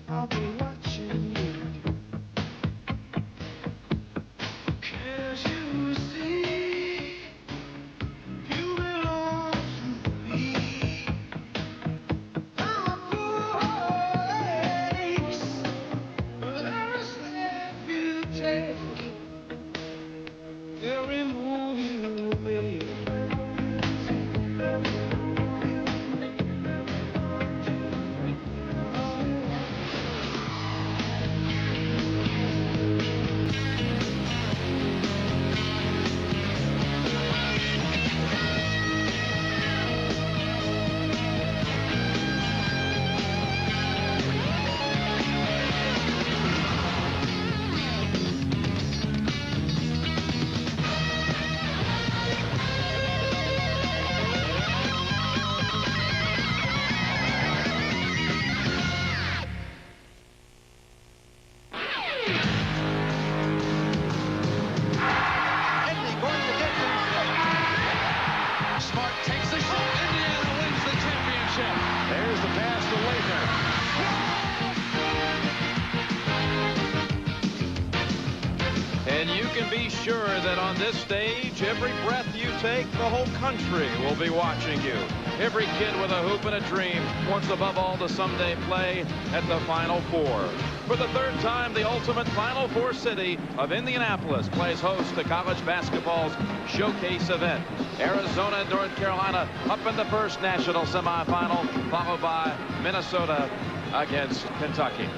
I'll be watching you. Can't you see you belong to me? I'm a powerhouse, but every step you take, every move you make. There's the pass to Leitner. And you can be sure that on this stage, every breath you take, the whole country will be watching you. Every kid with a hoop and a dream wants above all to someday play at the Final Four. For the third time, the ultimate Final Four city of Indianapolis plays host to college basketball's showcase event. Arizona and North Carolina up in the first national semifinal, followed by Minnesota against Kentucky.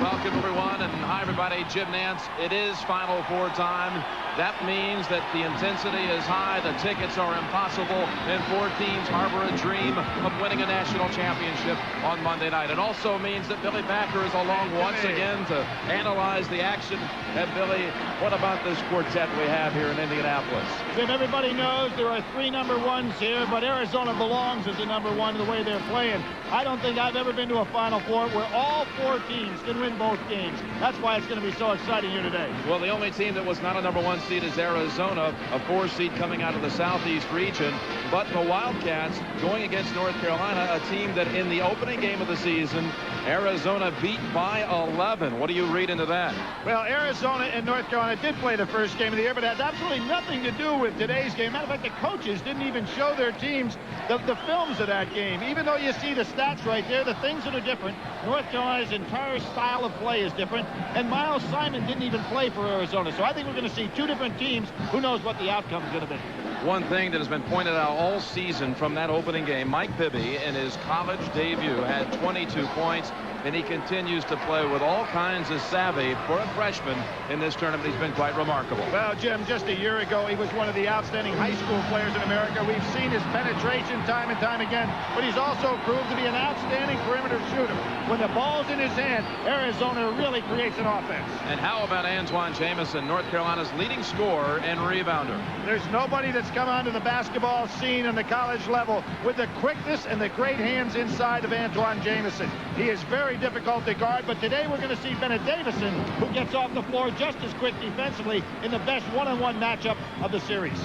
Welcome, everyone, and hi, everybody. Jim Nance. It is Final Four time. That means that the intensity is high, the tickets are impossible, and 4 teams harbor a dream of winning a national championship on Monday night. It also means that Billy Backer is along once again to analyze the action. And Billy, what about this quartet we have here in Indianapolis? Jim, everybody knows there are 3 number 1s here, but Arizona belongs as the number 1 the way they're playing. I don't think I've ever been to a Final Four where all 4 teams can win both games. That's why it's going to be so exciting here today. Well, the only team that was not a number 1 seed is Arizona, a 4 seed coming out of the Southeast region. But the Wildcats going against North Carolina, a team that in the opening game of the season, Arizona beat by 11. What do you read into that? Well, Arizona and North Carolina did play the first game of the year, but it has absolutely nothing to do with today's game. Matter of fact, the coaches didn't even show their teams the films of that game. Even though you see the stats right there, the things that are different, North Carolina's entire style of play is different, and Miles Simon didn't even play for Arizona. So I think we're going to see 2 different teams. Who knows what the outcome is going to be. One thing that has been pointed out all season from that opening game, Mike Bibby in his college debut had 22 points, and he continues to play with all kinds of savvy. For a freshman in this tournament, he's been quite remarkable. Well, Jim, just a year ago, he was one of the outstanding high school players in America. We've seen his penetration time and time again, but he's also proved to be an outstanding perimeter shooter. When the ball's in his hand, Arizona really creates an offense. And how about Antawn Jamison, North Carolina's leading scorer and rebounder? There's nobody that's come onto the basketball scene on the college level with the quickness and the great hands inside of Antawn Jamison. He is very difficult to guard, but today we're going to see Bennett Davison, who gets off the floor just as quick defensively in the best one-on-one matchup of the series.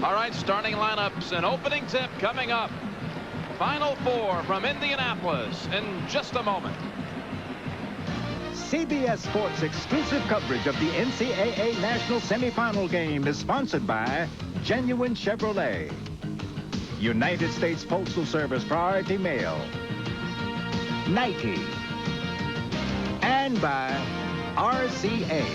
All right, starting lineups and opening tip coming up. Final Four from Indianapolis in just a moment. CBS Sports exclusive coverage of the NCAA National Semifinal game is sponsored by Genuine Chevrolet, United States Postal Service Priority Mail, Nike, and by RCA.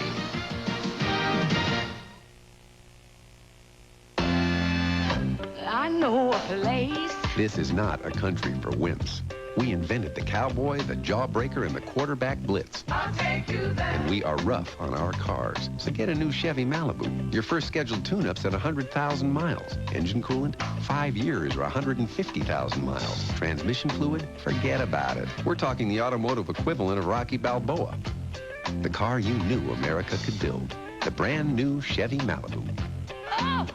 I know a place. This is not a country for wimps. We invented the cowboy, the jawbreaker, and the quarterback blitz. I'll take you there. And we are rough on our cars. So get a new Chevy Malibu. Your first scheduled tune-up's at 100,000 miles. Engine coolant, 5 years or 150,000 miles. Transmission fluid, forget about it. We're talking the automotive equivalent of Rocky Balboa. The car you knew America could build. The brand new Chevy Malibu. Oh!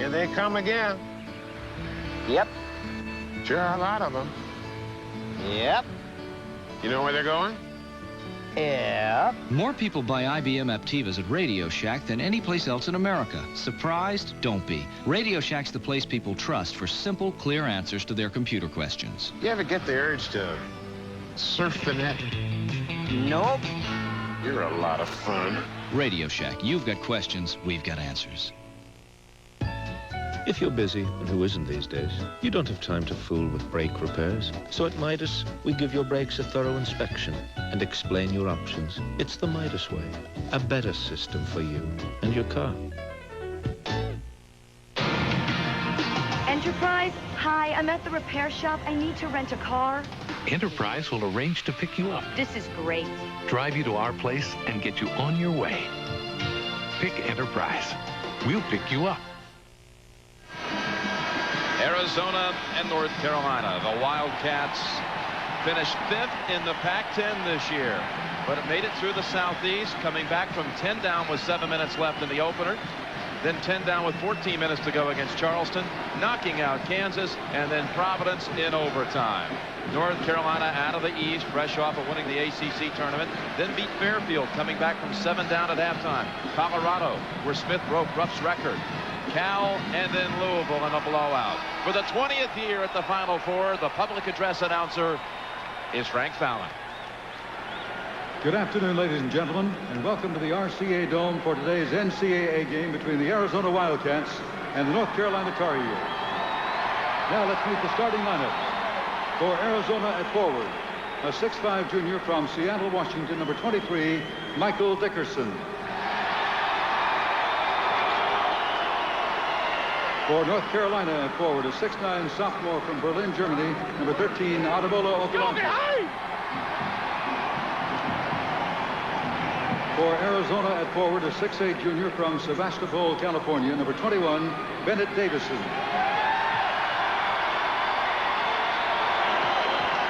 Here they come again. Yep. Sure are a lot of them. Yep. You know where they're going? Yep. More people buy IBM Aptivas at Radio Shack than any place else in America. Surprised? Don't be. Radio Shack's the place people trust for simple, clear answers to their computer questions. You ever get the urge to surf the net? Nope. You're a lot of fun. Radio Shack. You've got questions, we've got answers. If you're busy, and who isn't these days, you don't have time to fool with brake repairs. So at Midas, we give your brakes a thorough inspection and explain your options. It's the Midas way, a better system for you and your car. Enterprise? Hi, I'm at the repair shop. I need to rent a car. Enterprise will arrange to pick you up, This is great. drive you to our place, and get you on your way. Pick Enterprise. We'll pick you up. Arizona and North Carolina. The Wildcats finished 5th in the Pac-10 this year, but it made it through the Southeast, coming back from 10 down with 7 minutes left in the opener, then 10 down with 14 minutes to go against Charleston, knocking out Kansas, and then Providence in overtime. North Carolina out of the East, fresh off of winning the ACC tournament, then beat Fairfield, coming back from 7 down at halftime. Colorado, where Smith broke Rupp's record. Cal, and then Louisville in a blowout. For the 20th year at the Final Four, the public address announcer is Frank Fallon. Good afternoon, ladies and gentlemen, and welcome to the RCA Dome for today's NCAA game between the Arizona Wildcats and the North Carolina Tar Heels. Now let's meet the starting lineup. For Arizona at forward, a 6'5" junior from Seattle, Washington, number 23, Michael Dickerson. For North Carolina at forward, a 6'9" sophomore from Berlin, Germany, number 13, Adebola Okolonko. For Arizona at forward, a 6'8" junior from Sebastopol, California, number 21, Bennett Davison.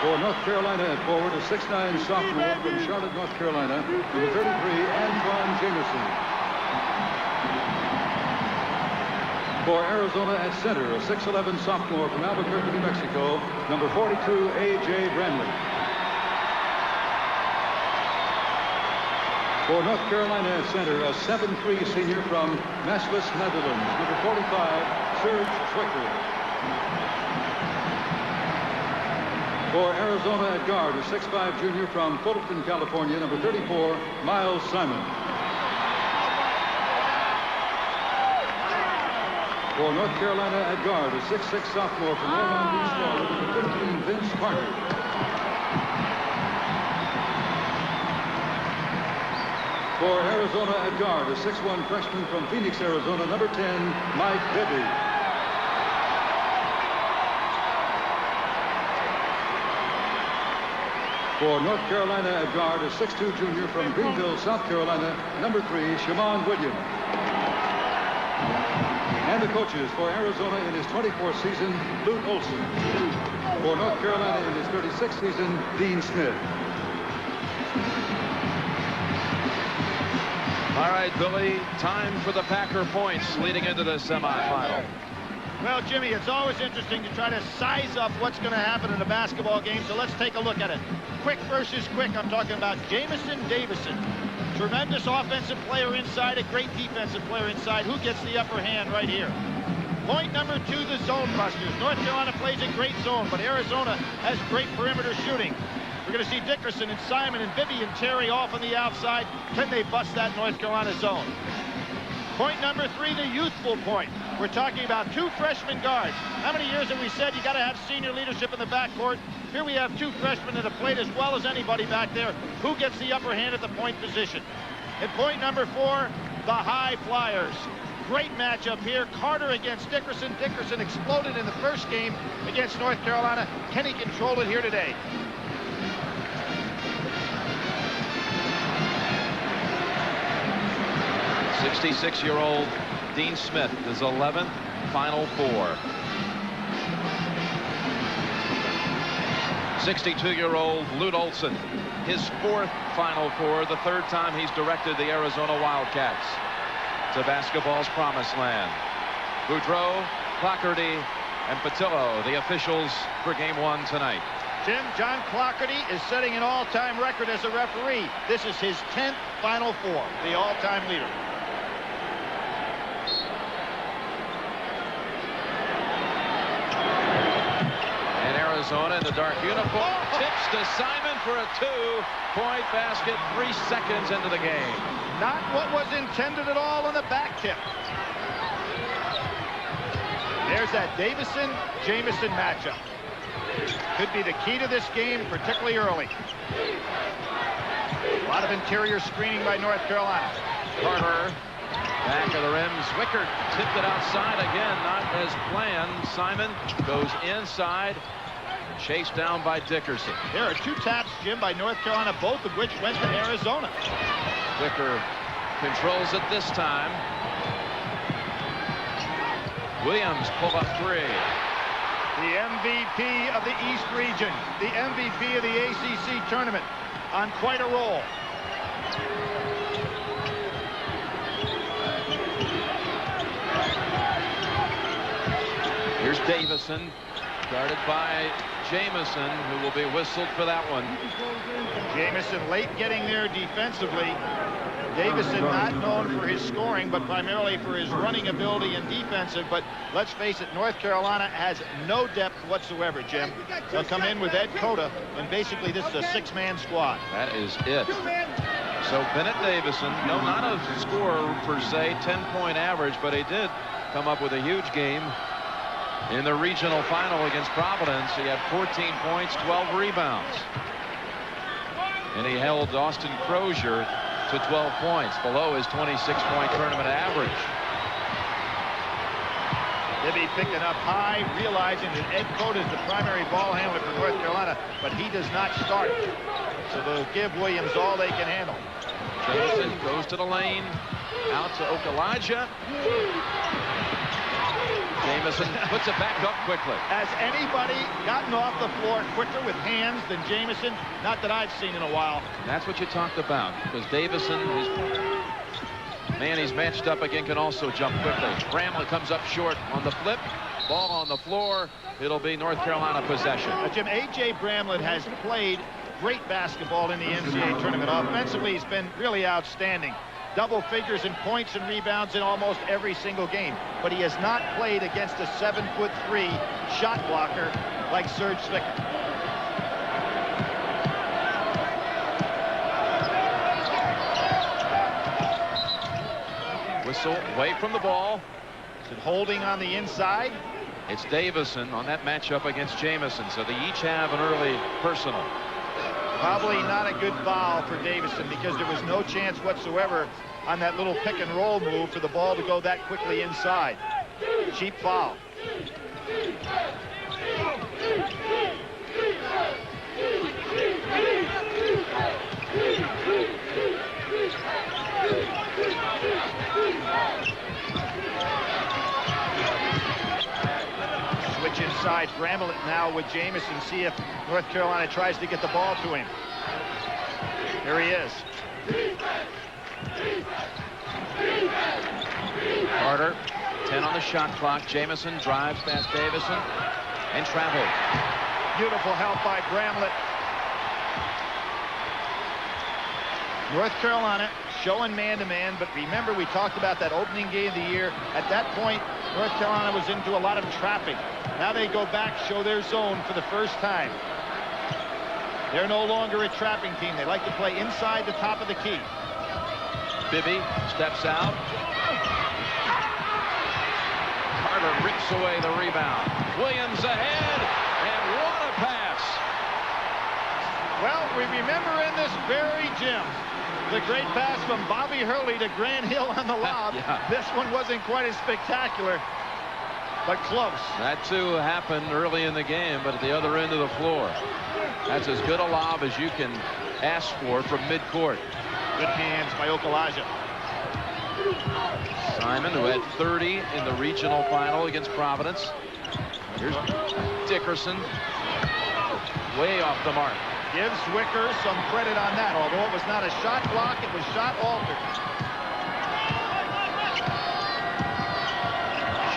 For North Carolina at forward, a 6'9" sophomore from Charlotte, North Carolina, number 33, Antawn Jamison. For Arizona at center, a 6'11" sophomore from Albuquerque, New Mexico, number 42, A.J. Bramlett. For North Carolina at center, a 7'3" senior from Maastricht, Netherlands, number 45, Serge Schwicker. For Arizona at guard, a 6'5" junior from Fulton, California, number 34, Miles Simon. For North Carolina at guard, a 6'6" sophomore from Ormond Beach, Florida, number 15, Vince Carter. For Arizona at guard, a 6'1" freshman from Phoenix, Arizona, number 10, Mike Bibby. For North Carolina at guard, a 6'2" junior from Greenville, South Carolina, number 3, Shammond Williams. And the coaches for Arizona in his 24th season, Lute Olson. For North Carolina in his 36th season, Dean Smith. All right, Billy, time for the Packer points leading into the semifinal. Well, Jimmy, it's always interesting to try to size up what's going to happen in a basketball game, so let's take a look at it. Quick versus quick, I'm talking about Jamison Davison. Tremendous offensive player inside, a great defensive player inside. Who gets the upper hand right here? Point number 2, the zone busters. North Carolina plays a great zone, but Arizona has great perimeter shooting. We're going to see Dickerson and Simon and Bibby and Terry off on the outside. Can they bust that North Carolina zone? Point number 3, the youthful point. We're talking about 2 freshman guards. How many years have we said you got to have senior leadership in the backcourt? Here we have 2 freshmen that have played as well as anybody back there. Who gets the upper hand at the point position? And point number 4, the high flyers. Great matchup here. Carter against Dickerson. Dickerson exploded in the first game against North Carolina. Can he control it here today? '66-year-old Dean Smith, his 11th Final Four. 62-year-old Lute Olson, his 4th Final Four, the 3rd time he's directed the Arizona Wildcats to basketball's promised land. Boudreau, Clougherty, and Patillo, the officials for Game 1 tonight. Jim, John Clougherty is setting an all-time record as a referee. This is his 10th Final Four, the all-time leader. And Arizona in the dark uniform tips to Simon for a 2-point basket 3 seconds into the game. Not what was intended at all on the back tip. There's that Davison-Jamison matchup. Could be the key to this game, particularly early. A lot of interior screening by North Carolina. Carter, back of the rim. Zwicker tipped it outside again, not as planned. Simon goes inside, chased down by Dickerson. There are 2 taps, Jim, by North Carolina, both of which went to Arizona. Zwicker controls it this time. Williams pull up 3. The MVP of the East region, the MVP of the ACC tournament, on quite a roll. Here's Davison, guarded by Jamison, who will be whistled for that one. Jamison late getting there defensively. Davison not known for his scoring, but primarily for his running ability and defensive. But let's face it, North Carolina has no depth whatsoever, Jim. They'll come in with Ed Cota, and basically this is a 6-man squad. That is it. So Bennett Davison, no, not a scorer per se, 10-point average, but he did come up with a huge game in the regional final against Providence. He had 14 points, 12 rebounds. And he held Austin Crozier to 12 points, below his 26-point tournament average. Bibby picking up high, realizing that Ed Cota is the primary ball handler for North Carolina, but he does not start. So they'll give Williams all they can handle. Jamison goes to the lane, out to Okalaja. Jamison puts it back up quickly. Has anybody gotten off the floor quicker with hands than Jamison? Not that I've seen in a while. That's what you talked about, because Davison, his man he's matched up again, can also jump quickly. Bramlett comes up short on the flip. Ball on the floor. It'll be North Carolina possession. Jim, A.J. Bramlett has played great basketball in the NCAA tournament. Offensively, he's been really outstanding. Double figures in points and rebounds in almost every single game. But he has not played against a 7'3" shot blocker like Serge Zwicker. Whistle away from the ball. Is it holding on the inside? It's Davison on that matchup against Jamison. So they each have an early personal. Probably not a good foul for Davison, because there was no chance whatsoever on that little pick and roll move for the ball to go that quickly inside. Cheap foul. Switch inside. Bramlett now with Jamison. See if North Carolina tries to get the ball to him. Here he is. Carter, 10 on the shot clock. Jamison drives past Davison and travels. Beautiful help by Bramlett. North Carolina showing man-to-man, but remember we talked about that opening game of the year. At that point, North Carolina was into a lot of trapping. Now they go back, show their zone for the first time. They're no longer a trapping team. They like to play inside the top of the key. Bibby steps out. Carter rips away the rebound. Williams ahead, and what a pass. Well, we remember in this very gym the great pass from Bobby Hurley to Grant Hill on the lob. Yeah. This one wasn't quite as spectacular, but close. That too happened early in the game, but at the other end of the floor. That's as good a lob as you can ask for from midcourt. Good hands by Okalaja. Simon, who had 30 in the regional final against Providence. Here's Dickerson. Way off the mark. Gives Zwicker some credit on that. Although it was not a shot block, it was shot altered.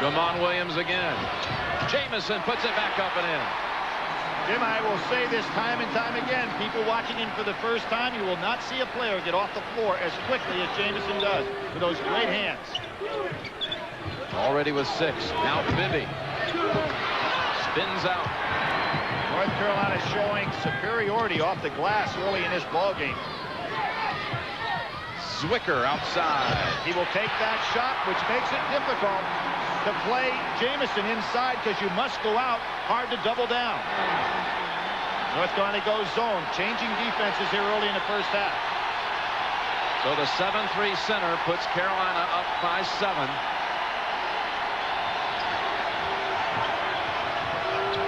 Shammond Williams again. Jamison puts it back up and in. Jim, I will say this time and time again, people watching him for the first time, you will not see a player get off the floor as quickly as Jamison does with those great hands. Already with 6. Now Bibby. Spins out. North Carolina showing superiority off the glass early in this ball game. Zwicker outside. He will take that shot, which makes it difficult to play Jamison inside because you must go out hard to double down. North Carolina goes zone, changing defenses here early in the first half. So the 7-3 center puts Carolina up by 7.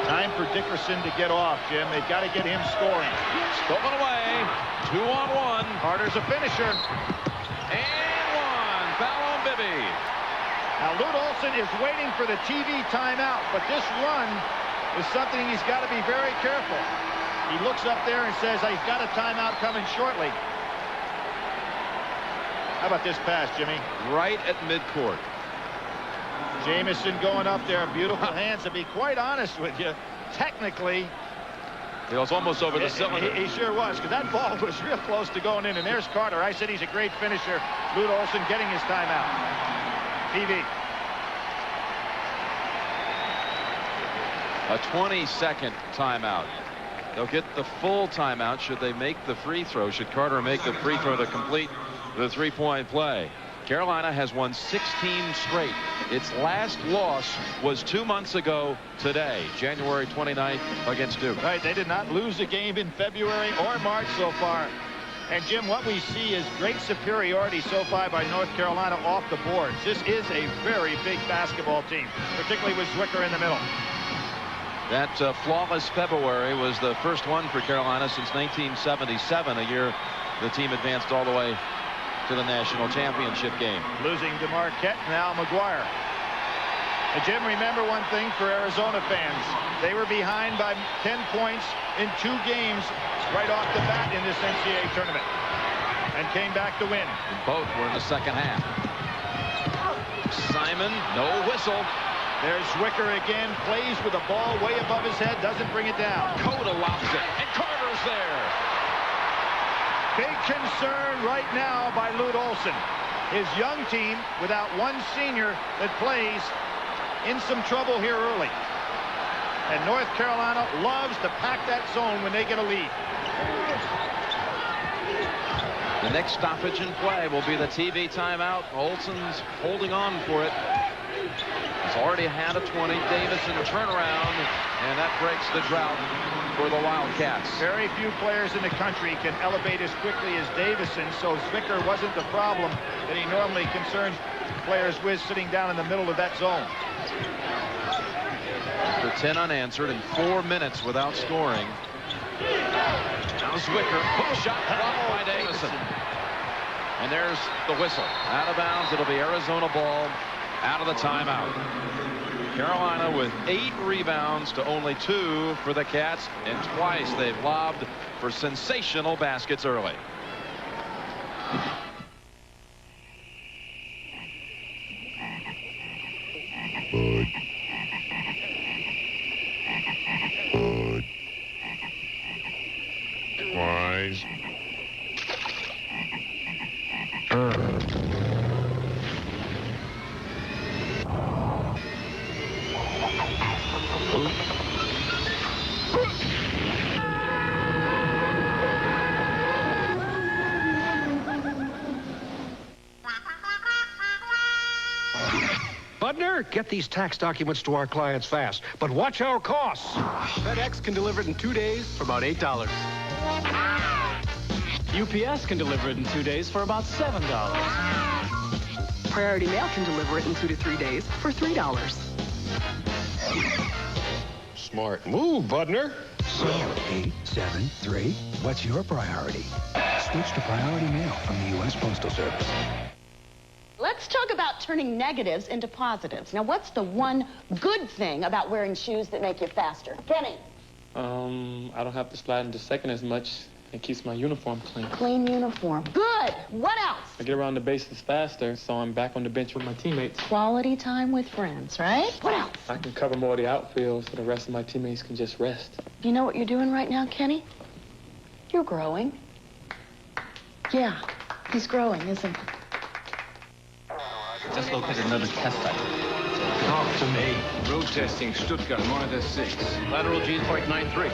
Time for Dickerson to get off, Jim. They've got to get him scoring. Stolen away. 2-on-1. Carter's a finisher. And 1. Foul on Bibby. Now, Lute Olson is waiting for the TV timeout, but this run is something he's got to be very careful. He looks up there and says, I've got a timeout coming shortly. How about this pass, Jimmy? Right at midcourt. Jamison going up there. Beautiful hands. To be quite honest with you, technically, he was almost over the cylinder. He sure was, because that ball was real close to going in. And there's Carter. I said he's a great finisher. Lute Olson getting his timeout. TV. A 20-second timeout. They'll get the full timeout should they make the free throw. Should Carter make the free throw to complete the three-point play. Carolina has won 16 straight. Its last loss was 2 months ago today, January 29th against Duke. Right, they did not lose a game in February or March so far. And Jim, what we see is great superiority so far by North Carolina off the boards. This is a very big basketball team, particularly with Zwicker in the middle. That flawless February was the first one for Carolina since 1977, a year the team advanced all the way to the national championship game. Losing to Marquette, now McGuire. And Jim, remember one thing for Arizona fans. They were behind by 10 points in 2 games right off the bat in this NCAA tournament and came back to win. And both were in the second half. Simon, no whistle. There's Zwicker again, plays with the ball way above his head, doesn't bring it down. Coda lobs it, and Carter's there. Big concern right now by Lute Olson. His young team, without one senior that plays, in some trouble here early. And North Carolina loves to pack that zone when they get a lead. The next stoppage in play will be the TV timeout. Olson's holding on for it. He's already had a 20. Davison turnaround, and that breaks the drought for the Wildcats. Very few players in the country can elevate as quickly as Davison, so Zwicker wasn't the problem that he normally concerns players with sitting down in the middle of that zone. After 10 unanswered and 4 minutes without scoring. Now Zwicker, hook shot blocked by Davison. And there's the whistle. Out of bounds, it'll be Arizona ball out of the timeout. Carolina with 8 rebounds to only 2 for the Cats, and twice they've lobbed for sensational baskets early. Wise. Budner, get these tax documents to our clients fast, but watch our costs. FedEx can deliver it in 2 days for about $8. UPS can deliver it in 2 days for about $7. Priority Mail can deliver it in 2 to 3 days for $3. Smart move, Budner. 873. What's your priority? Switch to Priority Mail from the U.S. Postal Service. Let's talk about turning negatives into positives. Now, what's the one good thing about wearing shoes that make you faster? Kenny? I don't have to slide into second as much, It keeps my uniform clean. Clean uniform. Good. What else? I get around the bases faster, so I'm back on the bench with my teammates. Quality time with friends, right? What else? I can cover more of the outfield so the rest of my teammates can just rest. You know what you're doing right now, Kenny? You're growing. Yeah, he's growing, isn't he? Just located another test site. Talk to me. Road testing, Stuttgart, minus 6. Lateral G is 0.93.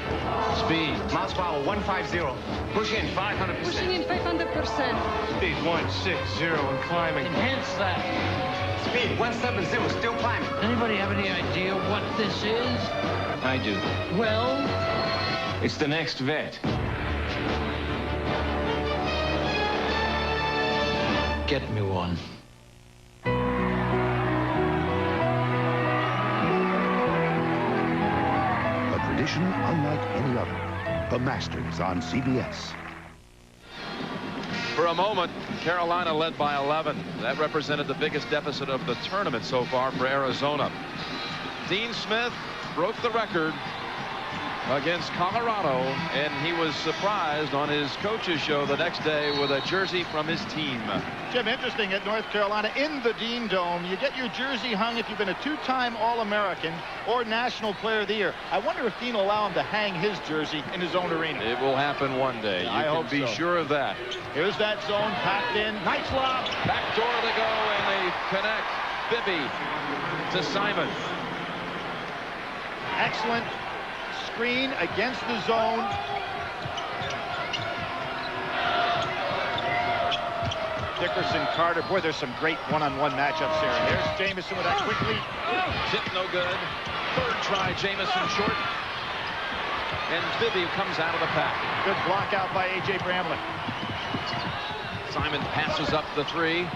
Speed. Miles per hour, 150. Push in 500%. Pushing in 500%. Speed 160 and climbing. Enhance that. Speed, 170, still climbing. Anybody have any idea what this is? I do. Well? It's the next vet. Get me one. Tradition unlike any other. The Masters on CBS. For a moment, Carolina led by 11. That represented the biggest deficit of the tournament so far for Arizona. Dean Smith broke the record against Colorado, and he was surprised on his coach's show the next day with a jersey from his team. Jim, interesting at North Carolina in the Dean Dome, you get your jersey hung if you've been a two-time All-American or National Player of the Year. I wonder if Dean will allow him to hang his jersey in his own arena. It will happen one day. You can be sure of that. Here's that zone packed in. Nice lob. Back door to go, and they connect. Bibby to Simon. Excellent screen against the zone. Dickerson, Carter. Boy, there's some great one-on-one matchups here. There's Jamison with that quickly. Tip no good. Third try, Jamison short. And Bibby comes out of the pack. Good block out by A.J. Bramlett. Simon passes up the 3.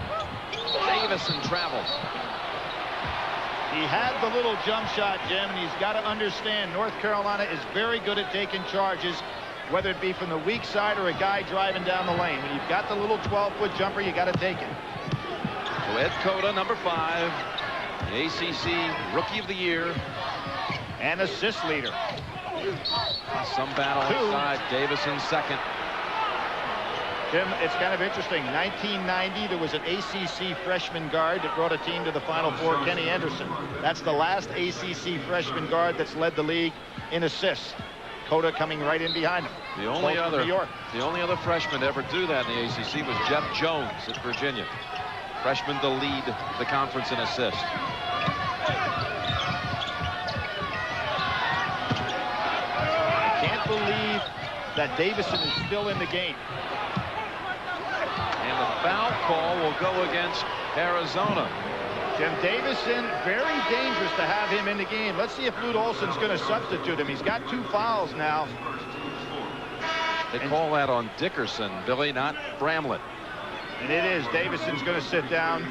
Jamison travels. He had the little jump shot, Jim, and he's got to understand North Carolina is very good at taking charges, whether it be from the weak side or a guy driving down the lane. When you've got the little 12-foot jumper, you got to take it. So Ed Cota, number 5, the ACC Rookie of the Year. And assist leader. Some battle inside. Davison second. Jim, it's kind of interesting. 1990, there was an ACC freshman guard that brought a team to the Final Four, Kenny Anderson. That's the last ACC freshman guard that's led the league in assists. Cota coming right in behind him. The only other freshman to ever do that in the ACC was Jeff Jones at Virginia. Freshman to lead the conference in assists. I can't believe that Davison is still in the game. And the foul call will go against Arizona. Jim, Davison, very dangerous to have him in the game. Let's see if Lute Olson's going to substitute him. He's got 2 fouls now. They call that on Dickerson, Billy, not Bramlett. And it is. Davison's going to sit down.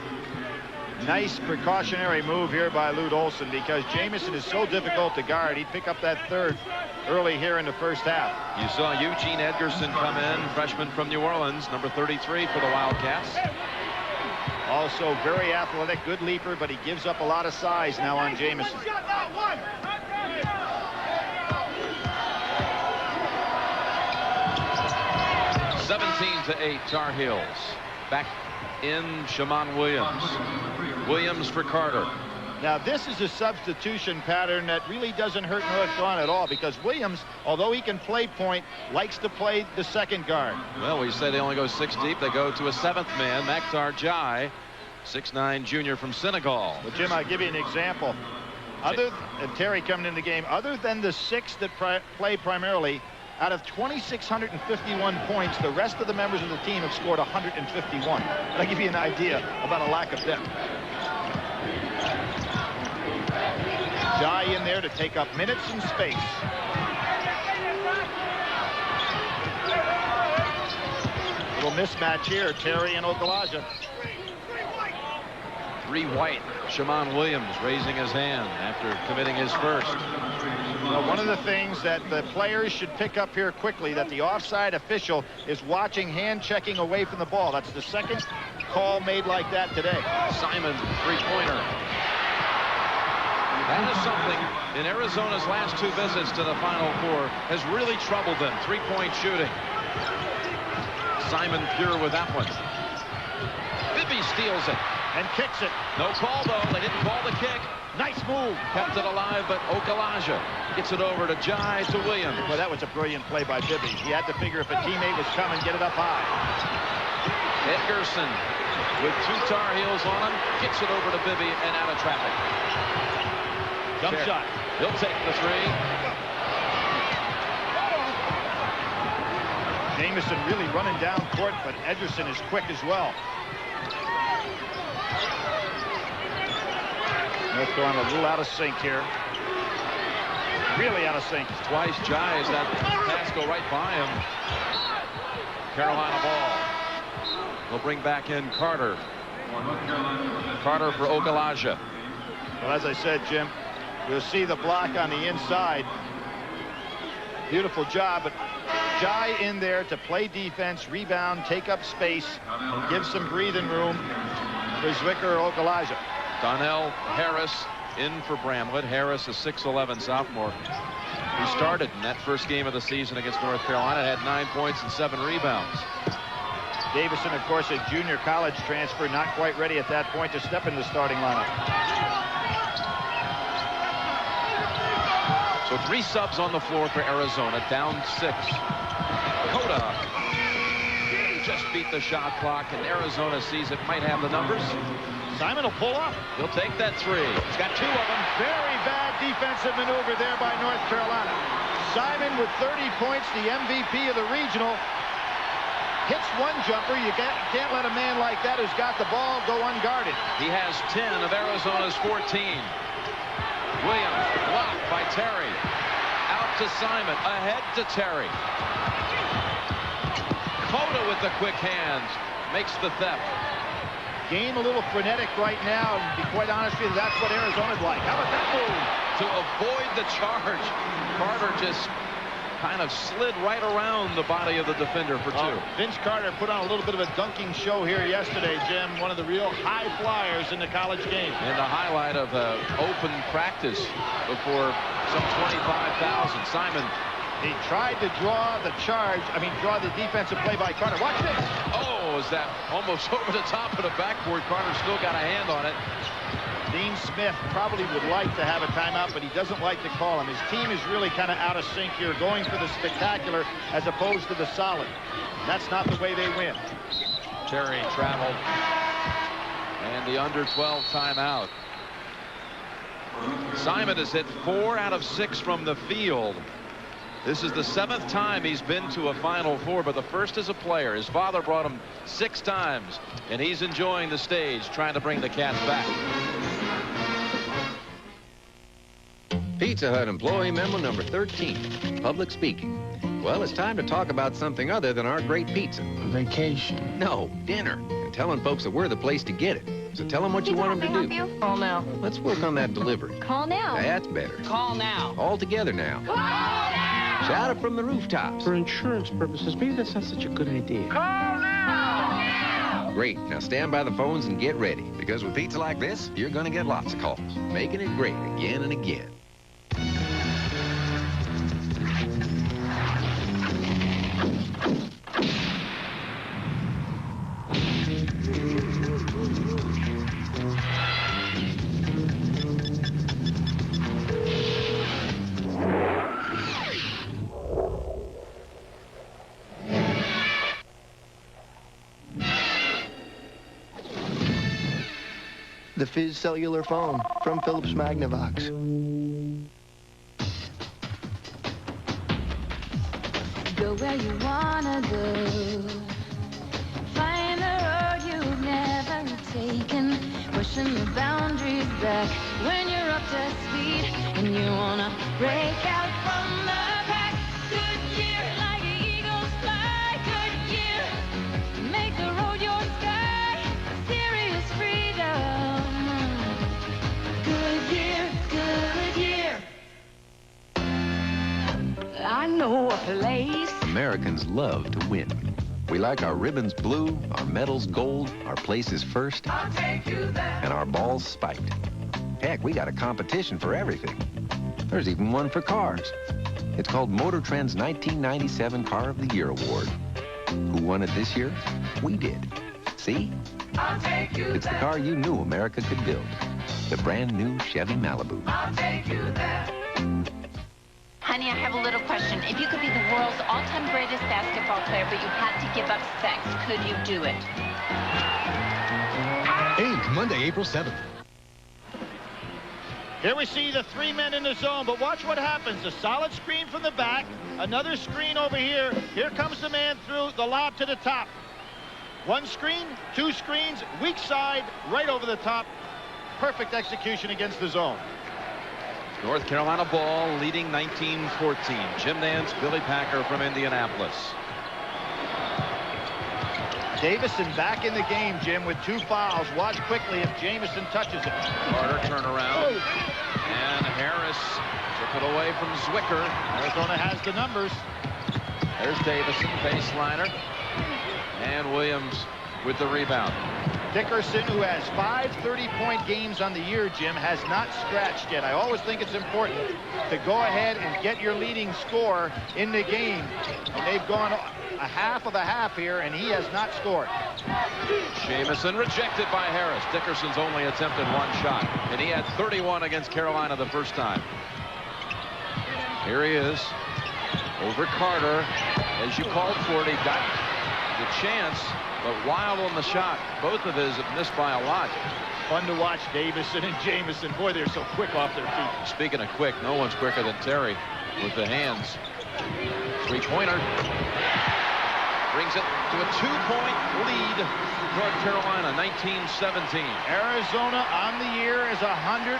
Nice precautionary move here by Lute Olson because Jamison is so difficult to guard. He'd pick up that 3rd early here in the first half. You saw Eugene Edgerson come in, freshman from New Orleans, number 33 for the Wildcats. Also very athletic, good leaper, but he gives up a lot of size now on Jamison. 17-8 Tar Heels. Back in Shammond Williams. Williams for Carter. Now this is a substitution pattern that really doesn't hurt North Carolina at all because Williams, although he can play point, likes to play the second guard. Well, we say they only go 6 deep. They go to a 7th man, Maktar Jai, 6'9" junior from Senegal. Well, Jim, I'll give you an example. Terry coming in the game, other than the 6 that play primarily, out of 2,651 points, the rest of the members of the team have scored 151. That'll give you an idea about a lack of depth. Jai in there to take up minutes and space. Little mismatch here, Terry and Okalaja. 3 white. Shammond Williams raising his hand after committing his first. Well, one of the things that the players should pick up here quickly, that the offside official is watching hand checking away from the ball. That's the 2nd call made like that today. Simon, 3-pointer. That is something in Arizona's last 2 visits to the Final Four has really troubled them. 3-point shooting. Simon Pure with that one. Bibby steals it. And kicks it. No call, though. They didn't call the kick. Nice move. Kept it alive, but Okalaja gets it over to Jai to Williams. Well, that was a brilliant play by Bibby. He had to figure if a teammate was coming, get it up high. Dickerson with 2 Tar Heels on him, gets it over to Bibby and out of traffic. Jump shot. He'll take the 3. Jamison really running down court, but Ederson is quick as well. North Carolina a little out of sync here. Really out of sync. Twice Jai as that pass go right by him. Carolina ball. We'll bring back in Carter. Carter for Okalaja. Well, as I said, Jim, you'll see the block on the inside. Beautiful job, but Jai in there to play defense, rebound, take up space, and give some breathing room for Zwicker or Okalaja. Donnell Harris in for Bramlett. Harris, a 6'11 sophomore. He started in that first game of the season against North Carolina, had 9 points and 7 rebounds. Davison, of course, a junior college transfer, not quite ready at that point to step in the starting lineup. So 3 subs on the floor for Arizona, down 6. Coda just beat the shot clock, and Arizona sees it might have the numbers. Simon will pull up. He'll take that 3. He's got 2 of them. Very bad defensive maneuver there by North Carolina. Simon with 30 points, the MVP of the regional. Hits one jumper. You can't let a man like that who's got the ball go unguarded. He has 10 of Arizona's 14. Williams blocked by Terry. Out to Simon. Ahead to Terry. Coda with the quick hands. Makes the theft. Game a little frenetic right now, and to be quite honest with you, that's what Arizona's like. How about that move? To avoid the charge, Carter just kind of slid right around the body of the defender for 2. Vince Carter put on a little bit of a dunking show here yesterday, Jim. One of the real high flyers in the college game. And the highlight of open practice before some 25,000. Simon. He tried to draw the charge, draw the defensive play by Carter. Watch this. Oh, is that almost over the top of the backboard? Carter still got a hand on it. Dean Smith probably would like to have a timeout, but he doesn't like to call him. His team is really kind of out of sync here, going for the spectacular as opposed to the solid. That's not the way they win. Terry traveled. And the under 12 timeout. Simon has hit 4 out of 6 from the field. This is the 7th time he's been to a Final Four, but the first as a player. His father brought him 6 times, and he's enjoying the stage, trying to bring the Cats back. Pizza Hut employee memo number 13, public speaking. Well, it's time to talk about something other than our great pizza. Vacation. No, dinner. And telling folks that we're the place to get it. So tell them what you want them to do. Call now. Let's work on that delivery. Call now. That's better. Call now. All together now. Call now. Shout it from the rooftops. For insurance purposes, maybe that's not such a good idea. Call now. Great. Now stand by the phones and get ready. Because with pizza like this, you're going to get lots of calls. Making it great again and again. The Fizz cellular phone from Philips Magnavox. Go where you wanna go. Find the road you've never taken. Pushing the boundaries back when you're up to speed and you wanna break out from the pack. Good year, like eagles fly. Good year, make the road your sky. Serious freedom. Good year, good year. I know a place. Americans love to win. We like our ribbons blue, our medals gold, our places first, I'll take you there. and our balls spiked. Heck, we got a competition for everything. There's even one for cars. It's called Motor Trend's 1997 Car of the Year Award. Who won it this year? We did. See? I'll take you It's the car you knew America could build. The brand new Chevy Malibu. I'll take you there. Honey, I have a little question. If you could be the world's all-time greatest basketball player, but you had to give up sex, could you do it? Ames, Monday, April 7th. Here we see the three men in the zone, but watch what happens. A solid screen from the back, another screen over here. Here comes the man through, the lob to the top. One screen, two screens, weak side, right over the top. Perfect execution against the zone. North Carolina ball leading 19-14. Jim Nance, Billy Packer from Indianapolis. Davison back in the game, Jim, with 2 fouls. Watch quickly if Jamison touches it. Carter turnaround. And Harris took it away from Zwicker. Arizona has the numbers. There's Davison, baseliner. And Williams with the rebound. Dickerson, who has 5 30-point games on the year, Jim, has not scratched yet. I always think it's important to go ahead and get your leading scorer in the game. And they've gone a half of a half here, and he has not scored. Jamison rejected by Harris. Dickerson's only attempted 1 shot, and he had 31 against Carolina the first time. Here he is over Carter. As you called for it, he got the chance, but Wild on the shot. Both of his have missed by a lot. Fun to watch Davison and Jamison. Boy, they're so quick off their feet. Speaking of quick, no one's quicker than Terry with the hands. 3-pointer. Brings it to a 2-point lead. North Carolina, 19-17. Arizona on the year is 192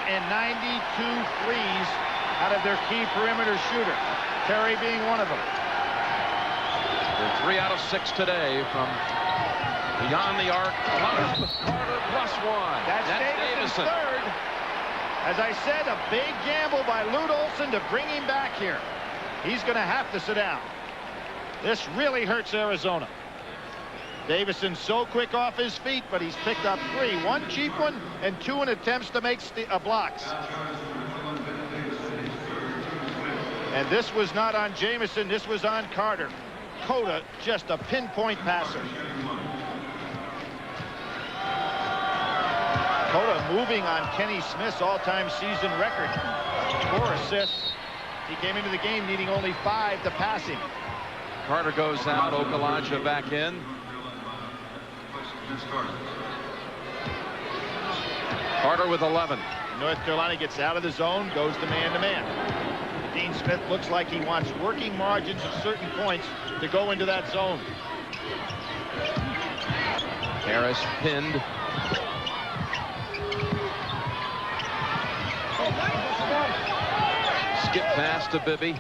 threes out of their key perimeter shooter. Terry being one of them. They're 3 out of 6 today from beyond the arc. Carter +1. That's Davison's third. As I said, a big gamble by Lute Olson to bring him back here. He's going to have to sit down. This really hurts Arizona. Davison's so quick off his feet, but he's picked up 3. 1 cheap one and 2 in attempts to make blocks. And this was not on Jamison. This was on Carter. Cota, just a pinpoint passer. Cota moving on Kenny Smith's all-time season record. 4 assists. He came into the game needing only 5 to pass him. Carter goes out, Okalaja back in. Carter with 11. North Carolina gets out of the zone, goes to man-to-man. Dean Smith looks like he wants working margins of certain points to go into that zone. Harris pinned. Skip pass to Bibby.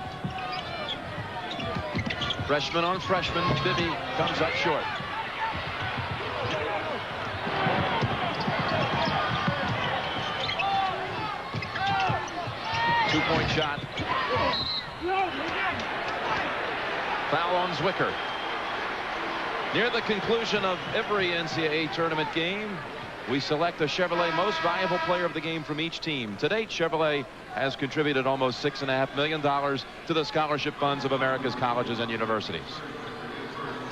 Freshman on freshman. Bibby comes up short. Two-point shot. Foul on Zwicker. Near the conclusion of every NCAA tournament game, we select a Chevrolet most valuable player of the game from each team. To date, Chevrolet has contributed almost $6.5 million to the scholarship funds of America's colleges and universities.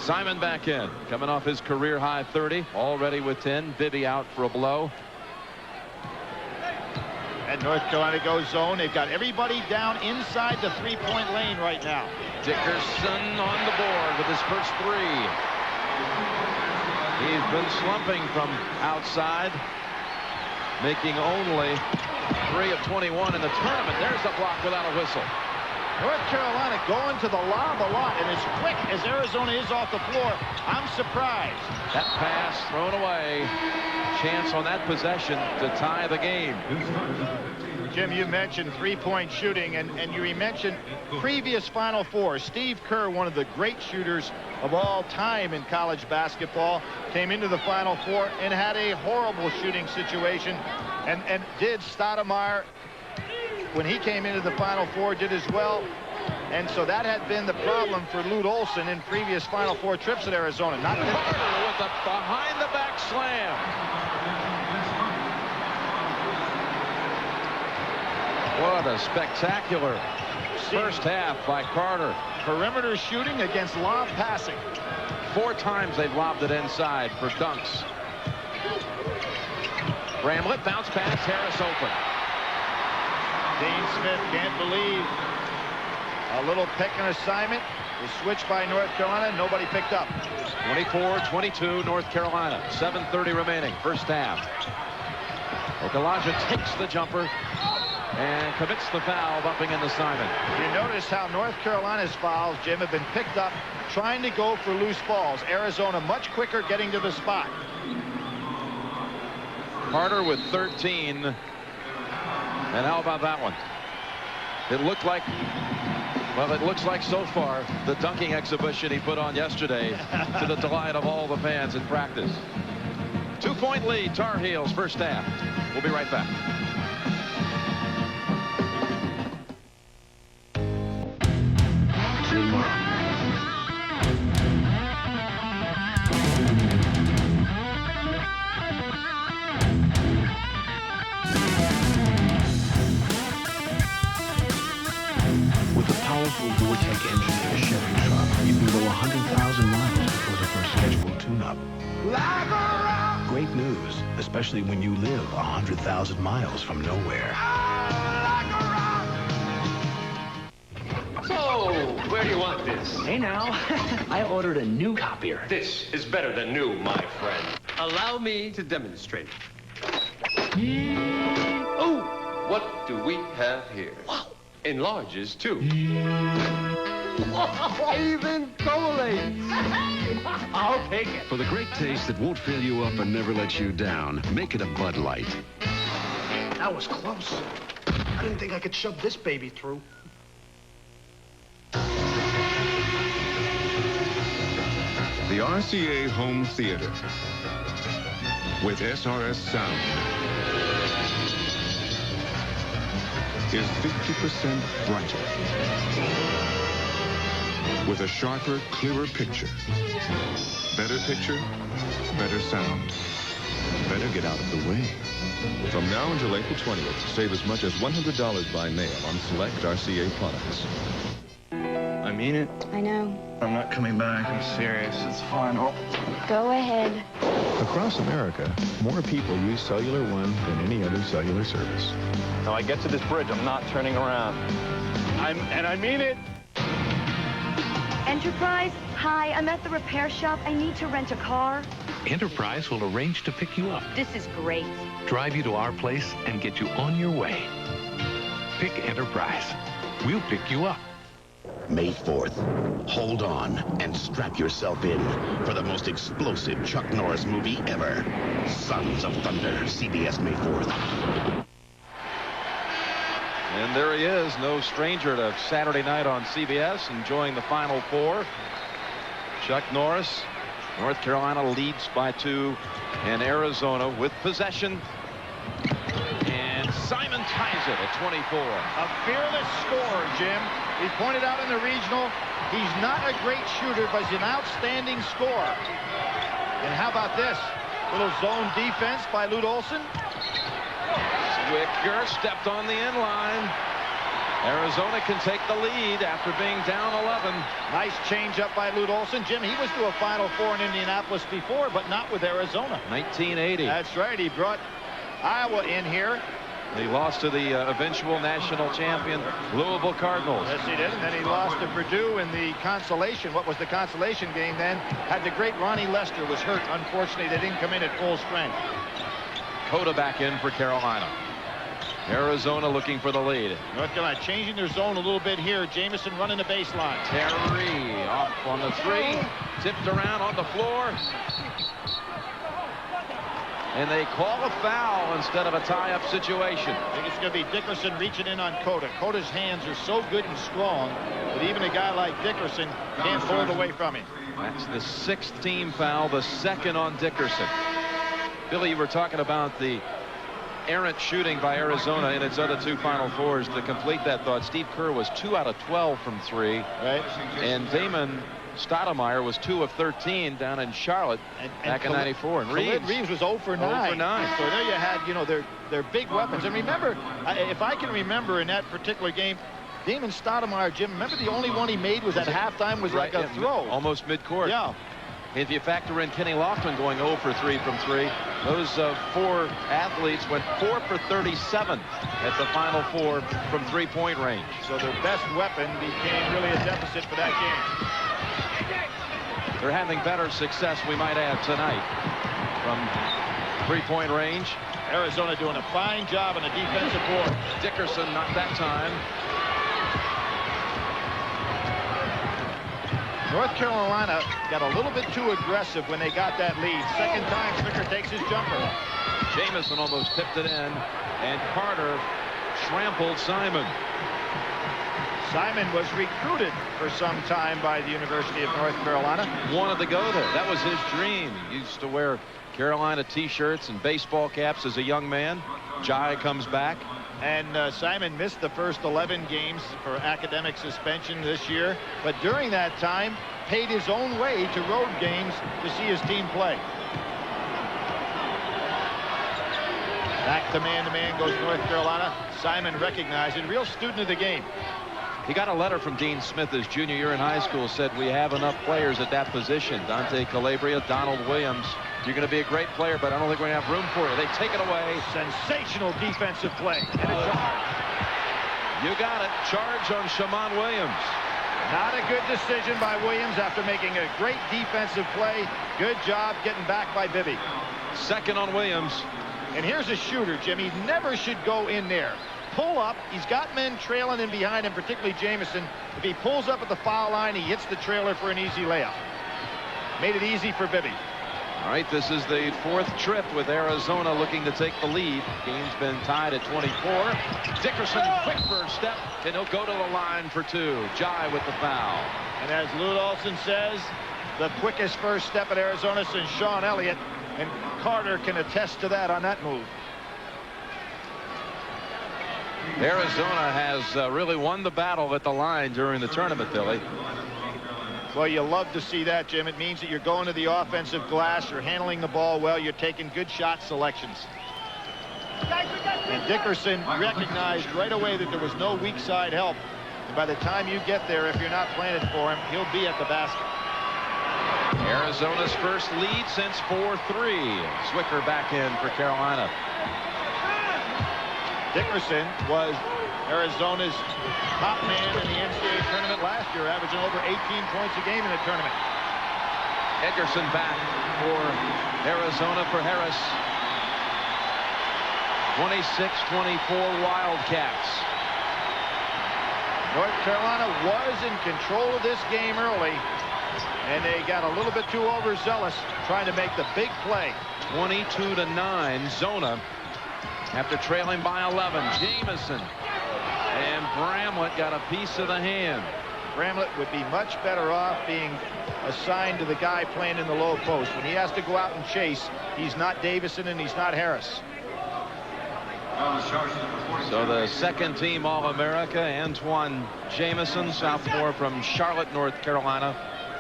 Simon back in, coming off his career high 30, already with 10. Bibby out for a blow. And North Carolina goes zone. They've got everybody down inside the 3-point lane right now. Dickerson on the board with his first 3. He's been slumping from outside, making only 3 of 21 in the tournament. There's the block without a whistle. North Carolina going to the lob a lot, and as quick as Arizona is off the floor, I'm surprised. That pass thrown away. Chance on that possession to tie the game. Jim, you mentioned 3-point shooting, and you mentioned previous Final Four. Steve Kerr, one of the great shooters of all time in college basketball, came into the Final Four and had a horrible shooting situation, and did Stoudemire, when he came into the Final Four, did as well. And so that had been the problem for Lute Olson in previous Final Four trips at Arizona. Not Carter with a behind-the-back slam. What a spectacular First half by Carter. Perimeter shooting against lob passing. 4 times they've lobbed it inside for dunks. Bramlett bounce pass. Harris open. Dean Smith can't believe a little picking assignment. The switch by North Carolina. Nobody picked up. 24-22 North Carolina. 7:30 remaining. First half. Okalaja takes the jumper and commits the foul, bumping into Simon. You notice how North Carolina's fouls, Jim, have been picked up trying to go for loose balls. Arizona much quicker getting to the spot. Carter with 13. And how about that one? It looked like, well, it looks like so far the dunking exhibition he put on yesterday to the delight of all the fans in practice. 2-point lead, Tar Heels, first half. We'll be right back. With a powerful Vortec engine in a Chevy truck, you can go 100,000 miles before the first scheduled tune-up. Great news, especially when you live 100,000 miles from nowhere. So, where do you want this? Hey now, I ordered a new copier. This is better than new, my friend. Allow me to demonstrate. Oh, what do we have here? Wow. Enlarges, too. Even collates. I'll take it. For the great taste that won't fill you up and never let you down, make it a Bud Light. That was close. I didn't think I could shove this baby through. The RCA Home Theater with SRS Sound is 50% brighter with a sharper, clearer picture. Better picture, better sound. Better get out of the way. From now until April 20th, save as much as $100 by mail on select RCA products. I mean it. I know. I'm not coming back. I'm serious. It's final. Go ahead. Across America, more people use Cellular One than any other cellular service. Now I get to this bridge, I'm not turning around. And I mean it. Enterprise? Hi, I'm at the repair shop. I need to rent a car. Enterprise will arrange to pick you up, This is great. drive you to our place, and get you on your way. Pick Enterprise. We'll pick you up. May 4th. Hold on and strap yourself in for the most explosive Chuck Norris movie ever. Sons of Thunder, CBS May 4th. And there he is, no stranger to Saturday night on CBS, enjoying the Final Four. Chuck Norris. North Carolina leads by 2, and Arizona with possession. And Simon ties it at 24. A fearless scorer, Jim. We pointed out in the regional, he's not a great shooter, but he's an outstanding scorer. And how about this? Little zone defense by Lute Olson. Wicker stepped on the end line. Arizona can take the lead after being down 11. Nice change up by Lute Olson. Jim, he was to a Final Four in Indianapolis before, but not with Arizona. 1980. That's right. He brought Iowa in here. He lost to the eventual national champion Louisville Cardinals. Yes, he did. And then he lost to Purdue in the consolation. What was the consolation game then? Had the great Ronnie Lester was hurt. Unfortunately, they didn't come in at full strength. Coda back in for Carolina. Arizona looking for the lead. North Carolina changing their zone a little bit here. Jamison running the baseline. Terry off on the 3. Tipped around on the floor. And they call a foul instead of a tie-up situation. I think it's going to be Dickerson reaching in on Coda. Coda's hands are so good and strong that even a guy like Dickerson can't pull it away from him. That's the 6th team foul, the 2nd on Dickerson. Billy, you were talking about the errant shooting by Arizona in its other 2 Final Fours. To complete that thought, Steve Kerr was 2 out of 12 from 3. Right. And Damon Stoudemire was 2 of 13 down in Charlotte back in '94. And Reeves was 0 for 9. 0 for 9. So there you had, you know, their big weapons. And remember, if I can remember in that particular game, Damon Stoudemire, Jim, remember the only one he made was at halftime was like a throw. Almost mid-court. Yeah. If you factor in Kenny Lofton going 0 for 3 from 3, those 4 athletes went 4 for 37 at the Final Four from 3-point range. So their best weapon became really a deficit for that game. They're having better success, we might add, tonight from 3-point range. Arizona doing a fine job on the defensive board. Dickerson, not that time. North Carolina got a little bit too aggressive when they got that lead. Second time, Swicker takes his jumper. Jamison almost tipped it in, and Carter trampled Simon. Simon was recruited for some time by the University of North Carolina. Wanted to go there. That was his dream. He used to wear Carolina t-shirts and baseball caps as a young man. Jai comes back. And Simon missed the first 11 games for academic suspension this year. But during that time, paid his own way to road games to see his team play. Back to man goes North Carolina. Simon recognized it. Real student of the game. He got a letter from Dean Smith his junior year in high school. Said, we have enough players at that position. Dante Calabria, Donald Williams. You're going to be a great player, but I don't think we're going to have room for you. They take it away. Sensational defensive play. And a charge. You got it. Charge on Shammond Williams. Not a good decision by Williams after making a great defensive play. Good job getting back by Bibby. Second on Williams. And here's a shooter, Jim. He never should go in there. Pull up. He's got men trailing in behind him, particularly Jamison. If he pulls up at the foul line, he hits the trailer for an easy layup. Made it easy for Bibby. All right, this is the 4th trip with Arizona looking to take the lead. Game's been tied at 24. Dickerson, quick first step, and he'll go to the line for 2. Jai with the foul. And as Lou Olson says, the quickest first step at Arizona since Sean Elliott, and Carter can attest to that on that move. Arizona has really won the battle at the line during the tournament, Billy. Well, you love to see that, Jim. It means that you're going to the offensive glass, you're handling the ball well, you're taking good shot selections. And Dickerson recognized right away that there was no weak side help. And by the time you get there, if you're not planted for him, he'll be at the basket. Arizona's first lead since 4-3. Zwicker back in for Carolina. Dickerson was Arizona's top man in the NCAA tournament last year, averaging over 18 points a game in the tournament. Dickerson back for Arizona for Harris. 26-24 Wildcats. North Carolina was in control of this game early, and they got a little bit too overzealous trying to make the big play. 22-9 Zona after trailing by 11. Jamison and Bramlett got a piece of the hand. Bramlett would be much better off being assigned to the guy playing in the low post. When he has to go out and chase, he's not Davison and he's not Harris. So the second team All-America, Antawn Jamison, sophomore from Charlotte, North Carolina,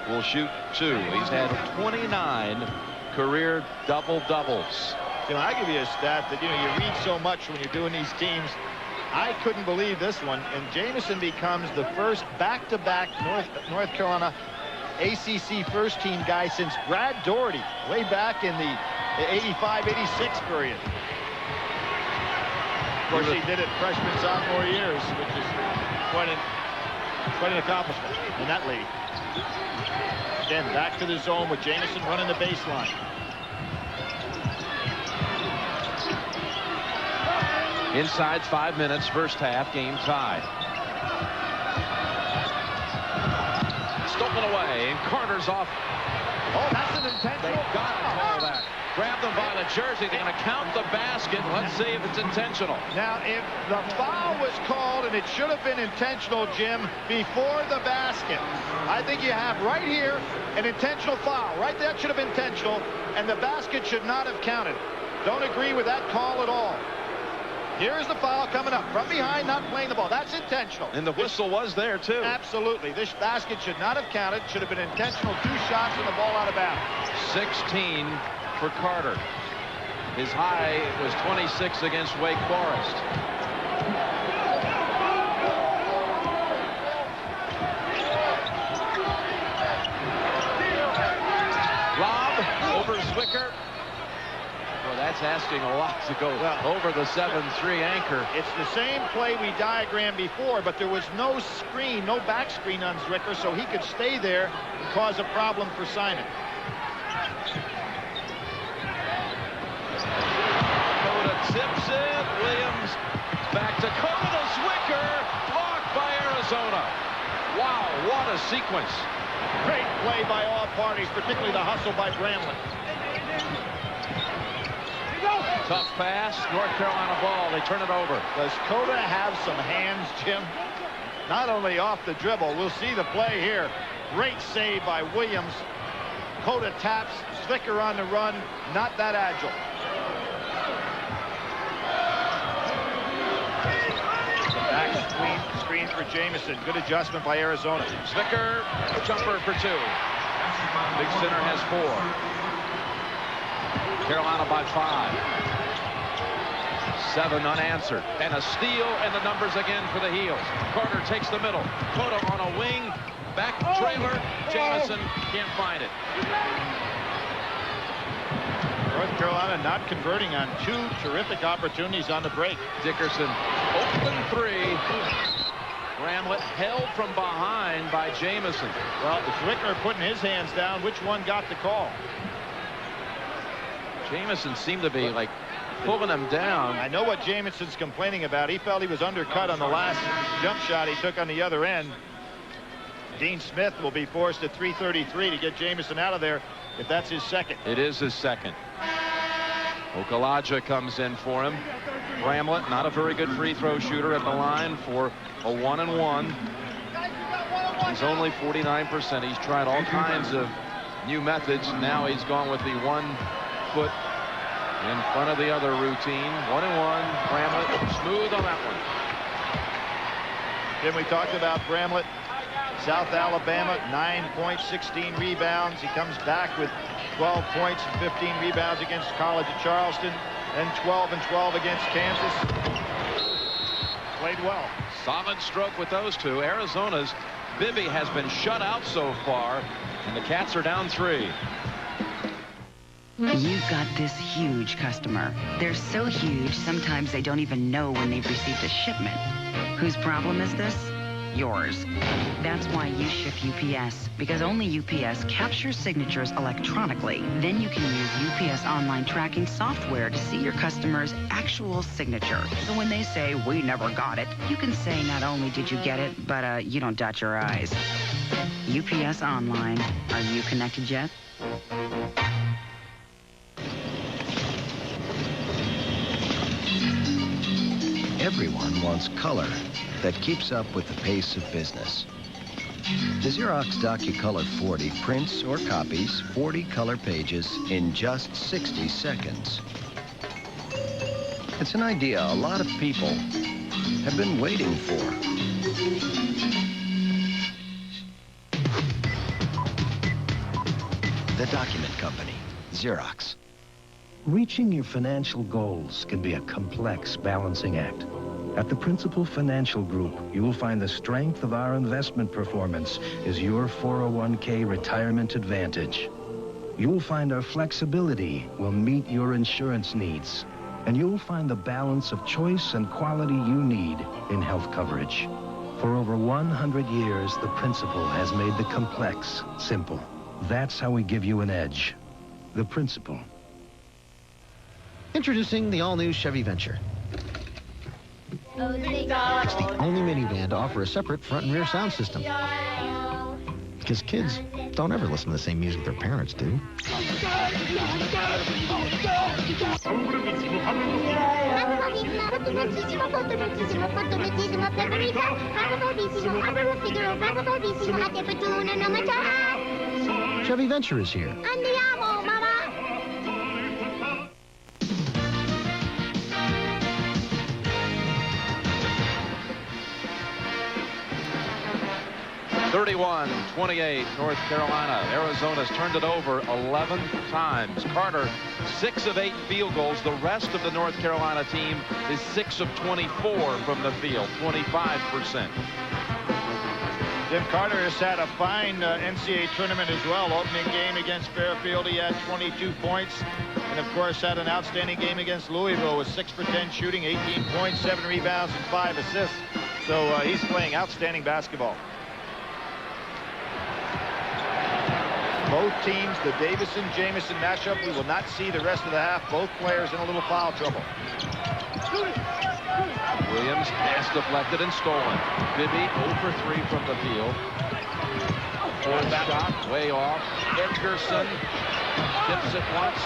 will shoot 2. He's had 29 career double-doubles. Can I give you a stat that, you read so much when you're doing these teams. I couldn't believe this one. And Jamison becomes the first back-to-back North Carolina ACC first-team guy since Brad Doherty, way back in the 85-86 period. Of course, he did it freshman, sophomore years, which is quite an accomplishment in that league. Again, back to the zone with Jamison running the baseline. Inside 5 minutes, first half, game tied. Stolen away, and Carter's off. Oh, that's an intentional. They got to call that. Grab them by the jersey. They're going to count the basket. Let's see if it's intentional. Now, if the foul was called, and it should have been intentional, Jim, before the basket, I think you have right here an intentional foul. Right there should have been intentional, and the basket should not have counted. Don't agree with that call at all. Here's the foul coming up from behind, not playing the ball. That's intentional. And the whistle was there, too. Absolutely. This basket should not have counted. Should have been intentional. 2 shots and the ball out of bounds. 16 for Carter. His high was 26 against Wake Forest. Zwicker. Well, that's asking a lot to go over the 7-3 anchor. It's the same play we diagrammed before, but there was no screen, no back screen on Zwicker, so he could stay there and cause a problem for Simon. Coda tips it. Williams back to Coda. Zwicker blocked by Arizona. Wow, what a sequence. Great play by all parties, particularly the hustle by Bramlett. Tough pass, North Carolina ball. They turn it over. Does Coda have some hands, Jim? Not only off the dribble, we'll see the play here. Great save by Williams. Coda taps, Zwicker on the run, not that agile. Back screen for Jamison. Good adjustment by Arizona. Zwicker, jumper for 2. Big Center has 4. Carolina by 5. 7 unanswered. And a steal, and the numbers again for the Heels. Carter takes the middle. Coda on a wing. Back trailer. Jamison can't find it. North Carolina not converting on 2 terrific opportunities on the break. Dickerson, open 3. Bramlett held from behind by Jamison. Well, Zwicker putting his hands down. Which one got the call? Jamison seemed to be like pulling him down. I know what Jamison's complaining about. He felt he was undercut on the last jump shot he took on the other end. Dean Smith will be forced at 3:33 to get Jamison out of there if that's his second. It is his second. Okalaja comes in for him. Bramlett, not a very good free throw shooter at the line for a 1-and-1. He's only 49%. He's tried all kinds of new methods. Now he's gone with the 1 foot in front of the other routine. 1-and-1. Bramlett smooth on that one. Then we talked about Bramlett. South Alabama, 9 points, 16 rebounds. He comes back with 12 points and 15 rebounds against College of Charleston. Then 12 and 12 against Kansas. Played well. Solid stroke with those 2. Arizona's Bibby has been shut out so far, and the Cats are down 3. You've got this huge customer. They're so huge, sometimes they don't even know when they've received a shipment. Whose problem is this? Yours. That's why you ship UPS, because only UPS captures signatures electronically. Then you can use UPS online tracking software to see your customer's actual signature. So when they say, "We never got it," you can say not only did you get it, but you don't dot your I's. UPS Online. Are you connected yet? Everyone wants color that keeps up with the pace of business. The Xerox DocuColor 40 prints or copies 40 color pages in just 60 seconds. It's an idea a lot of people have been waiting for. The Document Company, Xerox. Reaching your financial goals can be a complex balancing act. At the Principal Financial Group, you will find the strength of our investment performance is your 401k retirement advantage. You will find our flexibility will meet your insurance needs. And you'll find the balance of choice and quality you need in health coverage. For over 100 years, the Principal has made the complex simple. That's how we give you an edge. The Principal. Introducing the all-new Chevy Venture. It's the only minivan to offer a separate front and rear sound system. Because kids don't ever listen to the same music their parents do. Chevy Venture is here. Andiamo, Mama! 31-28, North Carolina. Arizona's turned it over 11 times. Carter, 6 of 8 field goals. The rest of the North Carolina team is 6 of 24 from the field, 25%. Jim Carter has had a fine NCAA tournament as well. Opening game against Fairfield, he had 22 points. And, of course, had an outstanding game against Louisville with 6 for 10 shooting, 18 points, 7 rebounds, and 5 assists. So he's playing outstanding basketball. Both teams, the Davison-Jamison matchup, we will not see the rest of the half. Both players in a little foul trouble. Williams pass deflected and stolen. Bibby 0 for 3 from the field. Fourth shot way off. Dickerson tips it once.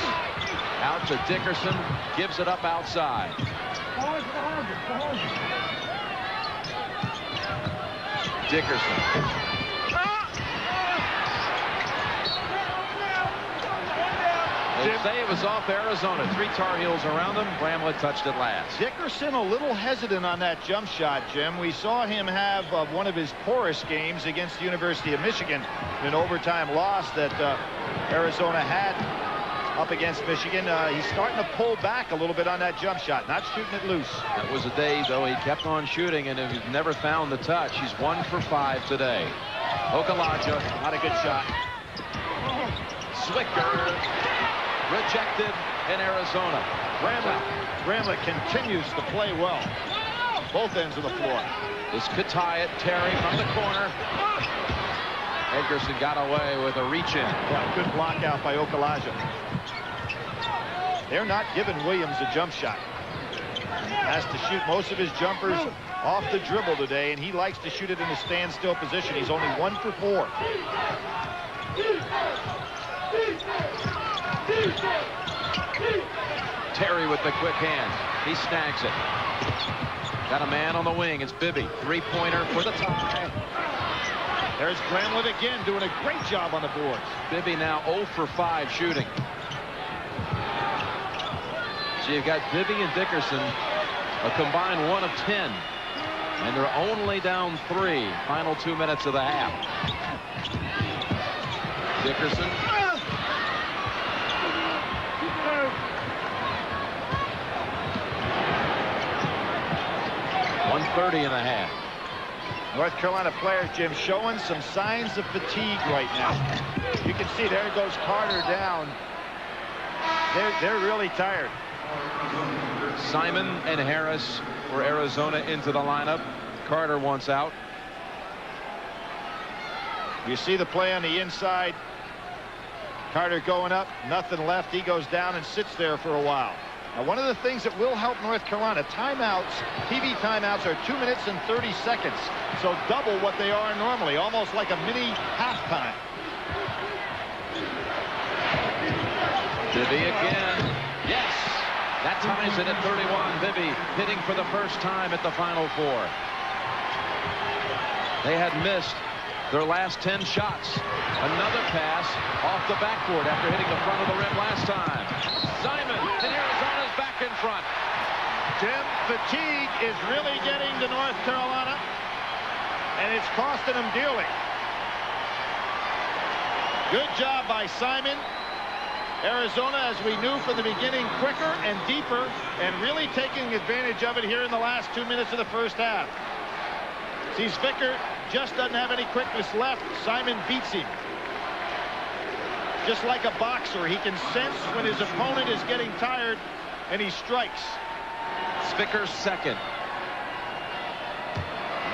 Out to Dickerson. Gives it up outside. Dickerson. They say it was off Arizona. 3 Tar Heels around them. Bramlett touched it last. Dickerson a little hesitant on that jump shot, Jim. We saw him have one of his poorest games against the University of Michigan in an overtime loss that Arizona had up against Michigan. He's starting to pull back a little bit on that jump shot, not shooting it loose. That was a day, though, he kept on shooting, and he's never found the touch. He's 1 for 5 today. Okalaja, not a good shot. Zwicker. Rejected in Arizona. Bramlett continues to play well. Both ends of the floor. This could tie it. Terry from the corner. Dickerson got away with a reach-in. Yeah, good block out by Okalaja. They're not giving Williams a jump shot. Has to shoot most of his jumpers off the dribble today, and he likes to shoot it in a standstill position. He's only 1 for 4. Terry with the quick hand. He snags it. Got a man on the wing. It's Bibby. 3-pointer for the tie. There's Bramlett again doing a great job on the boards. Bibby now 0 for 5 shooting. So you've got Bibby and Dickerson, a combined 1 of 10. And they're only down 3. Final 2 minutes of the half. Dickerson. 1:30 in the half. North Carolina players, Jim, showing some signs of fatigue right now. You can see there goes Carter down. They're really tired. Simon and Harris for Arizona into the lineup. Carter wants out. You see the play on the inside. Carter going up, nothing left. He goes down and sits there for a while. Now, one of the things that will help North Carolina, timeouts, TV timeouts are 2 minutes and 30 seconds. So double what they are normally, almost like a mini halftime. Bibby again. Yes, that ties it at 31. Bibby hitting for the first time at the Final Four. They had missed their last 10 shots. Another pass off the backboard after hitting the front of the rim last time. Simon, and Arizona's back in front. Jim, fatigue is really getting to North Carolina, and it's costing them dearly. Good job by Simon. Arizona, as we knew from the beginning, quicker and deeper, and really taking advantage of it here in the last 2 minutes of the first half. See, Zwicker just doesn't have any quickness left. Simon beats him. Just like a boxer, he can sense when his opponent is getting tired, and he strikes. Zwicker's second.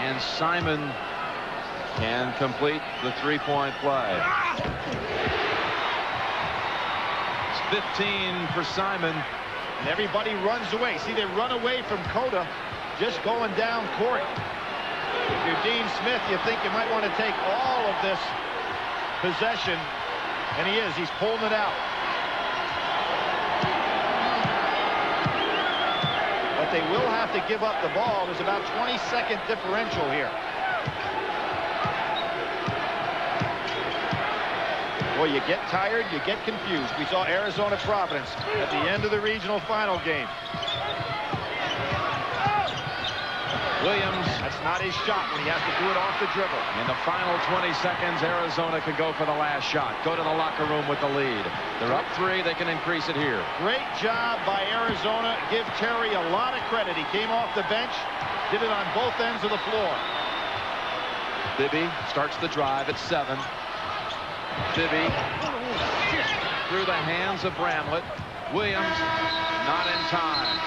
And Simon can complete the three-point play. It's 15 for Simon. And everybody runs away. See, they run away from Cota just going down court. If you're Dean Smith, you think you might want to take all of this possession. And he is. He's pulling it out. But they will have to give up the ball. There's about 20-second differential here. Boy, you get tired, you get confused. We saw Arizona Providence at the end of the regional final game. Williams. That's not his shot when he has to do it off the dribble. In the final 20 seconds, Arizona can go for the last shot. Go to the locker room with the lead. They're up 3. They can increase it here. Great job by Arizona. Give Terry a lot of credit. He came off the bench, did it on both ends of the floor. Bibby starts the drive at 7. Bibby through the hands of Bramlett. Williams not in time.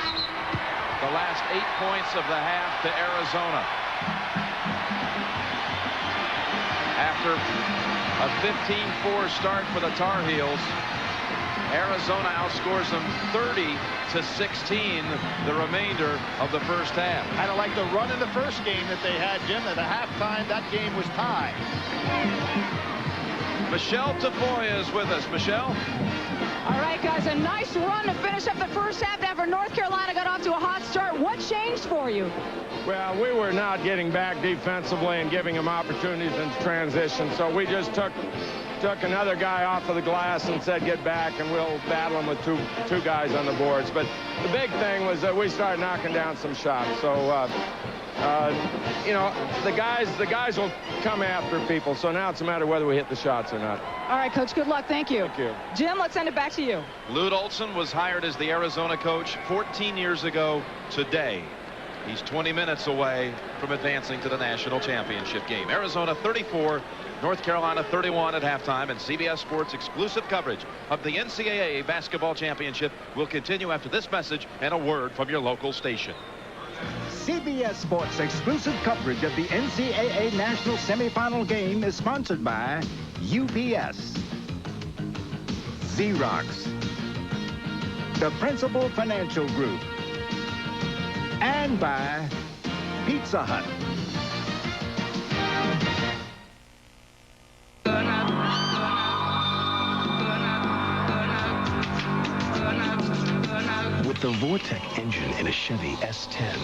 The last 8 points of the half to Arizona. After a 15-4 start for the Tar Heels, Arizona outscores them 30-16 the remainder of the first half. Kind of like the run in the first game that they had, Jim. At the halftime, that game was tied. Michelle Tafoya is with us. Michelle? All right, guys, a nice run to finish up the first half after North Carolina got off to a hot start. What changed for you? Well, we were not getting back defensively and giving them opportunities in transition, so we just took another guy off of the glass and said, get back, and we'll battle him with two guys on the boards. But the big thing was that we started knocking down some shots. So, you know, the guys will come after people. So now it's a matter of whether we hit the shots or not. All right, Coach, good luck. Thank you. Thank you. Jim, let's send it back to you. Lute Olson was hired as the Arizona coach 14 years ago today. He's 20 minutes away from advancing to the national championship game. Arizona 34, North Carolina 31 at halftime, and CBS Sports exclusive coverage of the NCAA basketball championship will continue after this message and a word from your local station. CBS Sports exclusive coverage of the NCAA National Semifinal game is sponsored by UPS, Xerox, the Principal Financial Group, and by Pizza Hut. With the Vortec engine in a Chevy S10,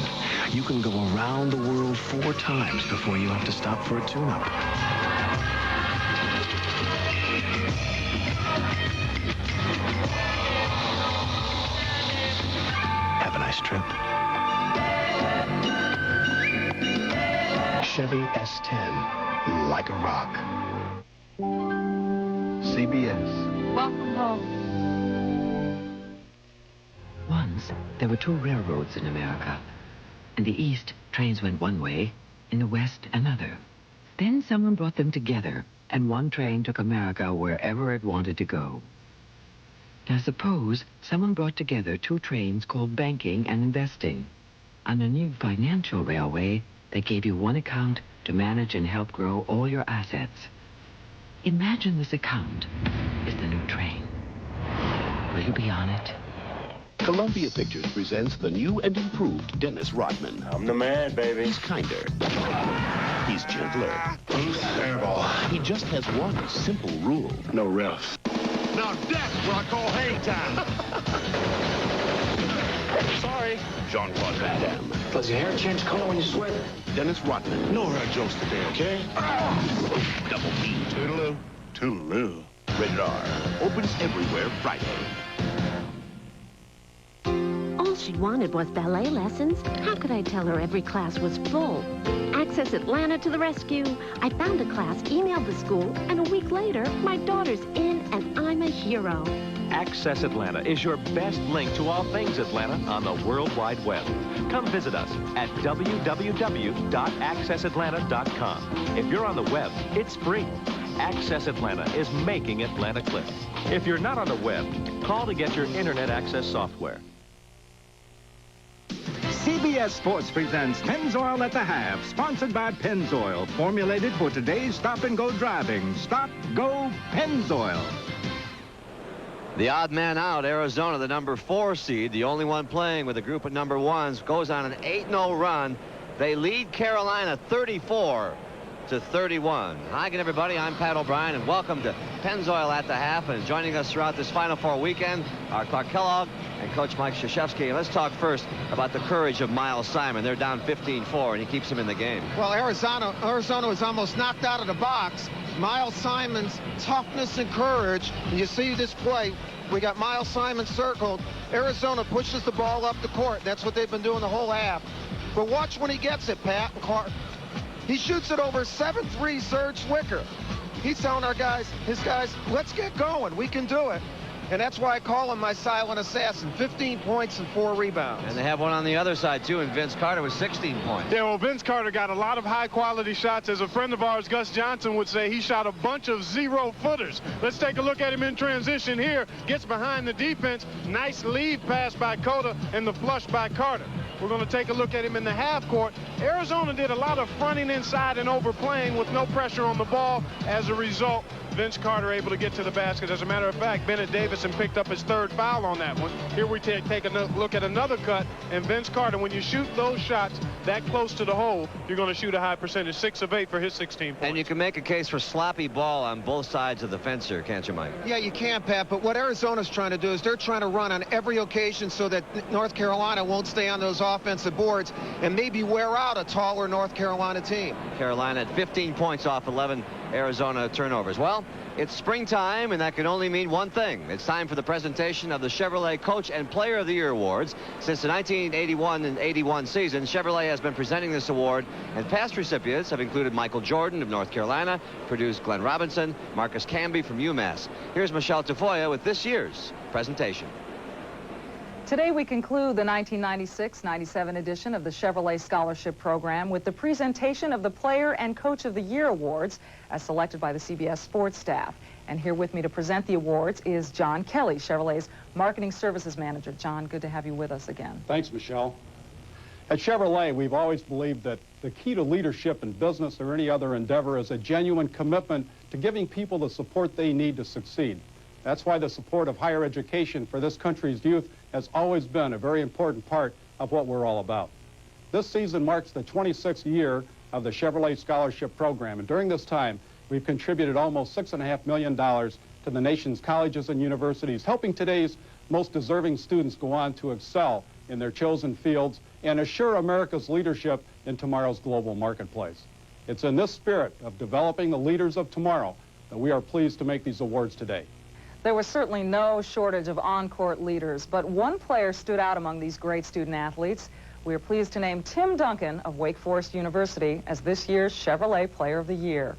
you can go around the world 4 times before you have to stop for a tune-up. Have a nice trip. Chevy S10, like a rock. CBS. Welcome home. Once, there were 2 railroads in America. In the East, trains went one way, in the West, another. Then someone brought them together, and one train took America wherever it wanted to go. Now suppose someone brought together 2 trains called banking and investing. On a new financial railway, they gave you one account to manage and help grow all your assets. Imagine this account is the new train. Will you be on it? Columbia Pictures presents the new and improved Dennis Rodman. I'm the man, baby. He's kinder. He's gentler. Terrible. He just has one simple rule. No refs. Now that's what I call hang time. Sorry. Jean-Claude Van Damme. Does your hair change color when you sweat? Dennis Rodman. No hurt jokes today, okay? Double P. Toodaloo. Toodaloo. Rated R. Opens everywhere Friday. All she wanted was ballet lessons. How could I tell her every class was full? Access Atlanta to the rescue. I found a class, emailed the school, and a week later, my daughter's in and I'm a hero. Access Atlanta is your best link to all things Atlanta on the World Wide Web. Come visit us at www.accessatlanta.com. If you're on the web, it's free. Access Atlanta is making Atlanta click. If you're not on the web, call to get your internet access software. CBS Sports presents Pennzoil at the Half, sponsored by Pennzoil, formulated for today's stop-and-go driving. Stop, go, Pennzoil. The odd man out, Arizona, the number 4 seed, the only one playing with a group of number 1s, goes on an 8-0 run. They lead Carolina 34-31. Hi again, everybody. I'm Pat O'Brien, and welcome to Pennzoil at the Half. And joining us throughout this Final Four weekend are Clark Kellogg and Coach Mike Krzyzewski. And let's talk first about the courage of Miles Simon. They're down 15-4, and he keeps them in the game. Well, Arizona was almost knocked out of the box. Miles Simon's toughness and courage. And you see this play. We got Miles Simon circled. Arizona pushes the ball up the court. That's what they've been doing the whole half. But watch when he gets it, Pat and Clark. He shoots it over 7-3 Serge Swicker. He's telling his guys, let's get going. We can do it. and that's why I call him my silent assassin. 15 points and 4 rebounds. And they have one on the other side, too, and Vince Carter with 16 points. Yeah, well, Vince Carter got a lot of high-quality shots. As a friend of ours, Gus Johnson, would say, he shot a bunch of 0-footers. Let's take a look at him in transition here. Gets behind the defense. Nice lead pass by Cota and the flush by Carter. We're going to take a look at him in the half court. Arizona did a lot of fronting inside and overplaying with no pressure on the ball. As a result, Vince Carter able to get to the basket. As a matter of fact, Bennett Davison picked up his 3rd foul on that one. Here we take a look at another cut. And Vince Carter, when you shoot those shots that close to the hole, you're going to shoot a high percentage. 6 of 8 for his 16 points. And you can make a case for sloppy ball on both sides of the fence here, can't you, Mike? Yeah, you can, Pat, but what Arizona's trying to do is they're trying to run on every occasion so that North Carolina won't stay on those offensive boards and maybe wear out a taller North Carolina team. Carolina at 15 points off 11 Arizona turnovers. Well, it's springtime, and that can only mean one thing. It's time for the presentation of the Chevrolet Coach and Player of the Year awards. Since the 1981 and 81 season, Chevrolet has been presenting this award, and past recipients have included Michael Jordan of North Carolina, Purdue's Glenn Robinson, Marcus Camby from UMass. Here's Michelle Tafoya with this year's presentation. Today we conclude the 1996-97 edition of the Chevrolet Scholarship Program with the presentation of the Player and Coach of the Year awards as selected by the CBS sports staff. And here with me to present the awards is John Kelly, Chevrolet's Marketing Services Manager. John, good to have you with us again. Thanks, Michelle. At Chevrolet, we've always believed that the key to leadership in business or any other endeavor is a genuine commitment to giving people the support they need to succeed. That's why the support of higher education for this country's youth has always been a very important part of what we're all about. This season marks the 26th year of the Chevrolet Scholarship Program, and during this time, we've contributed almost $6.5 million to the nation's colleges and universities, helping today's most deserving students go on to excel in their chosen fields and assure America's leadership in tomorrow's global marketplace. It's in this spirit of developing the leaders of tomorrow that we are pleased to make these awards today. There was certainly no shortage of on-court leaders, but one player stood out among these great student athletes. We are pleased to name Tim Duncan of Wake Forest University as this year's Chevrolet Player of the Year.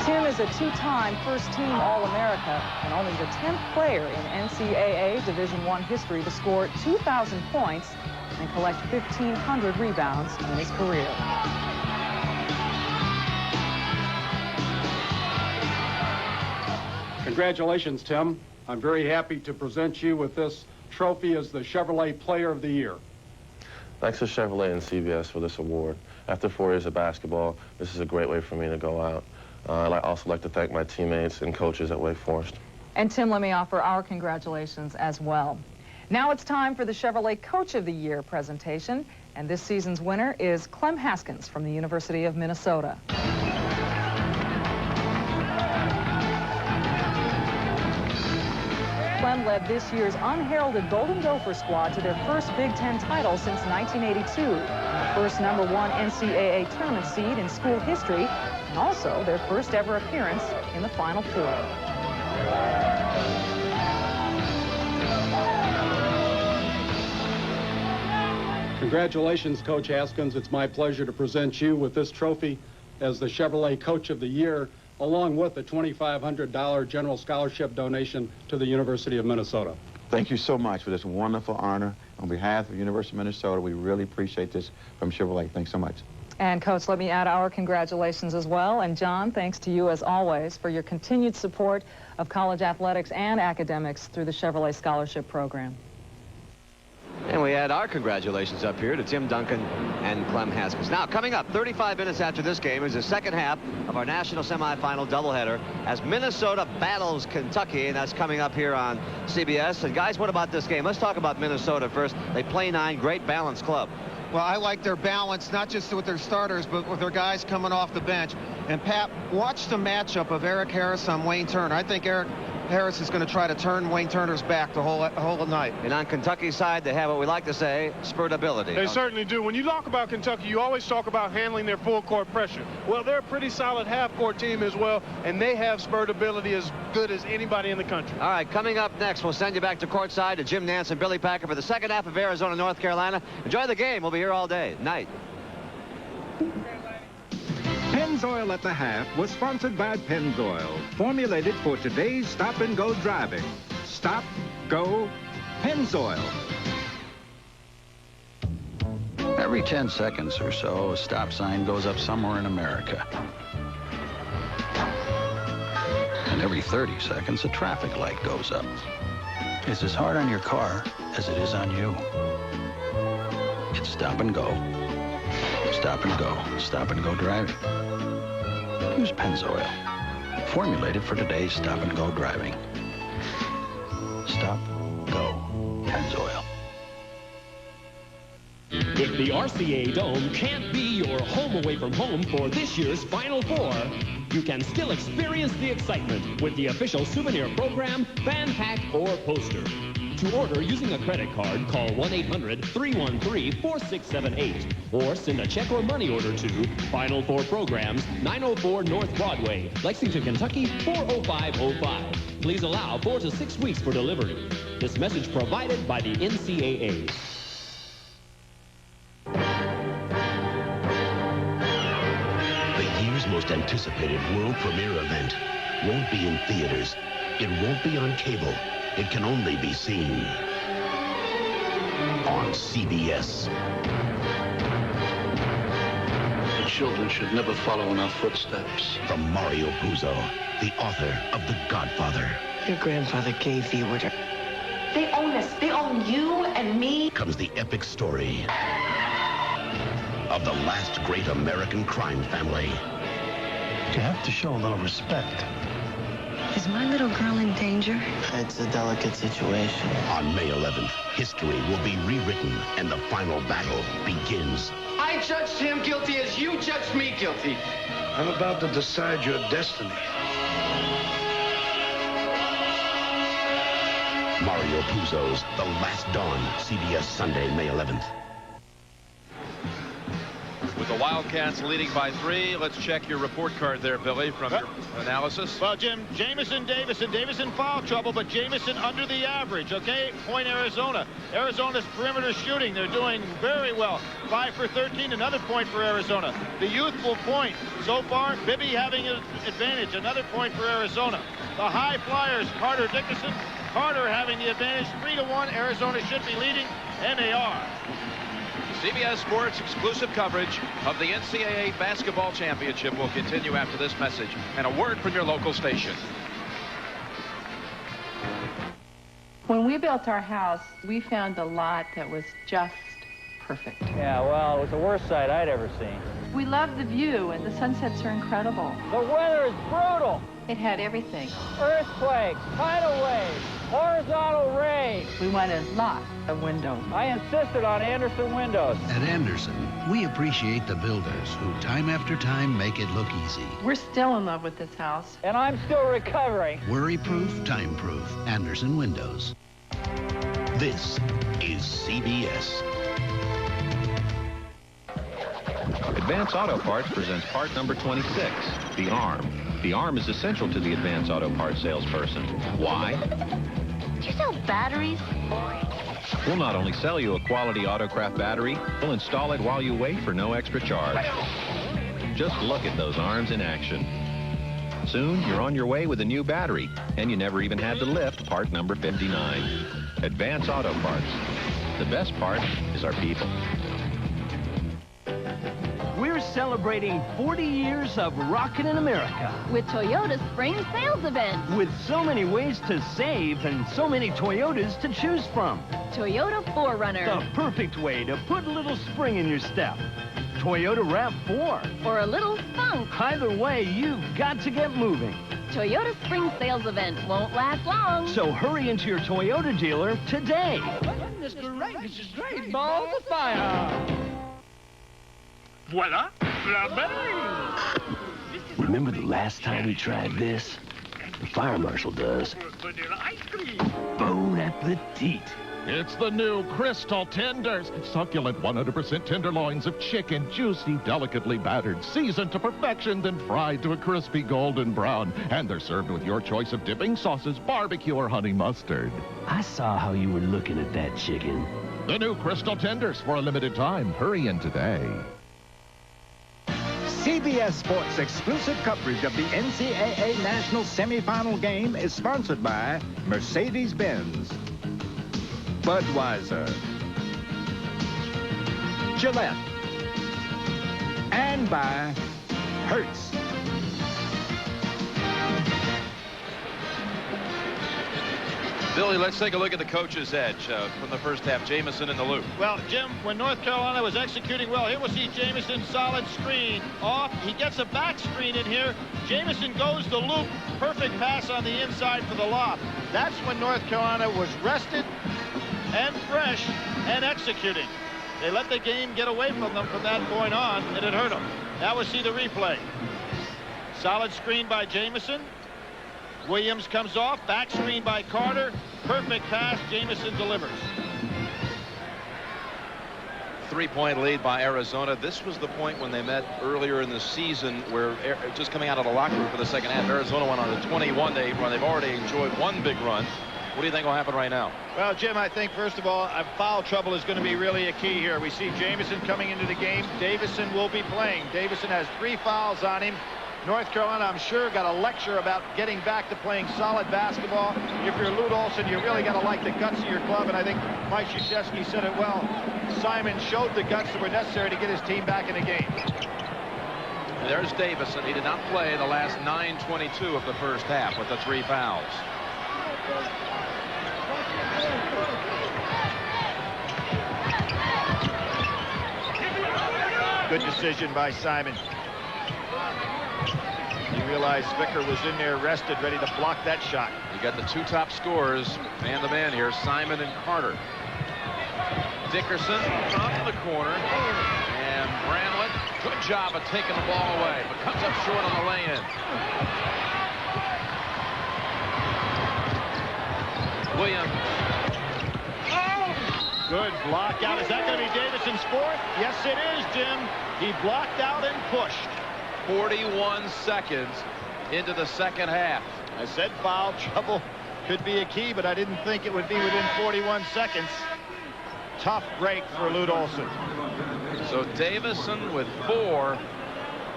Tim is a 2-time first-team All-America and only the 10th player in NCAA Division I history to score 2,000 points and collect 1,500 rebounds in his career. Congratulations, Tim. I'm very happy to present you with this trophy as the Chevrolet Player of the Year. Thanks to Chevrolet and CBS for this award. After 4 years of basketball, this is a great way for me to go out. I'd also like to thank my teammates and coaches at Wake Forest. And Tim, let me offer our congratulations as well. Now it's time for the Chevrolet Coach of the Year presentation, and this season's winner is Clem Haskins from the University of Minnesota. Clem led this year's unheralded Golden Gopher squad to their first Big Ten title since 1982, the first #1 NCAA tournament seed in school history, and also their first ever appearance in the Final Four. Congratulations, Coach Haskins. It's my pleasure to present you with this trophy as the Chevrolet Coach of the Year, along with the $2,500 general scholarship donation to the University of Minnesota. Thank you so much for this wonderful honor. On behalf of the University of Minnesota, we really appreciate this from Chevrolet. Thanks so much. And Coach, let me add our congratulations as well. And John, thanks to you as always for your continued support of college athletics and academics through the Chevrolet Scholarship Program. And we add our congratulations up here to Tim Duncan and Clem Haskins. Now, coming up 35 minutes after this game is the second half of our national semifinal doubleheader as Minnesota battles Kentucky, and that's coming up here on CBS. And guys, what about this game? Let's talk about Minnesota first. They play 9, great balanced club. Well, I like their balance, not just with their starters, but with their guys coming off the bench. And Pat, watch the matchup of Eric Harris on Wayne Turner. I think Eric Harris is going to try to turn Wayne Turner's back the whole night. And on Kentucky's side, they have what we like to say, spurt ability. They certainly do. When you talk about Kentucky, you always talk about handling their full court pressure. Well, they're a pretty solid half-court team as well, and they have spurt ability as good as anybody in the country. All right, coming up next, we'll send you back to courtside to Jim Nance and Billy Packer for the second half of Arizona, North Carolina. Enjoy the game. We'll be here all day. Night. Pennzoil at the Half was sponsored by Pennzoil, formulated for today's stop-and-go driving. Stop, go, Pennzoil. Every 10 seconds or so, a stop sign goes up somewhere in America. And every 30 seconds, a traffic light goes up. It's as hard on your car as it is on you. It's stop and go. Stop and go. Stop and go driving. Use Pennzoil. Formulated for today's stop and go driving. Stop, go, Pennzoil. If the RCA Dome can't be your home away from home for this year's Final Four, you can still experience the excitement with the official souvenir program, fan pack, or poster. To order using a credit card, call 1-800-313-4678 or send a check or money order to Final Four Programs, 904 North Broadway, Lexington, Kentucky, 40505. Please allow 4 to 6 weeks for delivery. This message provided by the NCAA. The year's most anticipated world premiere event won't be in theaters. It won't be on cable. It can only be seen on CBS. The children should never follow in our footsteps. From Mario Puzo, the author of The Godfather. Your grandfather gave the order. They own us. They own you and me. Comes the epic story of the last great American crime family. You have to show a little respect. Is my little girl in danger? It's a delicate situation. On May 11th, history will be rewritten and the final battle begins. I judged him guilty as you judged me guilty. I'm about to decide your destiny. Mario Puzo's The Last Dawn, CBS Sunday, May 11th. With the Wildcats leading by 3, let's check your report card there, Billy, from your analysis. Well, Jim, Jamison, Davison foul trouble, but Jamison under the average, okay? Point Arizona. Arizona's perimeter shooting, they're doing very well. 5 for 13, another point for Arizona. The youthful point. So far, Bibby having an advantage, another point for Arizona. The high flyers, Carter Dickerson. Carter having the advantage, 3-1. Arizona should be leading, and they are. CBS Sports exclusive coverage of the NCAA Basketball Championship will continue after this message and a word from your local station. When we built our house, we found a lot that was just perfect. Yeah, well, it was the worst sight I'd ever seen. We love the view, and the sunsets are incredible. The weather is brutal. It had everything. Earthquakes, tidal waves, horizontal rain. We wanted lots of windows. I insisted on Anderson windows. At Anderson, we appreciate the builders who time after time make it look easy. We're still in love with this house. And I'm still recovering. Worry-proof, time-proof. Anderson Windows. This is CBS. Advance Auto Parts presents part number 26, the arm. The arm is essential to the Advance Auto Parts salesperson. Why? Do you sell batteries? We'll not only sell you a quality Autocraft battery, we'll install it while you wait for no extra charge. Just look at those arms in action. Soon, you're on your way with a new battery, and you never even had to lift part number 59. Advance Auto Parts. The best part is our people. We're celebrating 40 years of rockin' in America. With Toyota's spring sales event. With so many ways to save and so many Toyotas to choose from. Toyota 4Runner. The perfect way to put a little spring in your step. Toyota RAV4. Or a little funk. Either way, you've got to get moving. Toyota spring sales event won't last long. So hurry into your Toyota dealer today. This is great. Balls of fire. Voila, la bang! Remember the last time we tried this? The fire marshal does. Bon appetit. It's the new Crystal Tenders. Succulent 100% tenderloins of chicken, juicy, delicately battered, seasoned to perfection, then fried to a crispy golden brown. And they're served with your choice of dipping sauces, barbecue or honey mustard. I saw how you were looking at that chicken. The new Crystal Tenders for a limited time. Hurry in today. CBS Sports exclusive coverage of the NCAA National Semifinal game is sponsored by Mercedes-Benz, Budweiser, Gillette, and by Hertz. Billy, let's take a look at the coach's edge from the first half. Jamison in the loop. Well, Jim, when North Carolina was executing well, here we'll see Jamison, solid screen. Off, he gets a back screen in here. Jamison goes the loop. Perfect pass on the inside for the lob. That's when North Carolina was rested and fresh and executing. They let the game get away from them from that point on, and it hurt them. Now we'll see the replay. Solid screen by Jamison. Williams comes off, back screen by Carter. Perfect pass, Jamison delivers. 3-point lead by Arizona. This was the point when they met earlier in the season where just coming out of the locker room for the second half, Arizona went on a 21-day run. They've already enjoyed one big run. What do you think will happen right now? Well, Jim, I think, first of all, foul trouble is going to be really a key here. We see Jamison coming into the game. Davison will be playing. Davison has 3 fouls on him. North Carolina, I'm sure, got a lecture about getting back to playing solid basketball. If you're Lute Olson, you really got to like the guts of your club, and I think Mike Krzyzewski said it well. Simon showed the guts that were necessary to get his team back in the game. There's Davison. He did not play the last 9:22 of the first half with the 3 fouls. Good decision by Simon. He realized Vicker was in there rested, ready to block that shot. You got the 2 top scorers, man-to-man here, Simon and Carter. Dickerson up in the corner, and Bramlett, good job of taking the ball away, but comes up short on the lay-in. Williams. Good block out. Is that going to be Davison's 4th? Yes, it is, Jim. He blocked out and pushed. 41 seconds into the second half. I said foul trouble could be a key, but I didn't think it would be within 41 seconds. Tough break for Lute Olson. So Davison with 4.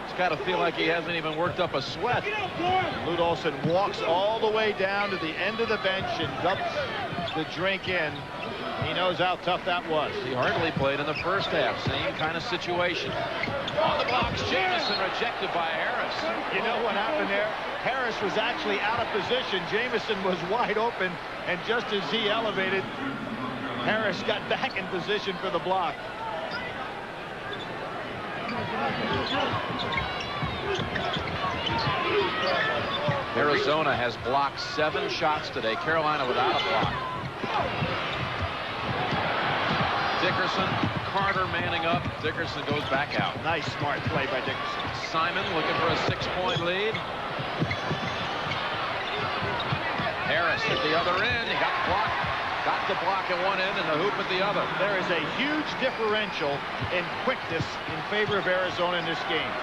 He's got to feel like he hasn't even worked up a sweat. Lute Olson walks all the way down to the end of the bench and dumps the drink in. He knows how tough that was. He hardly played in the first half. Same kind of situation. On the blocks, Jamison rejected by Harris. You know what happened there? Harris was actually out of position. Jamison was wide open, and just as he elevated, Harris got back in position for the block. Arizona has blocked 7 shots today. Carolina without a block. Dickerson, Carter manning up. Dickerson goes back out. Nice, smart play by Dickerson. Simon looking for a 6-point lead. Harris at the other end. He got blocked. Got the block at one end and the hoop at the other. There is a huge differential in quickness in favor of Arizona in this game.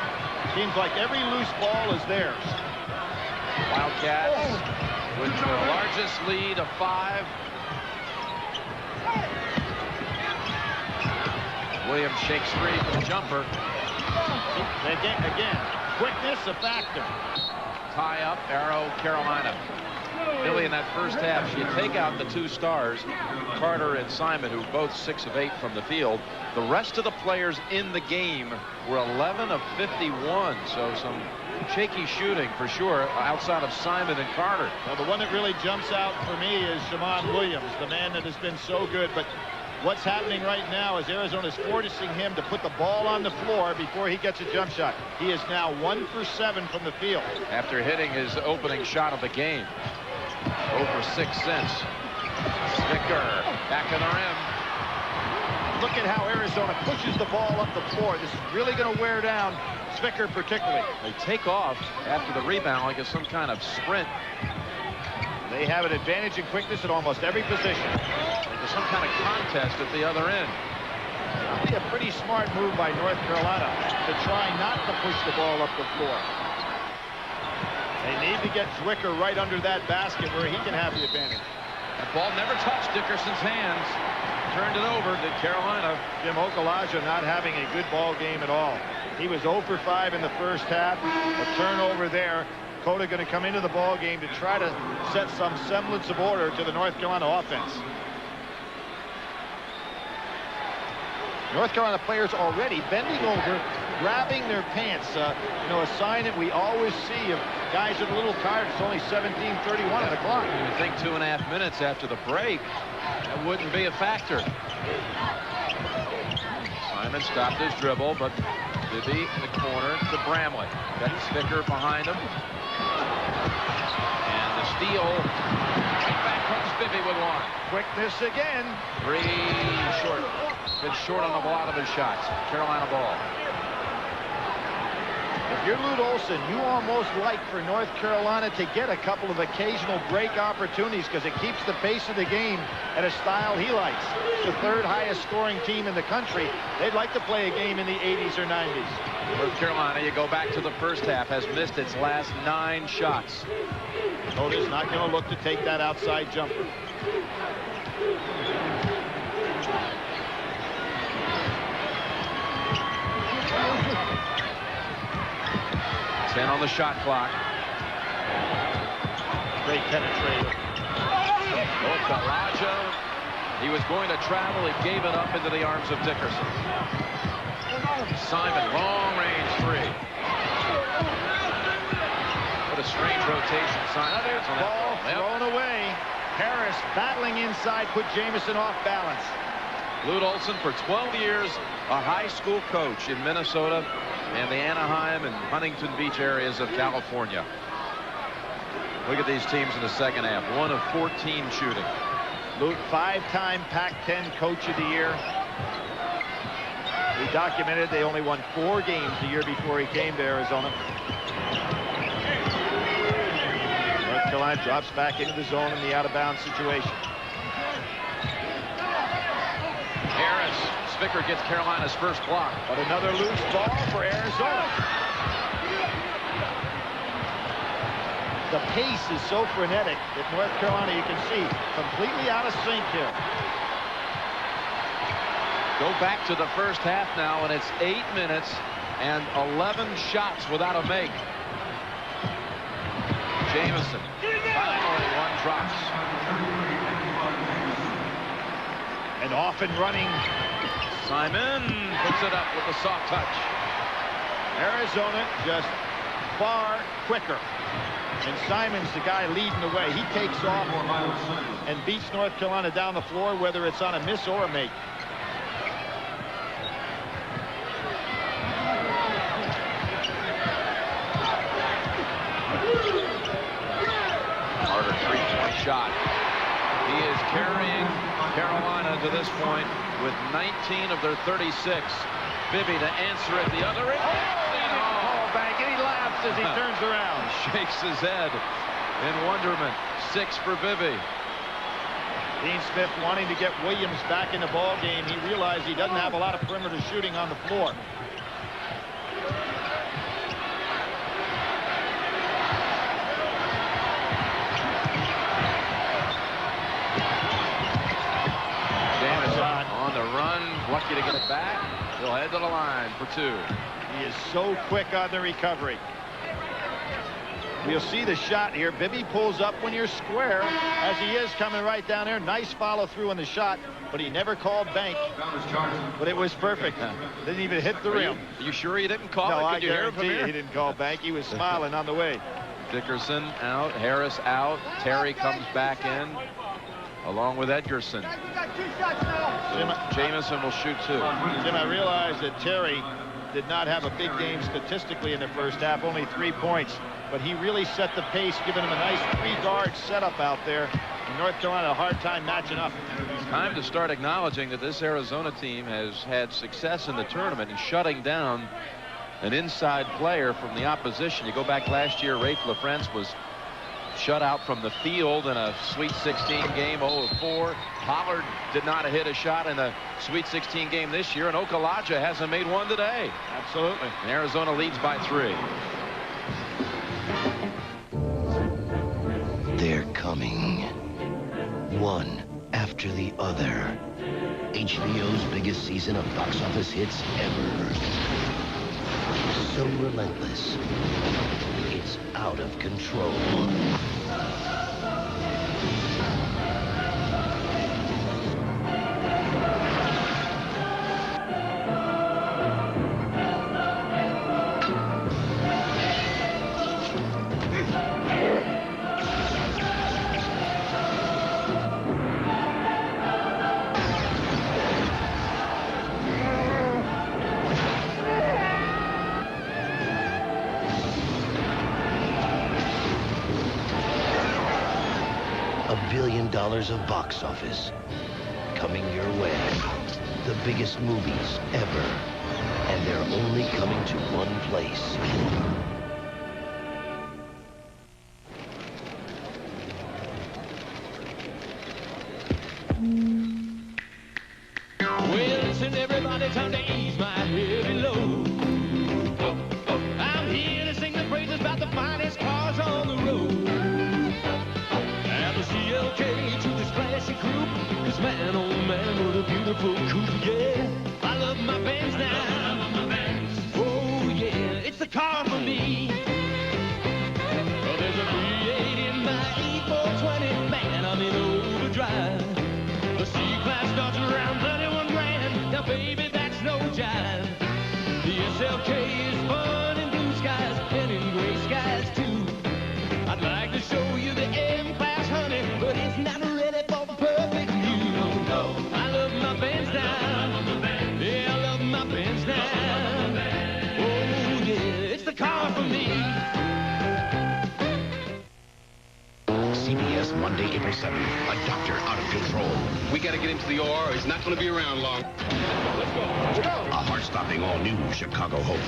Seems like every loose ball is theirs. Wildcats with the largest lead of 5. Williams shakes free from the jumper. Again, quickness a factor. Tie up, arrow, Carolina. Billy, in that first half, you take out the 2 stars, Carter and Simon, who both 6 of 8 from the field. The rest of the players in the game were 11 of 51, so some shaky shooting for sure outside of Simon and Carter. Well, the one that really jumps out for me is Shammond Williams, the man that has been so good. But what's happening right now is Arizona's forcing him to put the ball on the floor before he gets a jump shot. He is now 1 for 7 from the field. After hitting his opening shot of the game. 0 for 6 since. Zwicker back of the rim. Look at how Arizona pushes the ball up the floor. This is really going to wear down Zwicker particularly. They take off after the rebound like it's some kind of sprint. They have an advantage in quickness at almost every position. There's some kind of contest at the other end. A pretty smart move by North Carolina to try not to push the ball up the floor. They need to get Zwicker right under that basket where he can have the advantage. That ball never touched Dickerson's hands. Turned it over to Carolina. Jim, Okalaja not having a good ball game at all. He was 0 for 5 in the first half. A turnover there. Cota going to come into the ball game to try to set some semblance of order to the North Carolina offense. North Carolina players already bending over, grabbing their pants. You know, a sign that we always see of guys that are a little tired. It's only 17:31 on the clock. You would think 2.5 minutes after the break, that wouldn't be a factor. Simon stopped his dribble, but Bibby in the corner to Bramlett. Got Spicker behind him. And the steal. Right back comes Bibby with one. Quickness again. 3 short. Been short on a lot of his shots. Carolina ball. If you're Lute Olson, you almost like for North Carolina to get a couple of occasional break opportunities because it keeps the pace of the game at a style he likes. It's the 3rd highest scoring team in the country. They'd like to play a game in the 80s or 90s. North Carolina, you go back to the first half, has missed its last 9 shots. Cota's not going to look to take that outside jumper. 10 on the shot clock. Great penetrator. Okalaja. He was going to travel. He gave it up into the arms of Dickerson. Simon, long range 3. What a strange rotation. Simon, there's a ball thrown away. Harris battling inside, put Jamison off balance. Lute Olson, for 12 years, a high school coach in Minnesota and the Anaheim and Huntington Beach areas of California. Look at these teams in the second half. 1 of 14 shooting. Lute, 5-time Pac-10 Coach of the Year. We documented they only won 4 games the year before he came to Arizona. North Carolina drops back into the zone in the out-of-bounds situation. Harris. Spicker gets Carolina's first block. But another loose ball for Arizona. The pace is so frenetic that North Carolina, you can see, completely out of sync here. Go back to the first half now, and it's 8 minutes and 11 shots without a make. Jamison. Finally, one drops. And off and running. Simon puts it up with a soft touch. Arizona just far quicker. And Simon's the guy leading the way. He takes off and beats North Carolina down the floor, whether it's on a miss or a make. Harder 3-point shot. He is carrying Carolina to this point with 19 of their 36. Bibby to answer it the other end. Oh, bank, and he laughs as he turns around. Shakes his head in wonderment. 6 for Bibby. Dean Smith wanting to get Williams back in the ball game. He realized he doesn't have a lot of perimeter shooting on the floor. On the run, lucky to get it back. He'll head to the line for 2. He is so quick on the recovery. We'll see the shot here. Bibby pulls up when you're square, as he is coming right down there. Nice follow through on the shot, but he never called bank. But it was perfect. Didn't even hit the rim. Are you sure he didn't call it? No, Could I you hear him from guarantee here? he didn't call bank. He was smiling on the way. Dickerson out, Harris out, Terry comes back in along with Edgerson. Jamison will shoot 2. Jim, I realize that Terry did not have a big game statistically in the first half, only 3 points, but he really set the pace, giving him a nice 3-guard setup out there. And North Carolina a hard time matching up. It's time to start acknowledging that this Arizona team has had success in the tournament in shutting down an inside player from the opposition. You go back last year, Rafe LaFrance was shut out from the field in a Sweet 16 game, 0-4. Pollard did not hit a shot in the Sweet 16 game this year, and Okalaja hasn't made one today. Absolutely. And Arizona leads by 3. They're coming. one after the other. HBO's biggest season of box office hits ever. So relentless, it's out of control. $1 billion of box office coming your way. The biggest movies ever. And they're only coming to one place. Well, listen, everybody, time to ease my heavy load. I'm here to sing the praises about the finest cars on the road. And the CLK to this classic group. Cause man, oh man, what a beautiful coupe, yeah. I love my Benz now. Oh yeah, it's the car for me. Well, there's a V8 in my E420. Man, I'm in overdrive. The C-Class starts around 31 grand. Now, baby, that's no jive. The SLK is fun in blue skies and in gray skies, too. I'd like to show you the M-Class, honey, but it's not ready for perfect view. No, I love my Benz now. Yeah, I love my Benz now. Oh, yeah, it's the car for me. CBS Monday, April 7th. A doctor out of control. We got to get him to the OR. He's not going to be around long. Let's go. Let's go. A heart-stopping all-new Chicago Hope.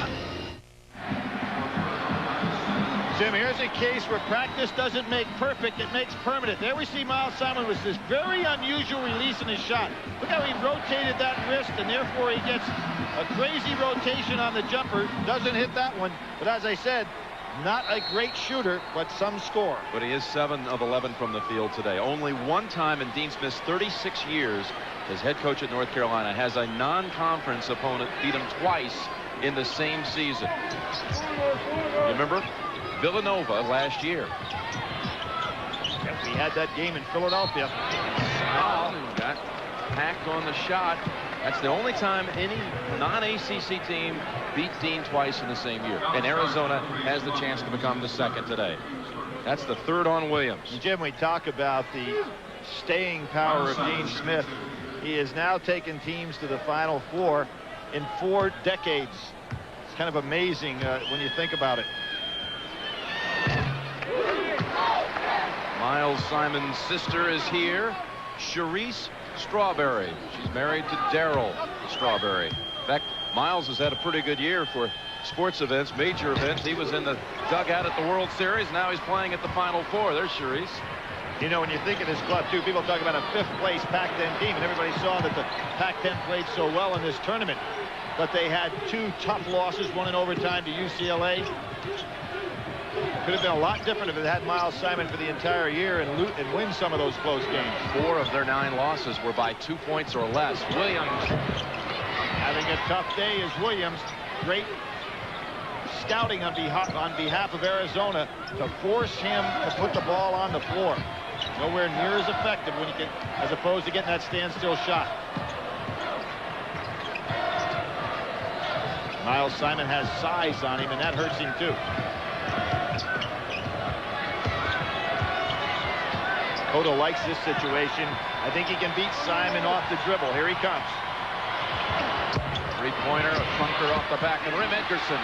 Jim, here's a case where practice doesn't make perfect, it makes permanent. There we see Miles Simon with this very unusual release in his shot. Look how he rotated that wrist, and therefore he gets a crazy rotation on the jumper. Doesn't hit that one, but as I said, not a great shooter, but some score. But he is 7 of 11 from the field today. Only one time in Dean Smith's 36 years as head coach at North Carolina has a non-conference opponent beat him twice in the same season. You remember? Villanova last year. Yep, we had that game in Philadelphia. Got hacked on the shot. That's the only time any non-ACC team beat Dean twice in the same year. And Arizona has the chance to become the second today. That's the third on Williams. Jim, we talk about the staying power of Dean Smith. He has now taken teams to the Final Four in 4 decades. It's kind of amazing when you think about it. Miles Simon's sister is here, Charisse Strawberry. She's married to Daryl Strawberry. In fact, Miles has had a pretty good year for sports events, major events. He was in the dugout at the World Series. Now he's playing at the Final Four. There's Charisse. You know, when you think of this club, too, people talk about a 5th place Pac-10 team, and everybody saw that the Pac-10 played so well in this tournament. But they had 2 tough losses, one in overtime to UCLA. Could have been a lot different if it had Miles Simon for the entire year and win some of those close games. 4 of their 9 losses were by 2 points or less. Williams. Having a tough day is Williams. Great scouting on behalf of Arizona to force him to put the ball on the floor. Nowhere near as effective when you can, as opposed to getting that standstill shot. Miles Simon has size on him, and that hurts him too. Cotto likes this situation. I think he can beat Simon off the dribble. Here he comes. Three-pointer, a trunker off the back of the rim. Dickerson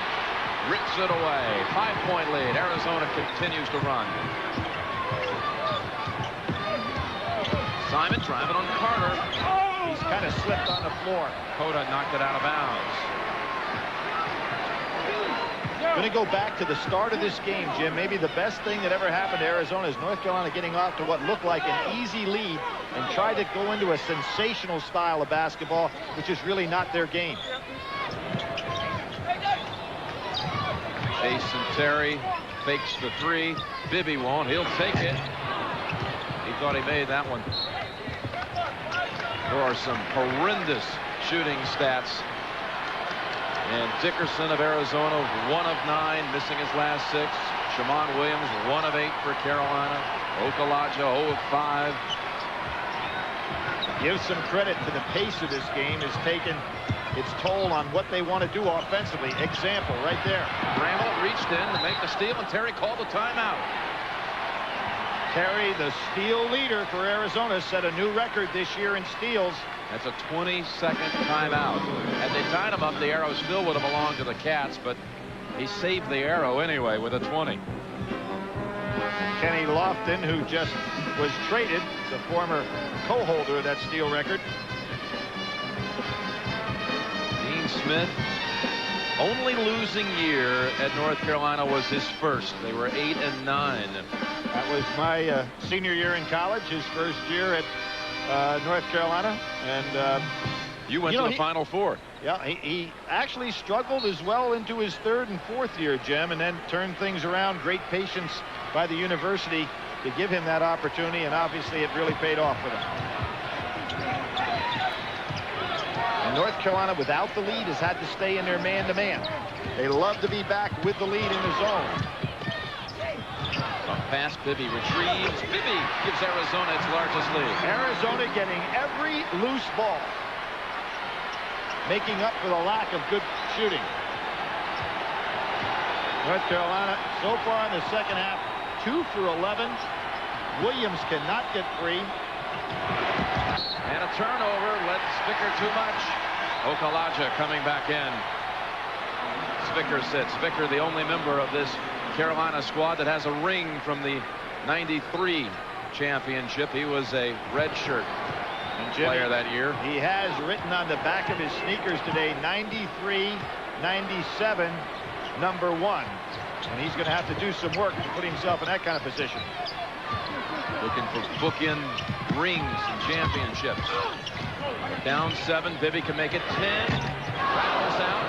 rips it away. 5-point lead. Arizona continues to run. Simon driving on Carter. He's kind of slipped on the floor. Cotto knocked it out of bounds. Going to go back to the start of this game, Jim. Maybe the best thing that ever happened to Arizona is North Carolina getting off to what looked like an easy lead and tried to go into a sensational style of basketball, which is really not their game. Jason Terry fakes the 3. Bibby won't. He'll take it. He thought he made that one. There are some horrendous shooting stats. And Dickerson of Arizona, 1 of 9, missing his last 6. Shammond Williams, 1 of 8 for Carolina. Okalaja, 0 of 5. Give some credit to the pace of this game has taken its toll on what they want to do offensively. Example right there. Bramlett reached in to make the steal, and Terry called the timeout. Terry, the steal leader for Arizona, set a new record this year in steals. That's a 20-second timeout. Had they tied him up, the arrow still would have belonged to the Cats, but he saved the arrow anyway with a 20. Kenny Lofton, who just was traded, the former co-holder of that steal record. Dean Smith, only losing year at North Carolina was his first. They were 8 and 9. That was my senior year in college, his first year at North Carolina, and you went to the Final Four. Yeah, he actually struggled as well into his 3rd and 4th year, Jim, and then turned things around. Great patience by the university to give him that opportunity, and obviously it really paid off for them. And North Carolina, without the lead, has had to stay in their man-to-man. They love to be back with the lead in the zone. A pass, Bibby retrieves. Bibby gives Arizona its largest lead. Arizona getting every loose ball, making up for the lack of good shooting. North Carolina, so far in the second half, 2 for 11. Williams cannot get free. And a turnover led Spicker too much. Okalaja coming back in. Spicker sits. Spicker, the only member of this Carolina squad that has a ring from the '93 championship. He was a redshirt player that year. He has written on the back of his sneakers today, 93, 97, number 1. And he's going to have to do some work to put himself in that kind of position. Looking for bookend rings and championships. Down 7. Bibby can make it 10. Rattles out.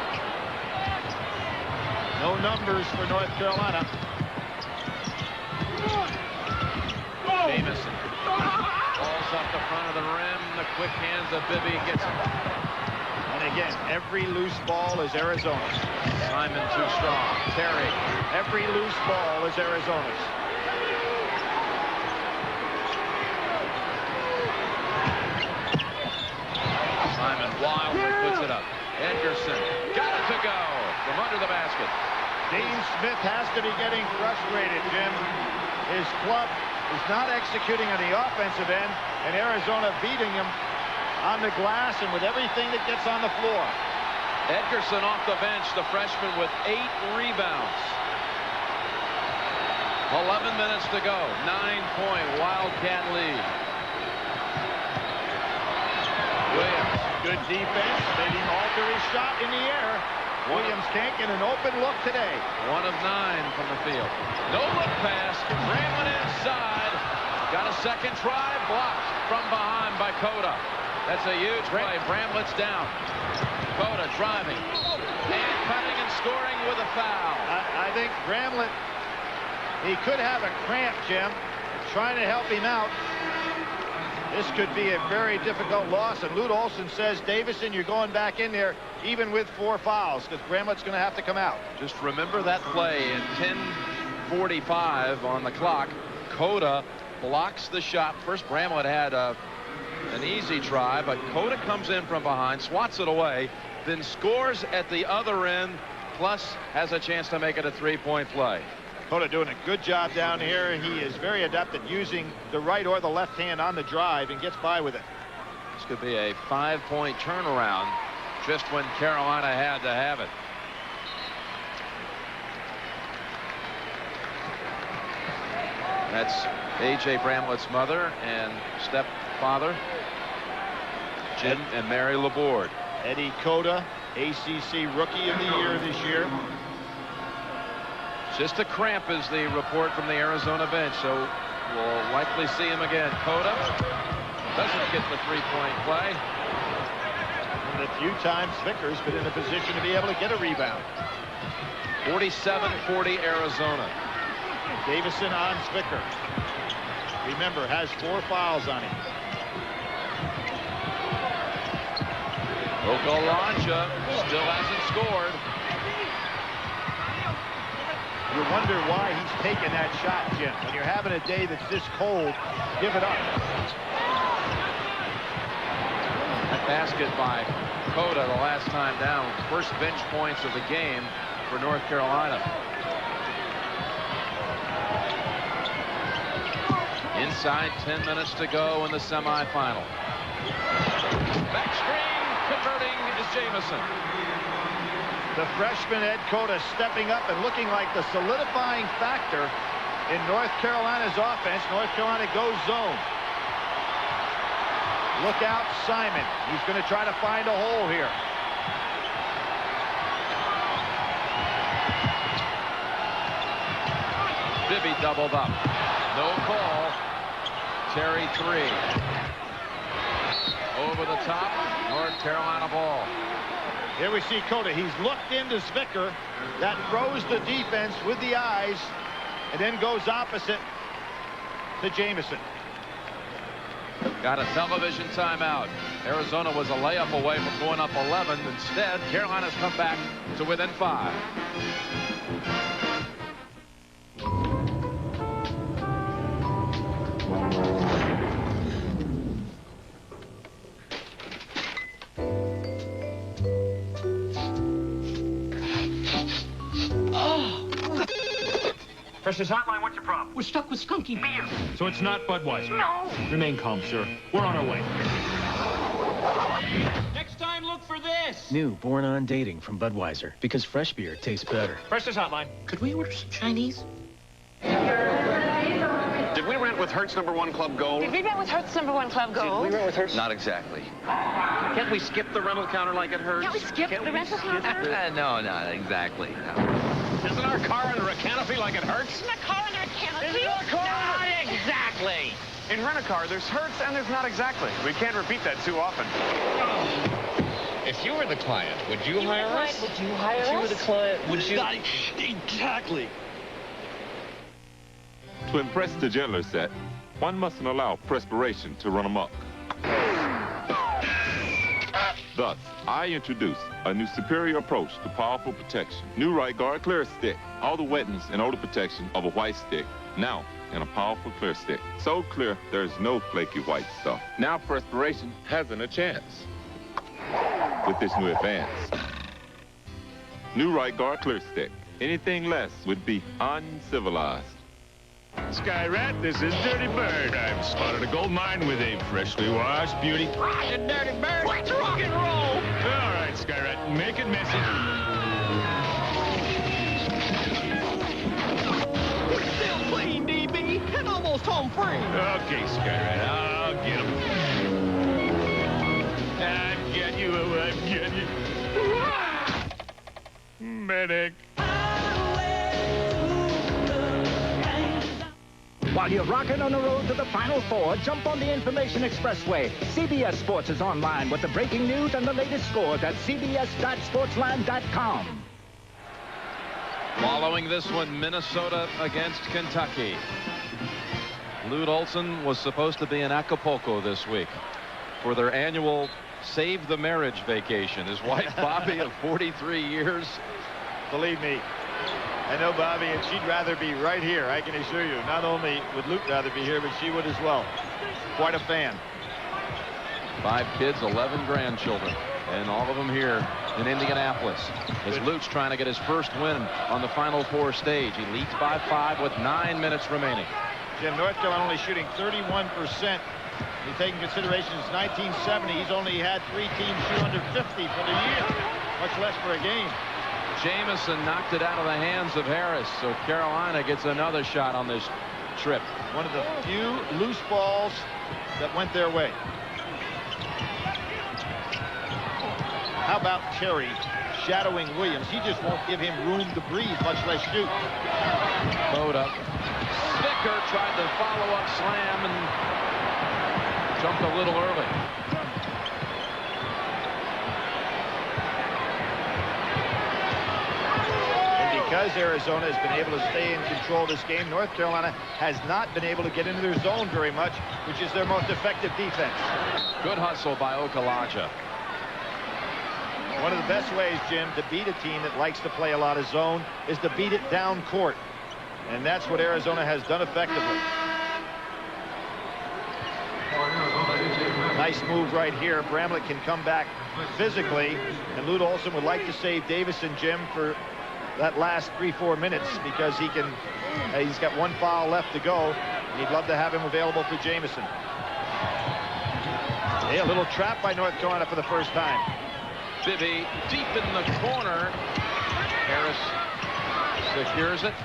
No numbers for North Carolina. Jamison falls off the front of the rim. The quick hands of Bibby gets it. And again, every loose ball is Arizona's. Simon too strong. Terry. Every loose ball is Arizona's. Simon wildly puts it up. Dickerson got it to go from under the basket. Dean Smith has to be getting frustrated, Jim. His club is not executing on the offensive end, and Arizona beating him on the glass and with everything that gets on the floor. Dickerson off the bench, the freshman with 8 rebounds. 11 minutes to go. 9-point Wildcat lead. Williams, good defense. Made him alter his shot in the air. Williams can't get an open look today. 1 of 9 from the field. No look pass. Bramlett inside. Got a second try. Blocked from behind by Cota. That's a huge play. Bramlett's down. Cota driving and cutting and scoring with a foul. I think Bramlett, he could have a cramp, Jim. Trying to help him out. This could be a very difficult loss, and Lute Olson says, Davison, you're going back in there even with 4 fouls, because Bramlett's going to have to come out. Just remember that play at 10:45 on the clock. Cota blocks the shot. First, Bramlett had an easy try, but Cota comes in from behind, swats it away, then scores at the other end, plus has a chance to make it a 3-point play. Cota doing a good job down here. He is very adept at using the right or the left hand on the drive and gets by with it. This could be a 5-point turnaround just when Carolina had to have it. That's A.J. Bramlett's mother and stepfather, Jim and Mary Laborde. Eddie Cota, ACC Rookie of the Year this year. Just a cramp is the report from the Arizona bench, so we'll likely see him again. Cota doesn't get the 3-point play. And a few times Vicker's been in a position to be able to get a rebound. 47-40 Arizona. Davison on Spicker. remember, has 4 fouls on him. Okalacha still hasn't scored. You wonder why he's taking that shot, Jim. When you're having a day that's this cold, give it up. That basket by Cota the last time down. First bench points of the game for North Carolina. Inside 10 minutes to go in the semifinal. Back screen, converting is Jamison. The freshman Ed Cota stepping up and looking like the solidifying factor in North Carolina's offense. North Carolina goes zone. Look out, Simon. He's going to try to find a hole here. Bibby doubled up. No call. Terry 3. Over the top. North Carolina ball. Here we see Cota. He's looked into Zwicker. That throws the defense with the eyes and then goes opposite to Jamison. Got a television timeout. Arizona was a layup away from going up 11. Instead, Carolina's come back to within 5. Freshers Hotline, what's your problem? We're stuck with skunky beer. So it's not Budweiser? No. Remain calm, sir. We're on our way. Next time, look for this. New Born on Dating from Budweiser, because fresh beer tastes better. Freshers Hotline. Could we order some Chinese? Did we rent with Hertz #1 Club Gold? Did we rent with Hertz #1 Club Gold? Did we rent with Hertz? Not exactly. Can't we skip the rental counter like it hurts? Can't we skip the rental counter? No, not exactly. No. Isn't our car under a canopy like it hurts? Isn't a car under a canopy? Isn't our car Not exactly. In rent-a-car, there's Hertz and there's not exactly. We can't repeat that too often. If you were the client, would you hire us? Would you hire us? If you were the client, would you? Exactly. To impress the gentler set, one mustn't allow perspiration to run amok. Thus, I introduce a new superior approach to powerful protection. New Right Guard Clear Stick. All the wetness and odor protection of a white stick, now in a powerful clear stick. So clear, there's no flaky white stuff. Now perspiration hasn't a chance with this new advance. New Right Guard Clear Stick. Anything less would be uncivilized. Sky Rat, this is Dirty Bird. I've spotted a gold mine with a freshly washed beauty. The Dirty Bird. Let's rock and roll. All right, Sky Rat, make it messy. Still clean, DB, and almost home free. Okay, Sky Rat, I'll get him. I've got you, I've got you. Medic. While you're rocking on the road to the Final Four, jump on the Information Expressway. CBS Sports is online with the breaking news and the latest scores at cbs.sportsline.com. Following this one, Minnesota against Kentucky. Lute Olson was supposed to be in Acapulco this week for their annual Save the Marriage vacation. His wife, Bobby, of 43 years. Believe me, I know Bobby, and she'd rather be right here, I can assure you. Not only would Luke rather be here, but she would as well. Quite a fan. 5 kids, 11 grandchildren, and all of them here in Indianapolis. As Luke's trying to get his first win on the Final Four stage. He leads by 5 with 9 minutes remaining. Jim, North Carolina only shooting 31%. You take in consideration since 1970, he's only had 3 teams shoot under 50 for the year, much less for a game. Jamison knocked it out of the hands of Harris, so Carolina gets another shot on this trip. One of the few loose balls that went their way. How about Terry shadowing Williams? He just won't give him room to breathe, much less shoot. Load up. Zwicker tried to follow up slam and jumped a little early. Because because Arizona has been able to stay in control of this game, North Carolina has not been able to get into their zone very much, which is their most effective defense. Good hustle by Okalaja. One of the best ways, Jim, to beat a team that likes to play a lot of zone is to beat it down court. And that's what Arizona has done effectively. Nice move right here. Bramlett can come back physically, and Lute Olson would like to save Davison, Jim, for that last 3-4 minutes because he can. He's got one foul left to go, and he'd love to have him available for Jamison. Hey, a little trap by North Carolina for the first time. Bibby deep in the corner. Harris secures it.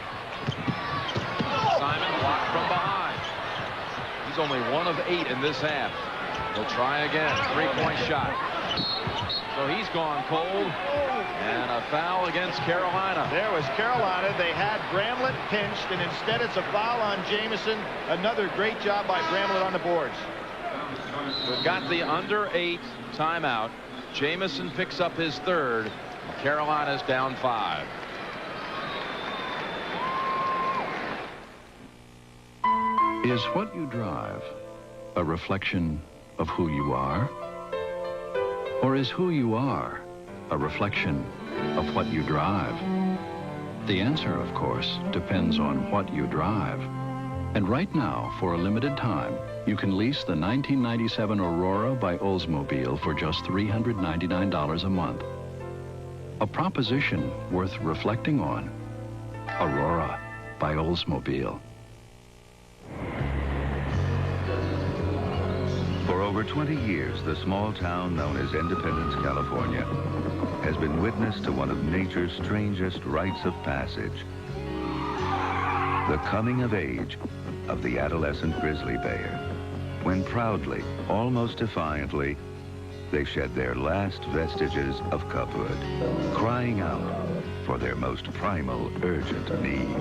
Simon blocked from behind. He's only 1 of 8 in this half. He'll try again. 3-point shot. So he's gone cold. And a foul against Carolina. There was Carolina. They had Bramlett pinched, and instead it's a foul on Jamison. Another great job by Bramlett on the boards. We've got the under 8 timeout. Jamison picks up his 3rd. Carolina's down 5. Is what you drive a reflection of who you are? Or is who you are a reflection of what you drive? The answer, of course, depends on what you drive. And right now, for a limited time, you can lease the 1997 Aurora by Oldsmobile for just $399 a month. A proposition worth reflecting on. Aurora by Oldsmobile. For over 20 years, the small town known as Independence, California, has been witness to one of nature's strangest rites of passage. The coming of age of the adolescent grizzly bear, when proudly, almost defiantly, they shed their last vestiges of cubhood, crying out for their most primal, urgent need.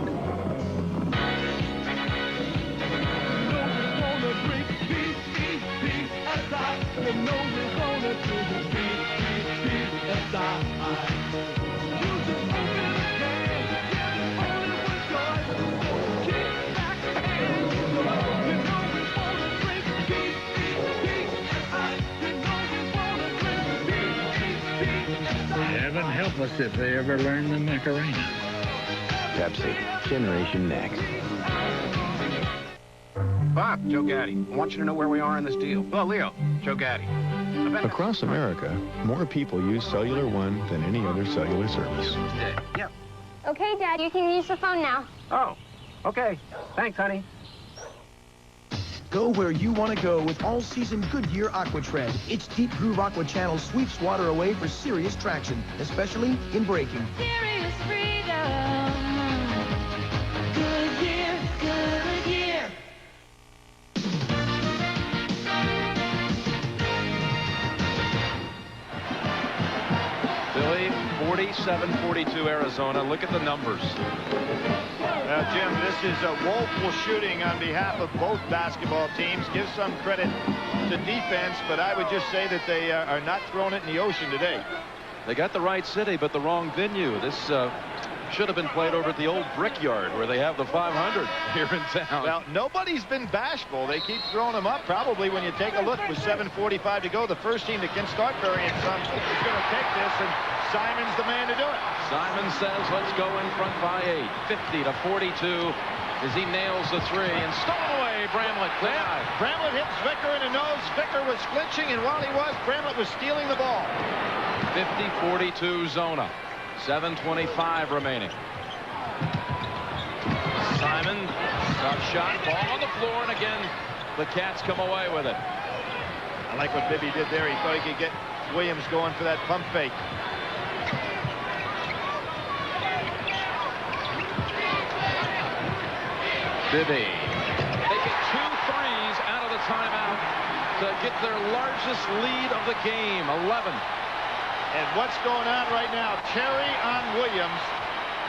Heaven help us if they ever learn the Macarena. Pepsi, Generation Next. Bob, Joe Gaddy. I want you to know where we are in this deal. Oh, Leo, Joe Gaddy. Across America, more people use Cellular One than any other cellular service. Yep. Okay, Dad, you can use the phone now. Oh, okay. Thanks, honey. Go where you want to go with all-season Goodyear AquaTread. Its deep groove aqua channel sweeps water away for serious traction, especially in braking. Serious freedom. Goodyear, Goodyear. Billy, 47-42 Arizona. Look at the numbers. Jim, this is a woeful shooting on behalf of both basketball teams. Give some credit to defense, but I would just say that they are not throwing it in the ocean today. They got the right city, but the wrong venue. This should have been played over at the old Brickyard, where they have the 500 here in town. Well, nobody's been bashful. They keep throwing them up. Probably when you take a look with 7:45 to go, the first team that can start Berry and Son is going to take this, and Simon's the man to do it. Simon says, let's go in front by 8. 50-42 as he nails the 3 and stolen away. Bramlett denied. Bramlett hits Vicker in the nose. Vicker was flinching, and while he was, Bramlett was stealing the ball. 50-42 Zona. 7:25 remaining. Simon, tough shot, ball on the floor, and again, the Cats come away with it. I like what Bibby did there. He thought he could get Williams going for that pump fake. Bibby. They get 2 threes out of the timeout to get their largest lead of the game, 11. And what's going on right now? Terry on Williams.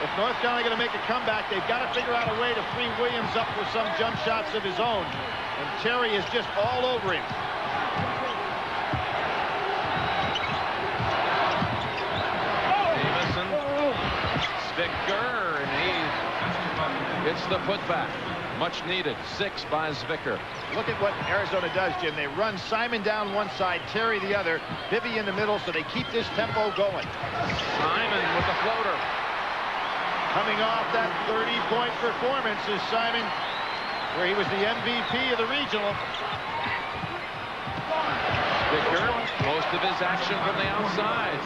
If North Carolina going to make a comeback, they've got to figure out a way to free Williams up for some jump shots of his own. And Terry is just all over him. Jamison, Vicker, It's the putback. Much needed. 6 by Zwicker. Look at what Arizona does, Jim. They run Simon down one side, Terry the other, Bibby in the middle, so they keep this tempo going. Simon with the floater. Coming off that 30-point performance is Simon, where he was the MVP of the regional. Zwicker, most of his action from the outside,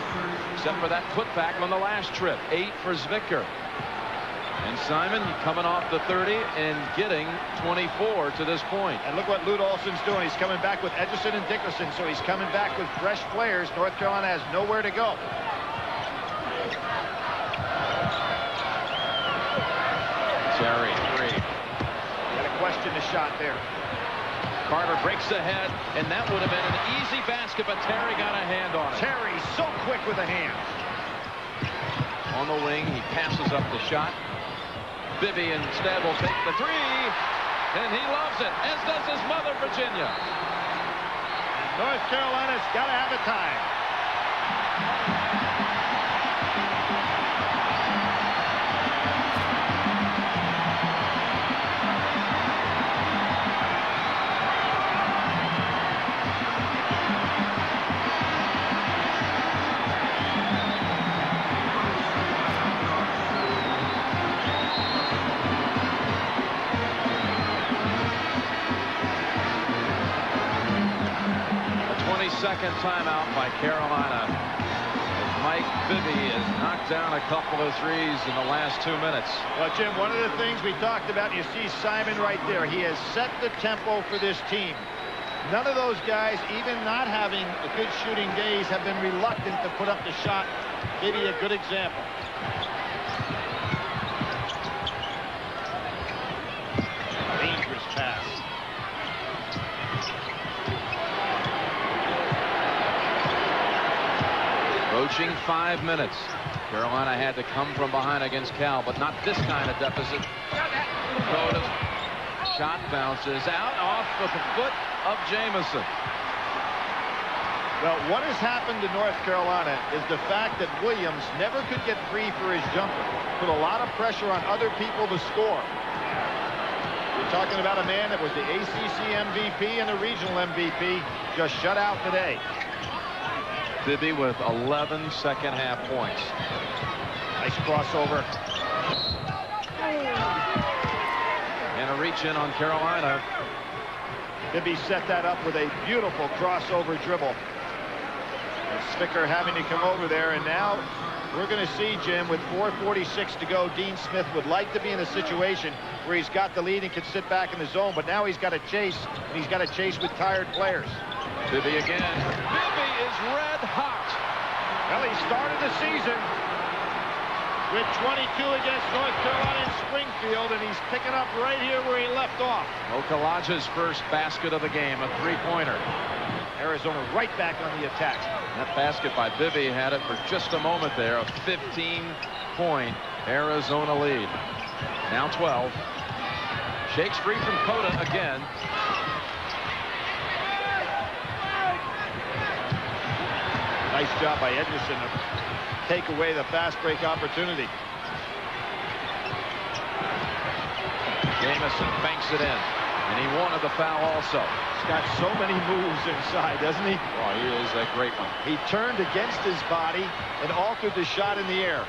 except for that putback on the last trip. 8 for Zwicker. And Simon coming off the 30 and getting 24 to this point. And look what Lute Olson's doing. He's coming back with Edgerson and Dickerson, so he's coming back with fresh players. North Carolina has nowhere to go. Terry, 3. Got to question the shot there. Carter breaks ahead, and that would have been an easy basket, but Terry got a hand on it. Terry so quick with the hands. On the wing, he passes up the shot. Bibby instead will take the 3, and he loves it, as does his mother, Virginia. North Carolina's got to have a time. Second timeout by Carolina. Mike Bibby has knocked down a couple of threes in the last 2 minutes. Well, Jim, one of the things we talked about, you see Simon right there. He has set the tempo for this team. None of those guys, even not having good shooting days, have been reluctant to put up the shot. Bibby, a good example. Dangerous pass. Approaching 5 minutes. Carolina had to come from behind against Cal, but not this kind of deficit. Coda's shot bounces out off of the foot of Jamison. Well, what has happened to North Carolina is the fact that Williams never could get free for his jumper. Put a lot of pressure on other people to score. You're talking about a man that was the ACC MVP and the regional MVP, just shut out today. Bibby with 11 second-half points. Nice crossover. And a reach-in on Carolina. Bibby set that up with a beautiful crossover dribble. And Zwicker having to come over there, and now we're going to see, Jim, with 4:46 to go, Dean Smith would like to be in a situation where he's got the lead and can sit back in the zone, but now he's got to chase, and he's got to chase with tired players. Bibby again. Bibby is red hot. Well, he started the season with 22 against North Carolina in Springfield, and he's picking up right here where he left off. Okalaja's first basket of the game, a three-pointer. Arizona right back on the attack. That basket by Bibby had it for just a moment there. A 15-point Arizona lead. Now 12. Shakes free from Coda again. Nice job by Edgerson to take away the fast break opportunity. Jamison banks it in, and he wanted the foul also. He's got so many moves inside, doesn't he? Oh, he is a great one. He turned against his body and altered the shot in the air.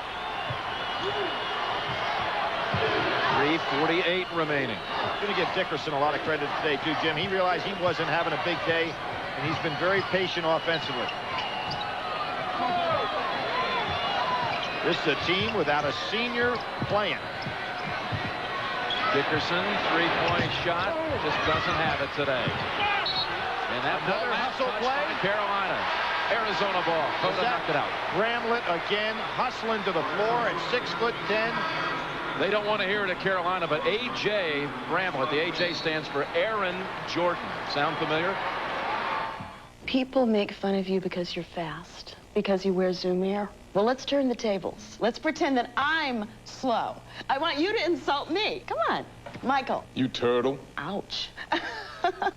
3:48 remaining. I'm going to give Dickerson a lot of credit today, too, Jim. He realized he wasn't having a big day, and he's been very patient offensively. This is a team without a senior playing. Dickerson, three-point shot, just doesn't have it today. And that another hustle play. Carolina. Arizona ball. Coda knocked it out. Bramlett again hustling to the floor at 6'10". They don't want to hear it at Carolina, but A.J. Bramlett, the A.J. stands for Aaron Jordan. Sound familiar? People make fun of you because you're fast, because you wear Zoom Air. Well, let's turn the tables. Let's pretend that I'm slow. I want you to insult me. Come on, Michael. You turtle. Ouch.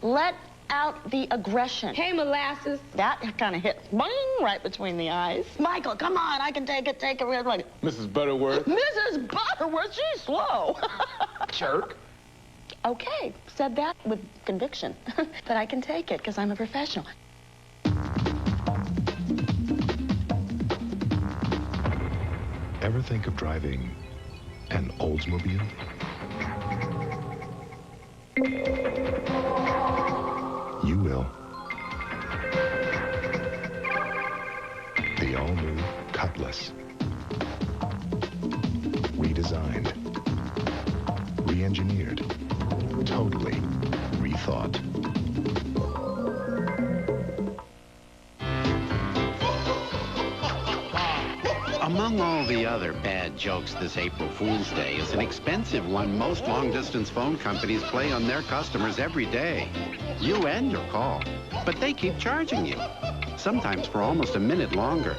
Let out the aggression. Hey, molasses. That kind of hit boing right between the eyes. Michael, come on. I can take it. Take it. Mrs. Butterworth. Mrs. Butterworth, she's slow. Jerk. Okay, said that with conviction. But I can take it because I'm a professional. Ever think of driving an Oldsmobile? You will. The all-new Cutlass. Redesigned. Re-engineered. Totally rethought. Among all the other bad jokes this April Fool's Day is an expensive one most long-distance phone companies play on their customers every day. You end your call, but they keep charging you, sometimes for almost a minute longer.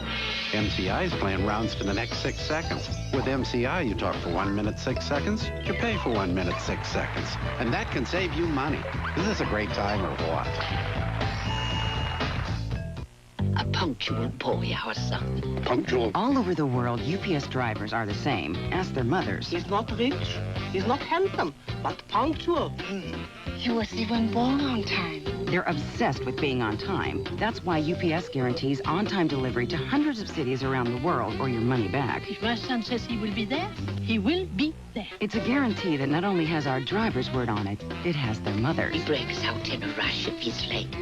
MCI's plan rounds to the next 6 seconds. With MCI, you talk for 1 minute, 6 seconds. You pay for 1 minute, 6 seconds. And that can save you money. Is this a great time or what? A punctual boy, our son. Punctual? All over the world, UPS drivers are the same. Ask their mothers. He's not rich, he's not handsome, but punctual. He was even born on time. They're obsessed with being on time. That's why UPS guarantees on-time delivery to hundreds of cities around the world or your money back. If my son says he will be there, he will be there. It's a guarantee that not only has our driver's word on it, it has their mother's. He breaks out in a rush if he's late.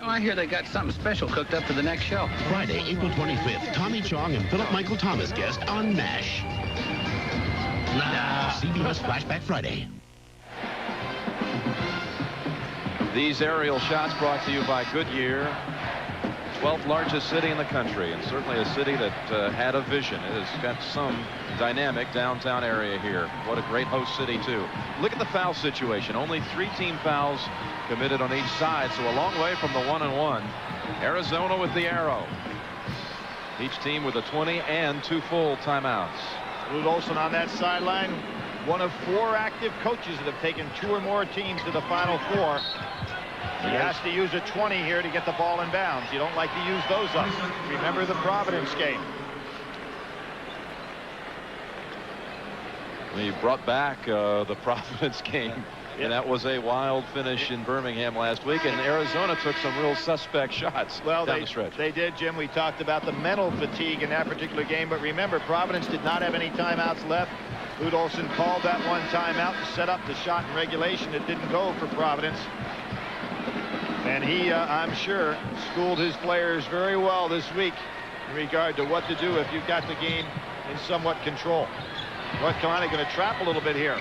Oh, I hear they got something special cooked up for the next show. Friday, April 25th, Tommy Chong and Philip Michael Thomas guest on MASH. CBS Flashback Friday. These aerial shots brought to you by Goodyear, 12th largest city in the country, and certainly a city that had a vision. It has got some dynamic downtown area here. What a great host city, too. Look at the foul situation. Only 3 team fouls committed on each side, so a long way from the 1-and-1. Arizona with the arrow. Each team with a 20 and 2 full timeouts. Lute Olson on that sideline, one of 4 active coaches that have taken 2 or more teams to the Final Four. He has to use a 20 here to get the ball in bounds. You don't like to use those up. Remember the Providence game. We brought back the Providence game, and that was a wild finish in Birmingham last week, and Arizona took some real suspect shots down the stretch. They did, Jim. We talked about the mental fatigue in that particular game, but remember, Providence did not have any timeouts left. Lute Olson called that one timeout to set up the shot in regulation. It didn't go for Providence. And he, I'm sure, schooled his players very well this week in regard to what to do if you've got the game in somewhat control. North Carolina going to trap a little bit here.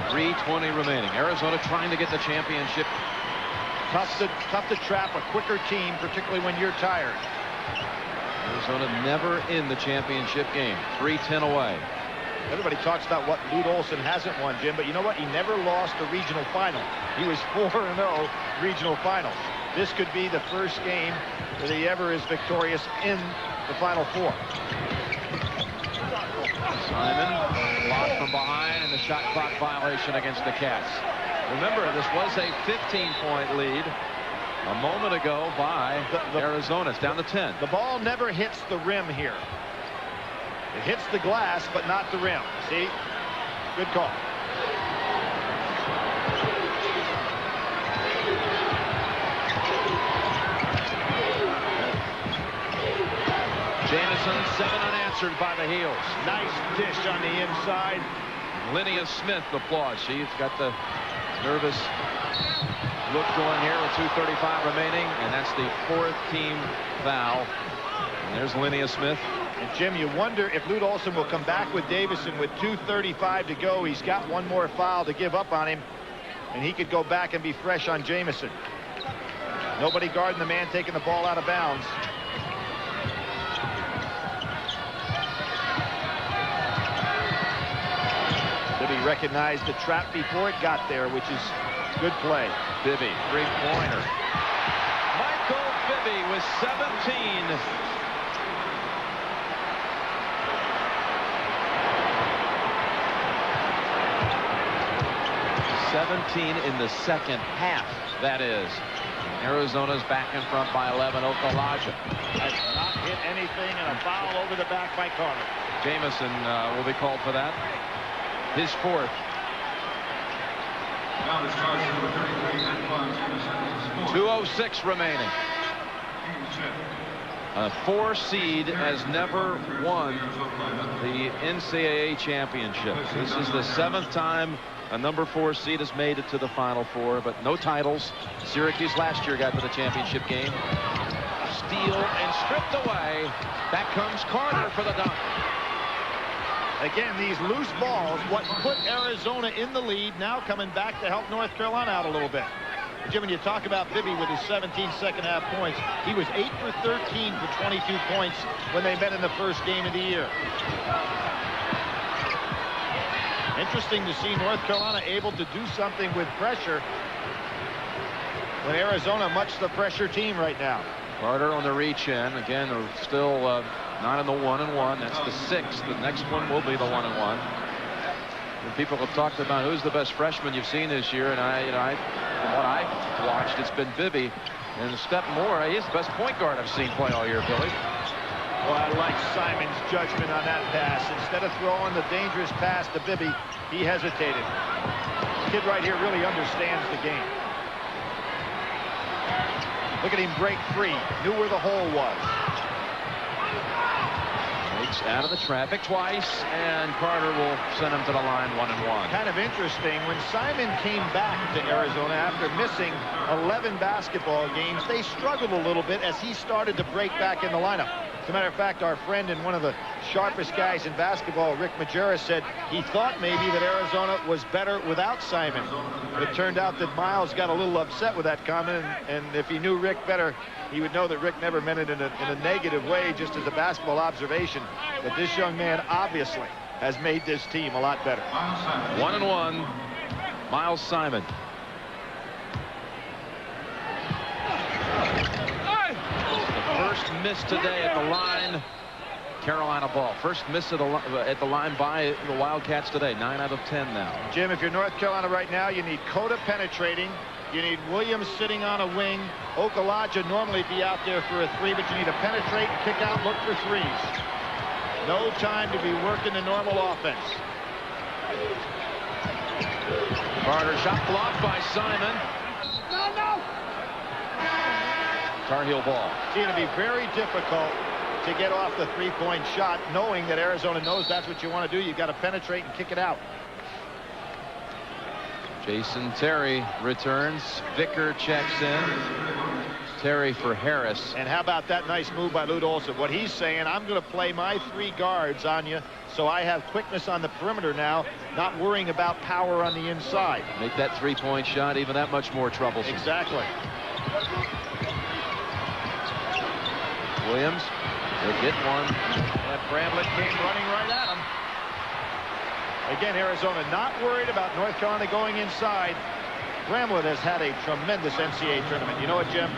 3:20 remaining. Arizona trying to get the championship. Tough to trap a quicker team, particularly when you're tired. Arizona never in the championship game. 3:10 away. Everybody talks about what Lute Olson hasn't won, Jim, but you know what? He never lost a regional final. He was 4-0 regional finals. This could be the first game that he ever is victorious in the Final Four. Simon blocked from behind, and the shot clock violation against the Cats. Remember, this was a 15-point lead a moment ago by Arizona. It's down to 10. The ball never hits the rim here. It hits the glass, but not the rim. See? Good call. Jamison, 7 unanswered by the heels. Nice dish on the inside. Linnea Smith applause. She's got the nervous look going here with 2:35 remaining, and that's the 4th team foul. And there's Linnea Smith. And Jim, you wonder if Lute Olson will come back with Davison with 2:35 to go. He's got one more foul to give up on him, and he could go back and be fresh on Jamison. Nobody guarding the man taking the ball out of bounds. Bibby recognized the trap before it got there, which is good play. Bibby, 3-pointer. Michael Bibby with 17. In the second half, that is. Arizona's back in front by 11. Okalaja has not hit anything, and a foul over the back by Carter. Jamison will be called for that. His fourth. 2:06 remaining. A 4 seed has never won the NCAA championship. This is the 7th time a number 4 seed has made it to the Final Four, but no titles. Syracuse last year got to the championship game. Steal and stripped away. Back comes Carter for the dunk. Again, these loose balls, what put Arizona in the lead, now coming back to help North Carolina out a little bit. Jim, when you talk about Bibby with his 17 second-half points, he was 8 for 13 for 22 points when they met in the first game of the year. Interesting to see North Carolina able to do something with pressure when Arizona much the pressure team right now. Carter on the reach in. Again, they're still not in the 1-and-1. That's the 6th. The next one will be the 1-and-1. And people have talked about who's the best freshman you've seen this year, and from what I've watched, it's been Bibby. And a step more, he's the best point guard I've seen play all year, Billy. Well, I like Simon's judgment on that pass. Instead of throwing the dangerous pass to Bibby, he hesitated. This kid right here really understands the game. Look at him break free. Knew where the hole was. Breaks out of the traffic twice, and Carter will send him to the line 1-and-1. Kind of interesting, when Simon came back to Arizona after missing 11 basketball games, they struggled a little bit as he started to break back in the lineup. As a matter of fact, our friend and one of the sharpest guys in basketball, Rick Majerus, said he thought maybe that Arizona was better without Simon. But it turned out that Miles got a little upset with that comment, and if he knew Rick better, he would know that Rick never meant it in a negative way, just as a basketball observation. But this young man obviously has made this team a lot better. 1-and-1, Miles Simon. First miss today at the line. Carolina ball. First miss at the line by the Wildcats today. 9 out of 10 now. Jim, if you're North Carolina right now, you need Cota penetrating. You need Williams sitting on a wing. Okalaja normally be out there for a 3, but you need to penetrate, kick out, look for 3s. No time to be working the normal offense. Carter shot blocked by Simon. No. Tar Heel ball. It's going to be very difficult to get off the 3-point shot, knowing that Arizona knows that's what you want to do. You've got to penetrate and kick it out. Jason Terry returns. Vicker checks in. Terry for Harris. And how about that nice move by Lute Olson? What he's saying, I'm going to play my 3 guards on you, so I have quickness on the perimeter now, not worrying about power on the inside. Make that 3-point shot even that much more troublesome. Exactly. Williams will get one. That Bramlett came running right at him. Again, Arizona not worried about North Carolina going inside. Bramlett has had a tremendous NCAA tournament. You know what, Jim?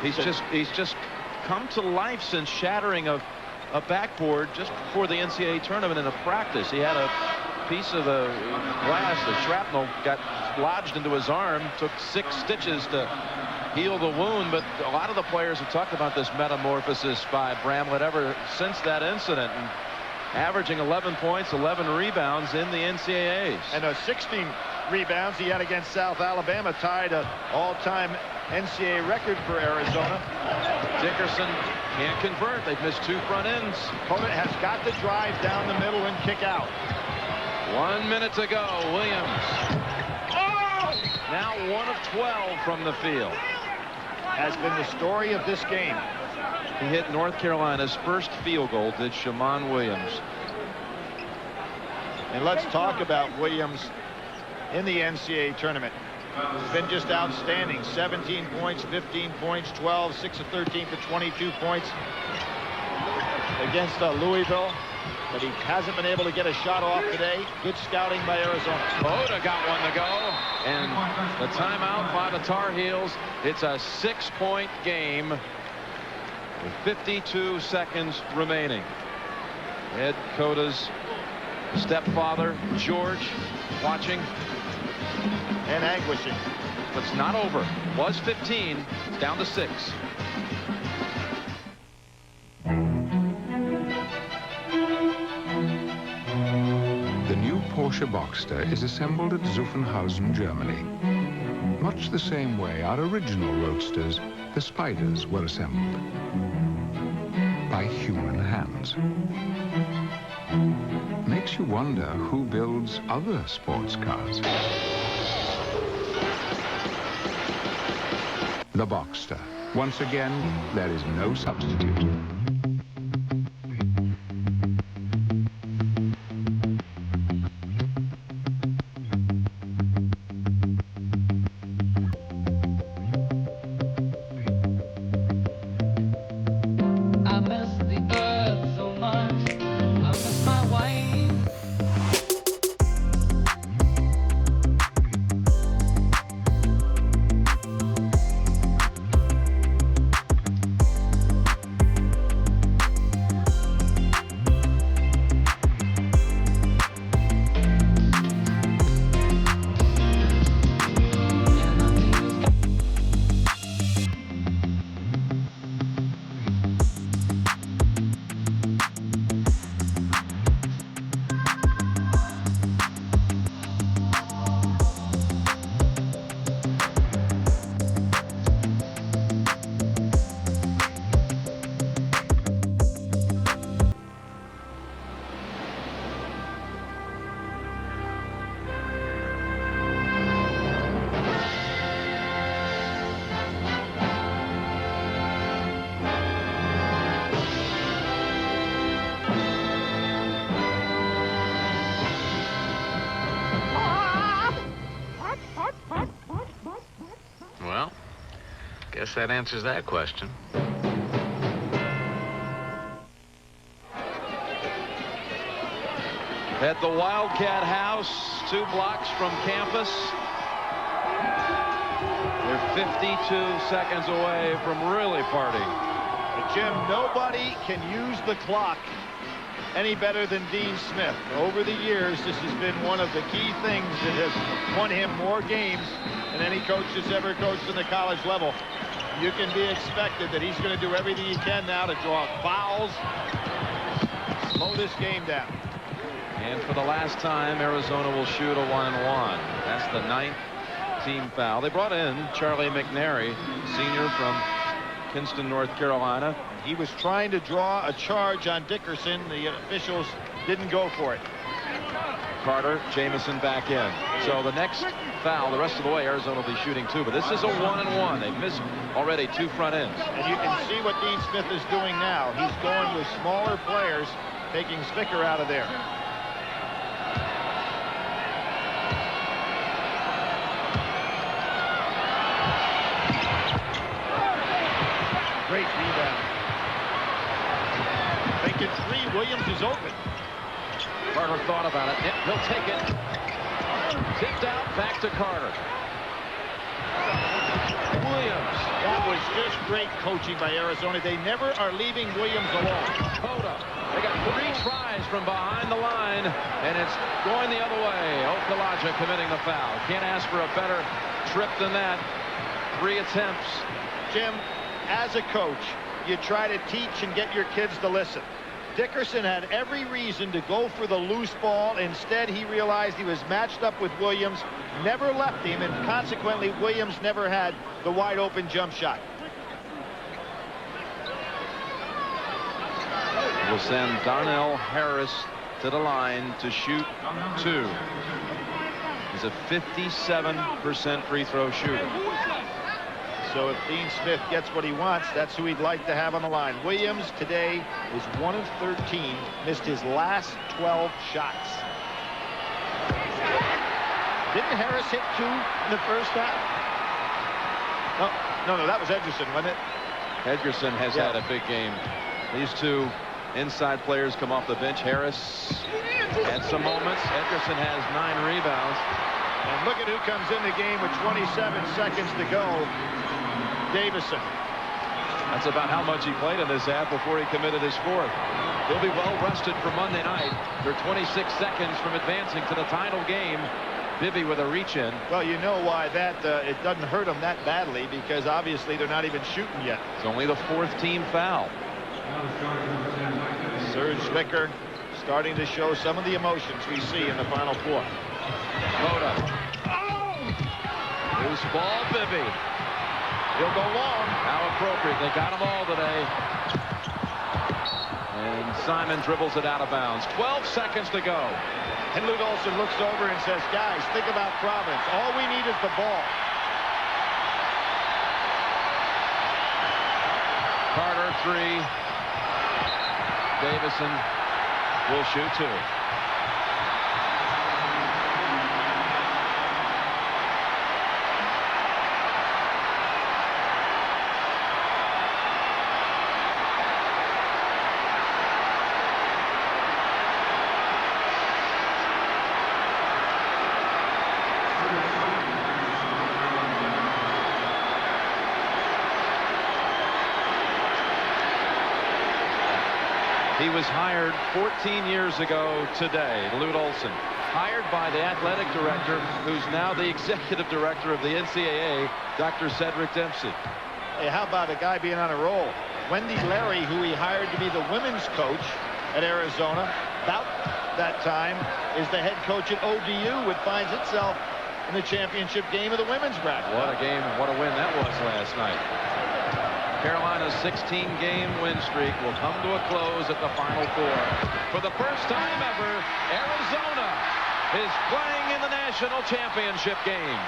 He's just come to life since shattering a backboard just before the NCAA tournament in a practice. He had a piece of the glass, the shrapnel, got lodged into his arm. Took 6 stitches to heal the wound, but a lot of the players have talked about this metamorphosis by Bramlett ever since that incident, and averaging 11 points, 11 rebounds in the NCAAs. And 16 rebounds he had against South Alabama, tied an all-time NCAA record for Arizona. Dickerson can't convert. They've missed 2 front ends. Opponent has got to drive down the middle and kick out. 1 minute to go. Williams. Oh! Now 1 of 12 from the field. Has been the story of this game. He hit North Carolina's first field goal, did Shammond Williams. And let's talk about Williams in the NCAA tournament. He's been just outstanding. 17 points, 15 points, 12, 6 of 13 for 22 points against Louisville. But he hasn't been able to get a shot off today. Good scouting by Arizona. Oda got one to go. And the timeout by the Tar Heels. It's a 6-point game with 52 seconds remaining. Ed Coda's stepfather, George, watching. And anguishing. but it's not over. Was 15, it's down to 6. The new Porsche Boxster is assembled at Zuffenhausen, Germany. Much the same way our original roadsters, the Spiders, were assembled. By human hands. Makes you wonder who builds other sports cars. The Boxster. Once again, there is no substitute. Guess that answers that question. At the Wildcat house, 2 blocks from campus. They're 52 seconds away from really partying. But Jim, nobody can use the clock any better than Dean Smith. Over the years, this has been one of the key things that has won him more games than any coach that's ever coached in the college level. You can be expected that he's going to do everything he can now to draw fouls, slow this game down. And for the last time, Arizona will shoot a 1-and-1. That's the 9th team foul. They brought in Charlie McNary, senior from Kinston, North Carolina. He was trying to draw a charge on Dickerson. The officials didn't go for it. Carter, Jamison back in. So the next foul, the rest of the way, Arizona will be shooting 2. But this is a 1-and-1. They've missed already 2 front ends. And you can see what Dean Smith is doing now. He's going with smaller players, taking Spicker out of there. Great rebound. Making 3, Williams is open. Carter thought about it. Yep, he'll take it. Tipped out, back to Carter. Williams. That was just great coaching by Arizona. They never are leaving Williams alone. Coda. They got 3 tries from behind the line, and it's going the other way. Okalaja committing the foul. Can't ask for a better trip than that. 3 attempts. Jim, as a coach, you try to teach and get your kids to listen. Dickerson had every reason to go for the loose ball. Instead, he realized he was matched up with Williams, never left him, and consequently, Williams never had the wide open jump shot. We'll send Donnell Harris to the line to shoot 2. He's a 57% free throw shooter. So if Dean Smith gets what he wants, that's who he'd like to have on the line. Williams today is 1 of 13, missed his last 12 shots. Didn't Harris hit 2 in the first half? No, that was Edgerson, wasn't it? Edgerson has had a big game. These 2 inside players come off the bench. Harris had some moments. Edgerson has 9 rebounds. And look at who comes in the game with 27 seconds to go. Davison. That's about how much he played in this half before he committed his 4th. He'll be well rested for Monday night. They're 26 seconds from advancing to the title game Bibby with a reach in. Well, you know why that it doesn't hurt them that badly, because obviously they're not even shooting yet. It's only the 4th team foul. Serge Zwicker starting to show some of the emotions we see in the Final Four. Coda. Loose ball, Bibby. He'll go long. How appropriate. They got them all today. And Simon dribbles it out of bounds. 12 seconds to go. And Lute Olson looks over and says, guys, think about Providence. All we need is the ball. Carter 3. Davison will shoot 2. He was hired 14 years ago today, Lute Olson, hired by the athletic director, who's now the executive director of the NCAA, Dr. Cedric Dempsey. Hey, how about a guy being on a roll? Wendy Larry, who he hired to be the women's coach at Arizona, about that time is the head coach at ODU, which finds itself in the championship game of the women's bracket. What a game, what a win that was last night. Carolina's 16-game win streak will come to a close at the Final Four. For the first time ever, Arizona is playing in the national championship game.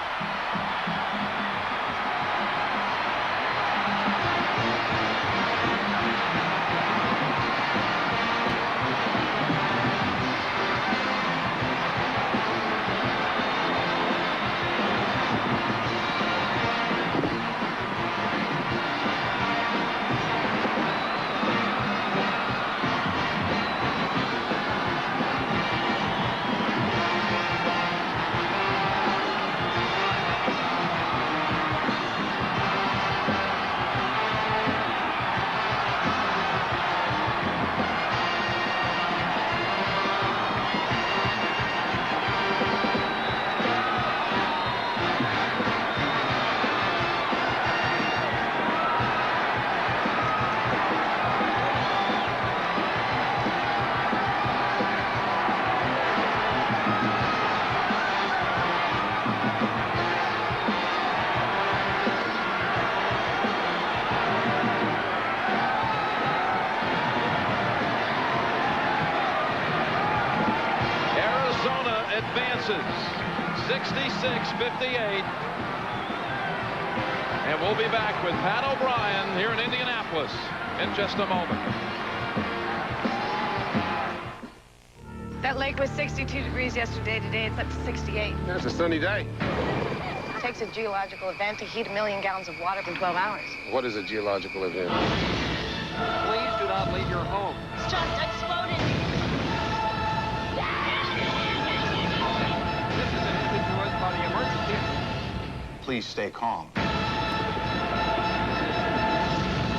Advances 66-58. And we'll be back with Pat O'Brien here in Indianapolis in just a moment. That lake was 62 degrees yesterday. Today it's up to 68. It's a sunny day. It takes a geological event to heat 1 million gallons of water for 12 hours. What is a geological event? Please do not leave your home. It's just exploded. This is an individual body emergency. Please stay calm.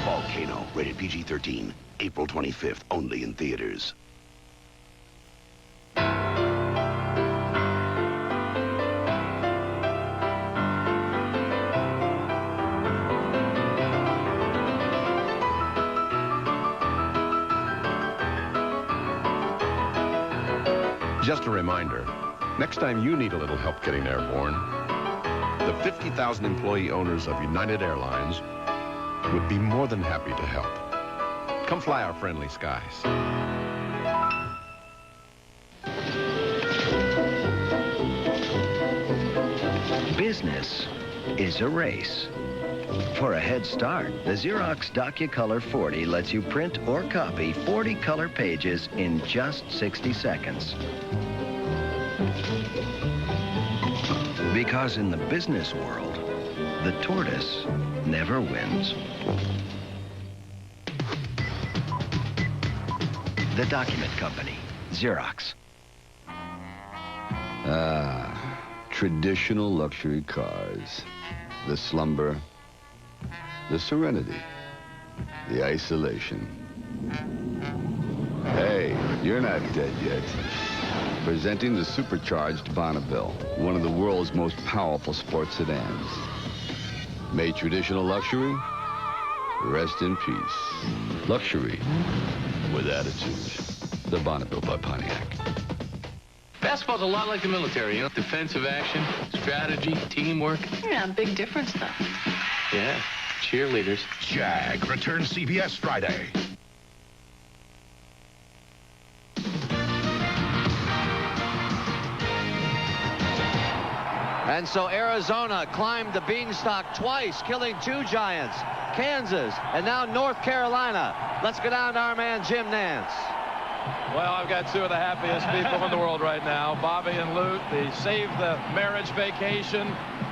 Volcano, rated PG-13. April 25th, only in theaters. Just a reminder, next time you need a little help getting airborne, the 50,000 employee owners of United Airlines would be more than happy to help. Come fly our friendly skies. Business is a race. For a head start, the Xerox DocuColor 40 lets you print or copy 40 color pages in just 60 seconds. Because in the business world, the tortoise never wins. The Document Company, Xerox. Ah, traditional luxury cars. The slumber, the serenity, the isolation. Hey, you're not dead yet. presenting the supercharged Bonneville, one of the world's most powerful sports sedans. Made traditional luxury, rest in peace. Luxury with attitude. The Bonneville by Pontiac. Basketball's a lot like the military, you know? Defensive action, strategy, teamwork. Yeah, big difference, though. Yeah, cheerleaders. Jag returns CBS Friday. And so Arizona climbed the beanstalk twice, killing 2 Giants, Kansas, and now North Carolina. Let's go down to our man Jim Nance. Well, I've got 2 of the happiest people in the world right now, Bobby and Lute. They saved the marriage vacation.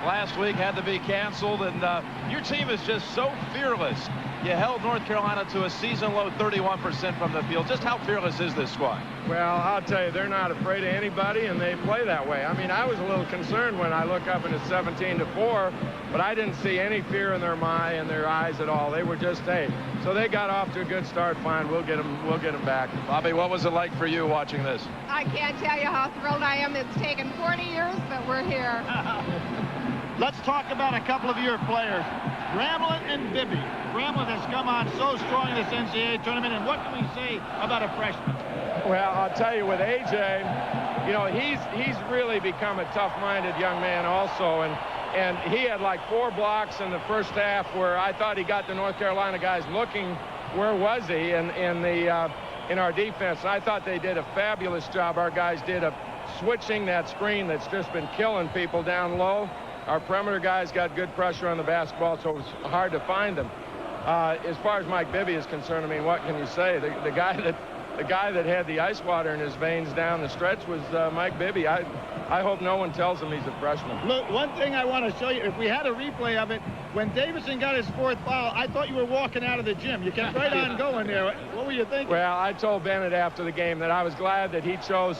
Last week had to be canceled, and your team is just so fearless. You held North Carolina to a season-low 31% from the field. Just how fearless is this squad? Well, I'll tell you, they're not afraid of anybody, and they play that way. I mean, I was a little concerned when I look up and it's 17-4, but I didn't see any fear in their mind and their eyes at all. They were just, hey. So they got off to a good start. Fine, we'll get them back. Bobby, what was it like for you watching this? I can't tell you how thrilled I am. It's taken 40 years, but we're here. Let's talk about a couple of your players, Bramlett and Bibby. Bramlett has come on so strong in this NCAA tournament, and what can we say about a freshman? Well, I'll tell you, with AJ, you know, he's really become a tough-minded young man also, and he had like 4 blocks in the first half where I thought he got the North Carolina guys looking, where was he in our defense. And I thought they did a fabulous job. Our guys did switching that screen that's just been killing people down low. Our perimeter guys got good pressure on the basketball, so it was hard to find them. As far as Mike Bibby is concerned, I mean, what can you say? The guy that had the ice water in his veins down the stretch was Mike Bibby. I hope no one tells him he's a freshman. Look, one thing I want to show you, if we had a replay of it, when Davison got his 4th foul, I thought you were walking out of the gym. You kept right on going there. What were you thinking? Well, I told Bennett after the game that I was glad that he chose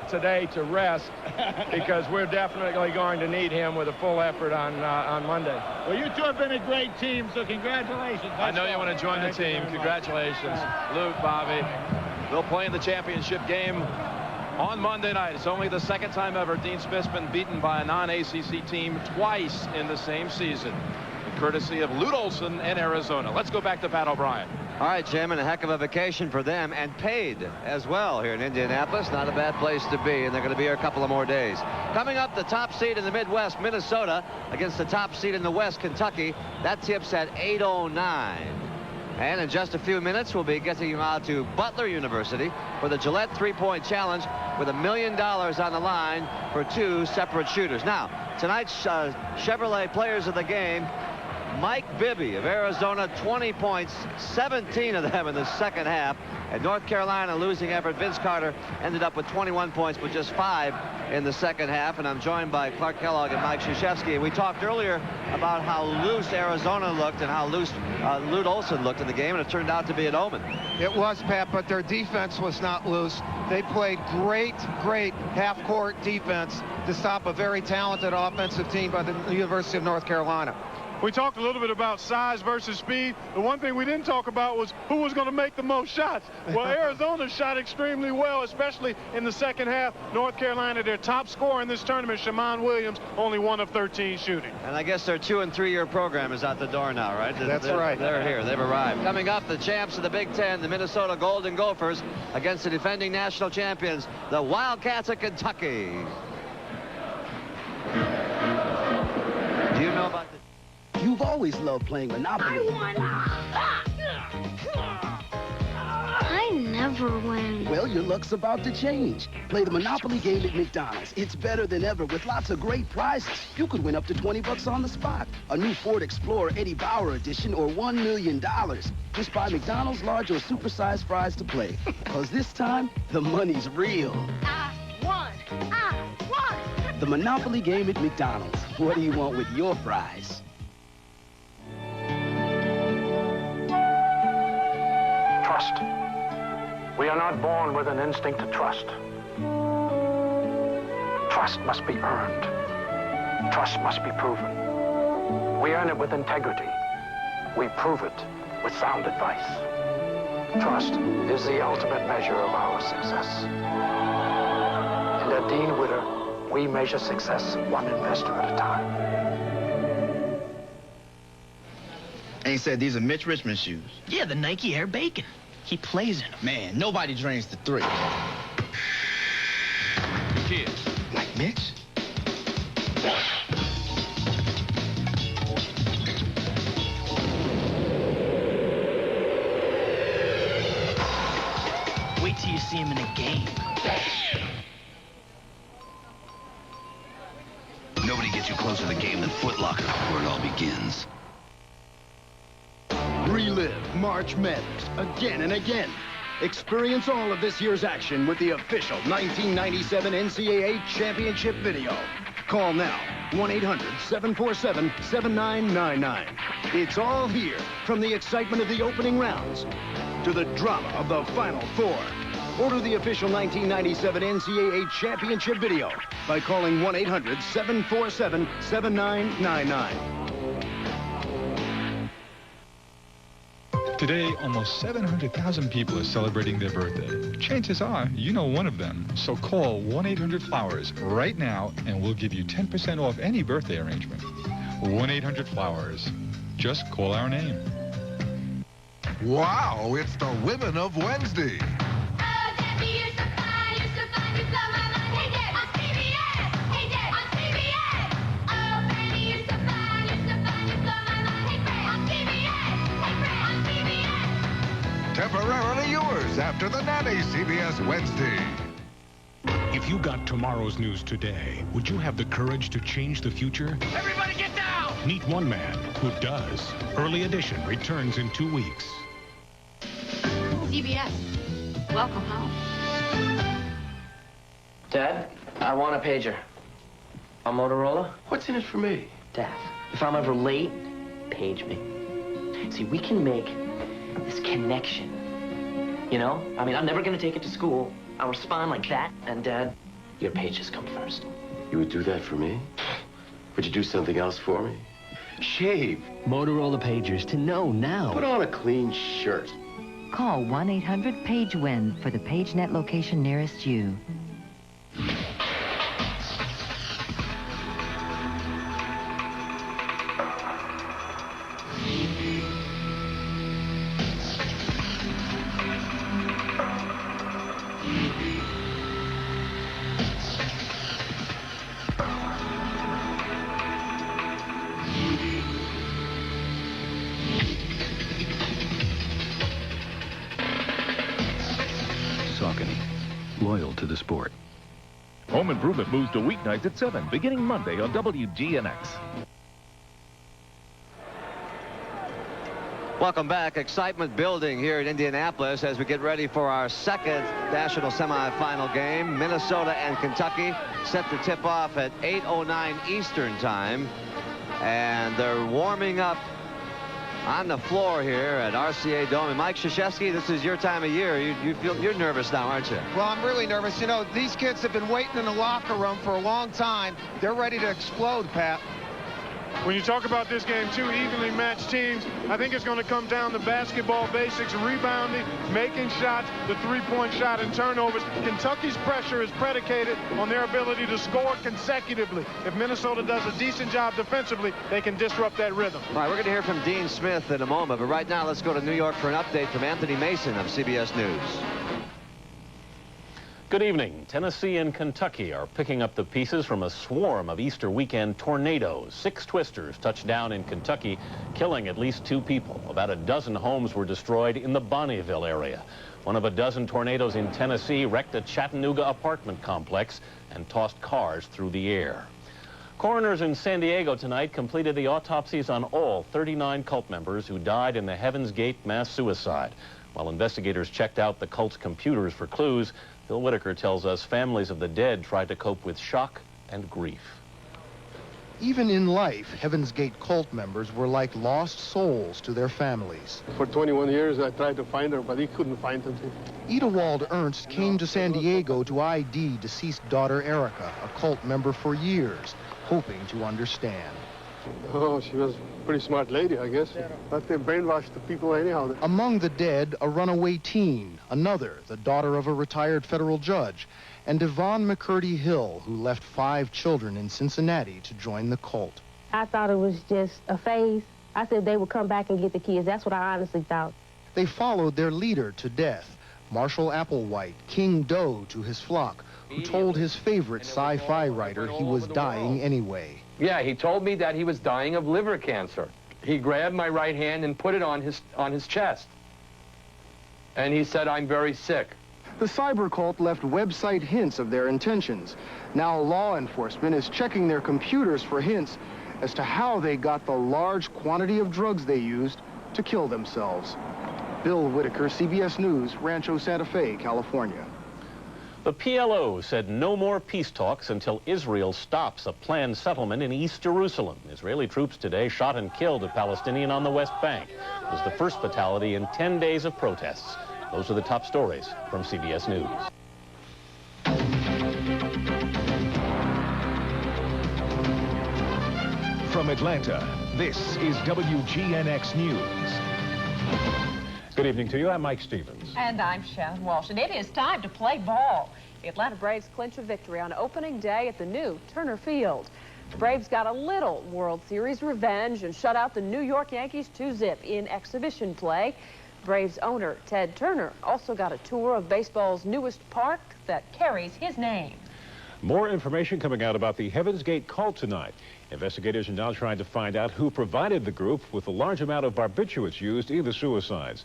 today to rest because we're definitely going to need him with a full effort on Monday. Well, you 2 have been a great team, so congratulations. I know you want to join the team. Congratulations. Luke, Bobby. They'll play in the championship game on Monday night. It's only the 2nd time ever Dean Smith's been beaten by a non-ACC team twice in the same season, courtesy of Lute Olson and Arizona. Let's go back to Pat O'Brien. All right, Jim, and a heck of a vacation for them, and paid as well here in Indianapolis. Not a bad place to be, and they're going to be here a couple of more days. Coming up, the top seed in the Midwest, Minnesota, against the top seed in the West, Kentucky. That tips at 8:09. And in just a few minutes, we'll be getting you out to Butler University for the Gillette 3-point challenge with $1 million on the line for 2 separate shooters. Now, tonight's Chevrolet players of the game, Mike Bibby of Arizona, 20 points, 17 of them in the second half. And North Carolina losing effort, Vince Carter ended up with 21 points, but just 5 in the second half. And I'm joined by Clark Kellogg and Mike Krzyzewski. And we talked earlier about how loose Arizona looked and how loose Lute Olson looked in the game, and it turned out to be an omen. It was, Pat, but their defense was not loose. They played great half-court defense to stop a very talented offensive team by the University of North Carolina. We talked a little bit about size versus speed. The one thing we didn't talk about was who was going to make the most shots. Well, Arizona shot extremely well, especially in the second half. North Carolina, their top scorer in this tournament, Shammond Williams, only 1 of 13 shooting. And I guess their 2- and 3-year program is out the door now, right? That's right. They're here. They've arrived. Coming up, the champs of the Big Ten, the Minnesota Golden Gophers, against the defending national champions, the Wildcats of Kentucky. Do you know about the... You've always loved playing Monopoly. I never win. Well, your luck's about to change. Play the Monopoly game at McDonald's. It's better than ever with lots of great prizes. You could win up to $20 on the spot. A new Ford Explorer Eddie Bauer edition or $1 million. Just buy McDonald's large or supersized fries to play. Because this time, the money's real. I won. The Monopoly game at McDonald's. What do you want with your fries? Trust. We are not born with an instinct to trust. Trust must be earned. Trust must be proven. We earn it with integrity. We prove it with sound advice. Trust is the ultimate measure of our success. Dean Witter, we measure success one investor at a time. Ain't said these are Mitch Richmond shoes. Yeah, the Nike Air Bacon. He plays in them. Man, nobody drains the three. Kid. Like Mitch? Wait till you see him in a game. Nobody gets you closer to the game than Foot Locker, where it all begins. Relive March Madness again and again. Experience all of this year's action with the official 1997 NCAA Championship video. Call now, 1-800-747-7999. It's all here, from the excitement of the opening rounds to the drama of the Final Four. Order the official 1997 NCAA Championship video by calling 1-800-747-7999. Today, almost 700,000 people are celebrating their birthday. Chances are you know one of them. So call 1-800-FLOWERS right now and we'll give you 10% off any birthday arrangement. 1-800-FLOWERS. Just call our name. Wow, it's the Women of Wednesday. Temporarily yours after the Nanny CBS Wednesday. If you got tomorrow's news today, would you have the courage to change the future? Everybody get down! Meet one man who does. Early Edition returns in 2 weeks. CBS, welcome home. Dad, I want a pager. A Motorola? What's in it for me? Dad, if I'm ever late, page me. See, we can make this connection. You know? I mean, I'm never going to take it to school. I'll respond like that, and Dad, your pages come first. You would do that for me? Would you do something else for me? Shave. Motorola pagers to know now. Put on a clean shirt. Call 1-800-PAGE-WIN for the PageNet location nearest you. Loyal to the sport. Home Improvement moves to weeknights at 7, beginning Monday on WGNX. Welcome back. Excitement building here in Indianapolis as we get ready for our second national semifinal game. Minnesota and Kentucky set to tip off at 8:09 Eastern time. And they're warming up on the floor here at RCA Dome. And Mike Krzyzewski, this is your time of year. You feel you're nervous now, aren't you? Well, I'm really nervous. You know, these kids have been waiting in the locker room for a long time. They're ready to explode, Pat. When you talk about this game, two evenly matched teams, I think it's going to come down to basketball basics, rebounding, making shots, the three-point shot, and turnovers. Kentucky's pressure is predicated on their ability to score consecutively. If Minnesota does a decent job defensively, they can disrupt that rhythm. All right, we're going to hear from Dean Smith in a moment, but right now let's go to New York for an update from Anthony Mason of CBS News. Good evening. Tennessee and Kentucky are picking up the pieces from a swarm of Easter weekend tornadoes. 6 twisters touched down in Kentucky, killing at least 2 people. About a dozen homes were destroyed in the Bonneville area. One of a dozen tornadoes in Tennessee wrecked a Chattanooga apartment complex and tossed cars through the air. Coroners in San Diego tonight completed the autopsies on all 39 cult members who died in the Heaven's Gate mass suicide. While investigators checked out the cult's computers for clues, Phil Whitaker tells us families of the dead tried to cope with shock and grief. Even in life, Heaven's Gate cult members were like lost souls to their families. For 21 years, I tried to find her, but he couldn't find her. Idewald Ernst came to San Diego to ID deceased daughter Erica, a cult member for years, hoping to understand. Oh, she was a pretty smart lady, I guess. But they brainwashed the people anyhow. Among the dead, a runaway teen, another, the daughter of a retired federal judge, and Devon McCurdy Hill, who left 5 children in Cincinnati to join the cult. I thought it was just a phase. I said they would come back and get the kids. That's what I honestly thought. They followed their leader to death, Marshall Applewhite, King Doe to his flock, who told his favorite sci-fi writer he was dying anyway. Yeah, he told me that he was dying of liver cancer. He grabbed my right hand and put it on his chest. And he said, "I'm very sick." The cyber cult left website hints of their intentions. Now law enforcement is checking their computers for hints as to how they got the large quantity of drugs they used to kill themselves. Bill Whitaker, CBS News, Rancho Santa Fe, California. The PLO said no more peace talks until Israel stops a planned settlement in East Jerusalem. Israeli troops today shot and killed a Palestinian on the West Bank. It was the first fatality in 10 days of protests. Those are the top stories from CBS News. From Atlanta, this is WGNX News. Good evening to you. I'm Mike Stevens. And I'm Shammond Walsh. And it is time to play ball. The Atlanta Braves clinch a victory on opening day at the new Turner Field. The Braves got a little World Series revenge and shut out the New York Yankees 2-zip in exhibition play. Braves owner Ted Turner also got a tour of baseball's newest park that carries his name. More information coming out about the Heaven's Gate cult tonight. Investigators are now trying to find out who provided the group with the large amount of barbiturates used in the suicides.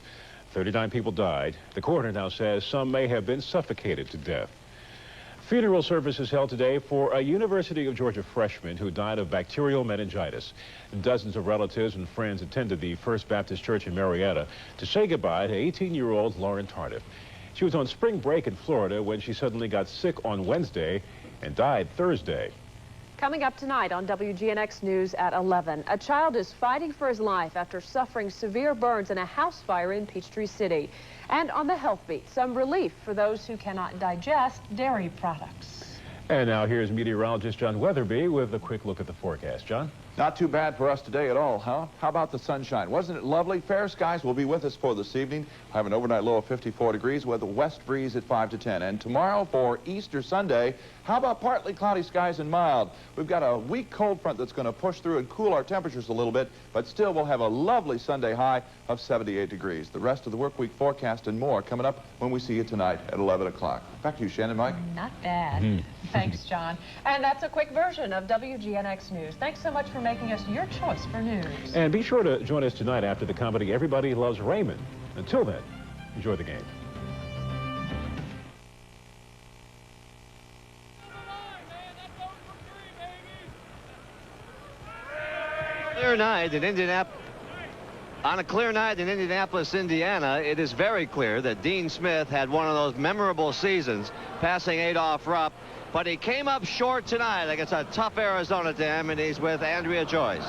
39 people died. The coroner now says some may have been suffocated to death. Funeral service is held today for a University of Georgia freshman who died of bacterial meningitis. Dozens of relatives and friends attended the First Baptist Church in Marietta to say goodbye to 18-year-old Lauren Tardif. She was on spring break in Florida when she suddenly got sick on Wednesday and died Thursday. Coming up tonight on WGNX News at 11, a child is fighting for his life after suffering severe burns in a house fire in Peachtree City. And on the Health Beat, some relief for those who cannot digest dairy products. And now here's meteorologist John Weatherby with a quick look at the forecast. John? Not too bad for us today at all, huh? How about the sunshine? Wasn't it lovely? Fair skies will be with us for this evening. Have an overnight low of 54 degrees with a west breeze at 5 to 10. And tomorrow for Easter Sunday, how about partly cloudy skies and mild? We've got a weak cold front that's going to push through and cool our temperatures a little bit, but still we'll have a lovely Sunday high of 78 degrees. The rest of the work week forecast and more coming up when we see you tonight at 11 o'clock. Back to you, Shannon, Mike. Not bad. Thanks, John. And that's a quick version of WGNX News. Thanks so much for making us your choice for news. And be sure to join us tonight after the comedy Everybody Loves Raymond. Until then, enjoy the game. Clear night in Indianapolis. On a clear night in Indianapolis, Indiana, it is very clear that Dean Smith had one of those memorable seasons, passing Adolph Rupp, but he came up short tonight against a tough Arizona team, and he's with Andrea Joyce.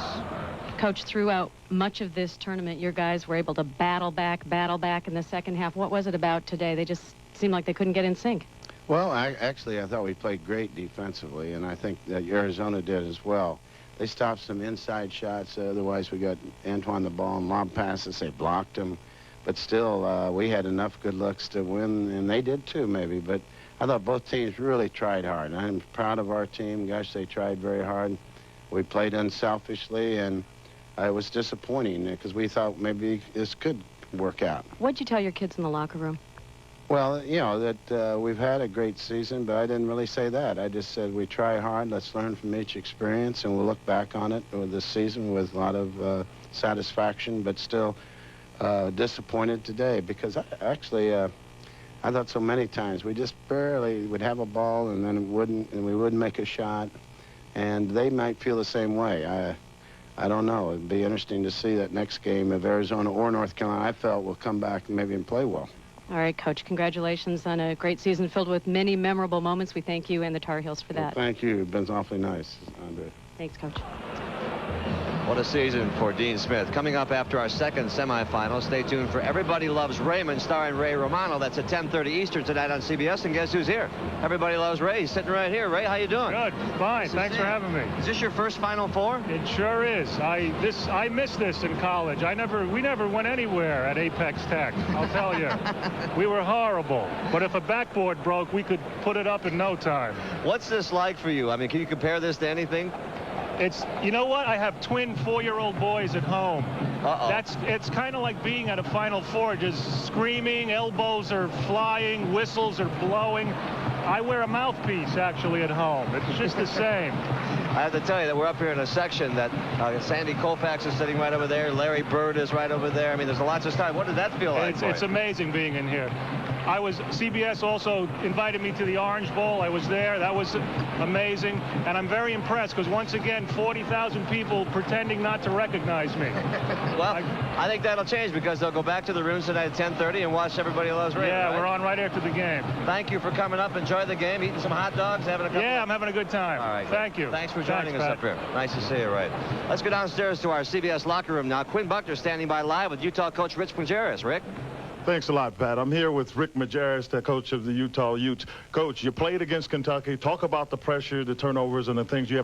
Coach, throughout much of this tournament, your guys were able to battle back in the second half. What was it about today? They just seemed like they couldn't get in sync. Well, I thought we played great defensively, and I think that Arizona did as well. They stopped some inside shots. Otherwise, we got Antawn the ball and lob passes. They blocked them. But still, we had enough good looks to win, and they did too, maybe. But I thought both teams really tried hard. I'm proud of our team. Gosh, they tried very hard. We played unselfishly, and it was disappointing because we thought maybe this could work out. What'd you tell your kids in the locker room? Well, you know, that we've had a great season, but I didn't really say that. I just said we try hard, let's learn from each experience, and we'll look back on it with this season with a lot of satisfaction, but still disappointed today because I thought so many times we just barely would have a ball and then we wouldn't make a shot, and they might feel the same way. I don't know. It'd be interesting to see that next game of Arizona or North Carolina, I felt, will come back maybe and play well. All right, Coach, congratulations on a great season filled with many memorable moments. We thank you and the Tar Heels for that. Well, thank you. It's been awfully nice, Andre. Thanks, Coach. What a season for Dean Smith. Coming up after our second semifinal, stay tuned for Everybody Loves Raymond, starring Ray Romano. That's at 10:30 Eastern tonight on CBS. And guess who's here? Everybody Loves Ray. He's sitting right here. Ray, how you doing? Good, fine. Thanks for having me. Is this your first Final Four? It sure is. I missed this in college. We never went anywhere at Apex Tech. I'll tell you, we were horrible. But if a backboard broke, we could put it up in no time. What's this like for you? I mean, can you compare this to anything? You know what? I have twin 4-year-old boys at home. Uh-oh. It's kind of like being at a Final Four, just screaming, elbows are flying, whistles are blowing. I wear a mouthpiece, actually, at home. It's just the same. I have to tell you that we're up here in a section that Sandy Koufax is sitting right over there. Larry Bird is right over there. I mean, there's lots of stuff. What did that feel like? It's amazing being in here. CBS also invited me to the Orange Bowl. I was there. That was amazing. And I'm very impressed because, once again, 40,000 people pretending not to recognize me. Well, I think that'll change because they'll go back to the rooms tonight at 10:30 and watch Everybody Loves Raymond. Yeah, right? we're on right after the game. Thank you for coming up. Enjoy the game. Eating some hot dogs. Having a couple. Yeah, I'm having a good time. All right. Thank you. Thanks for joining us Pat. up here. Nice to see you, Ray. Let's go downstairs to our CBS locker room now. Quinn Buckner standing by live with Utah coach Rich Majerus. Rick? Thanks a lot, Pat. I'm here with Rick Majerus, the coach of the Utah Utes. Coach, you played against Kentucky. Talk about the pressure, the turnovers, and the things you have to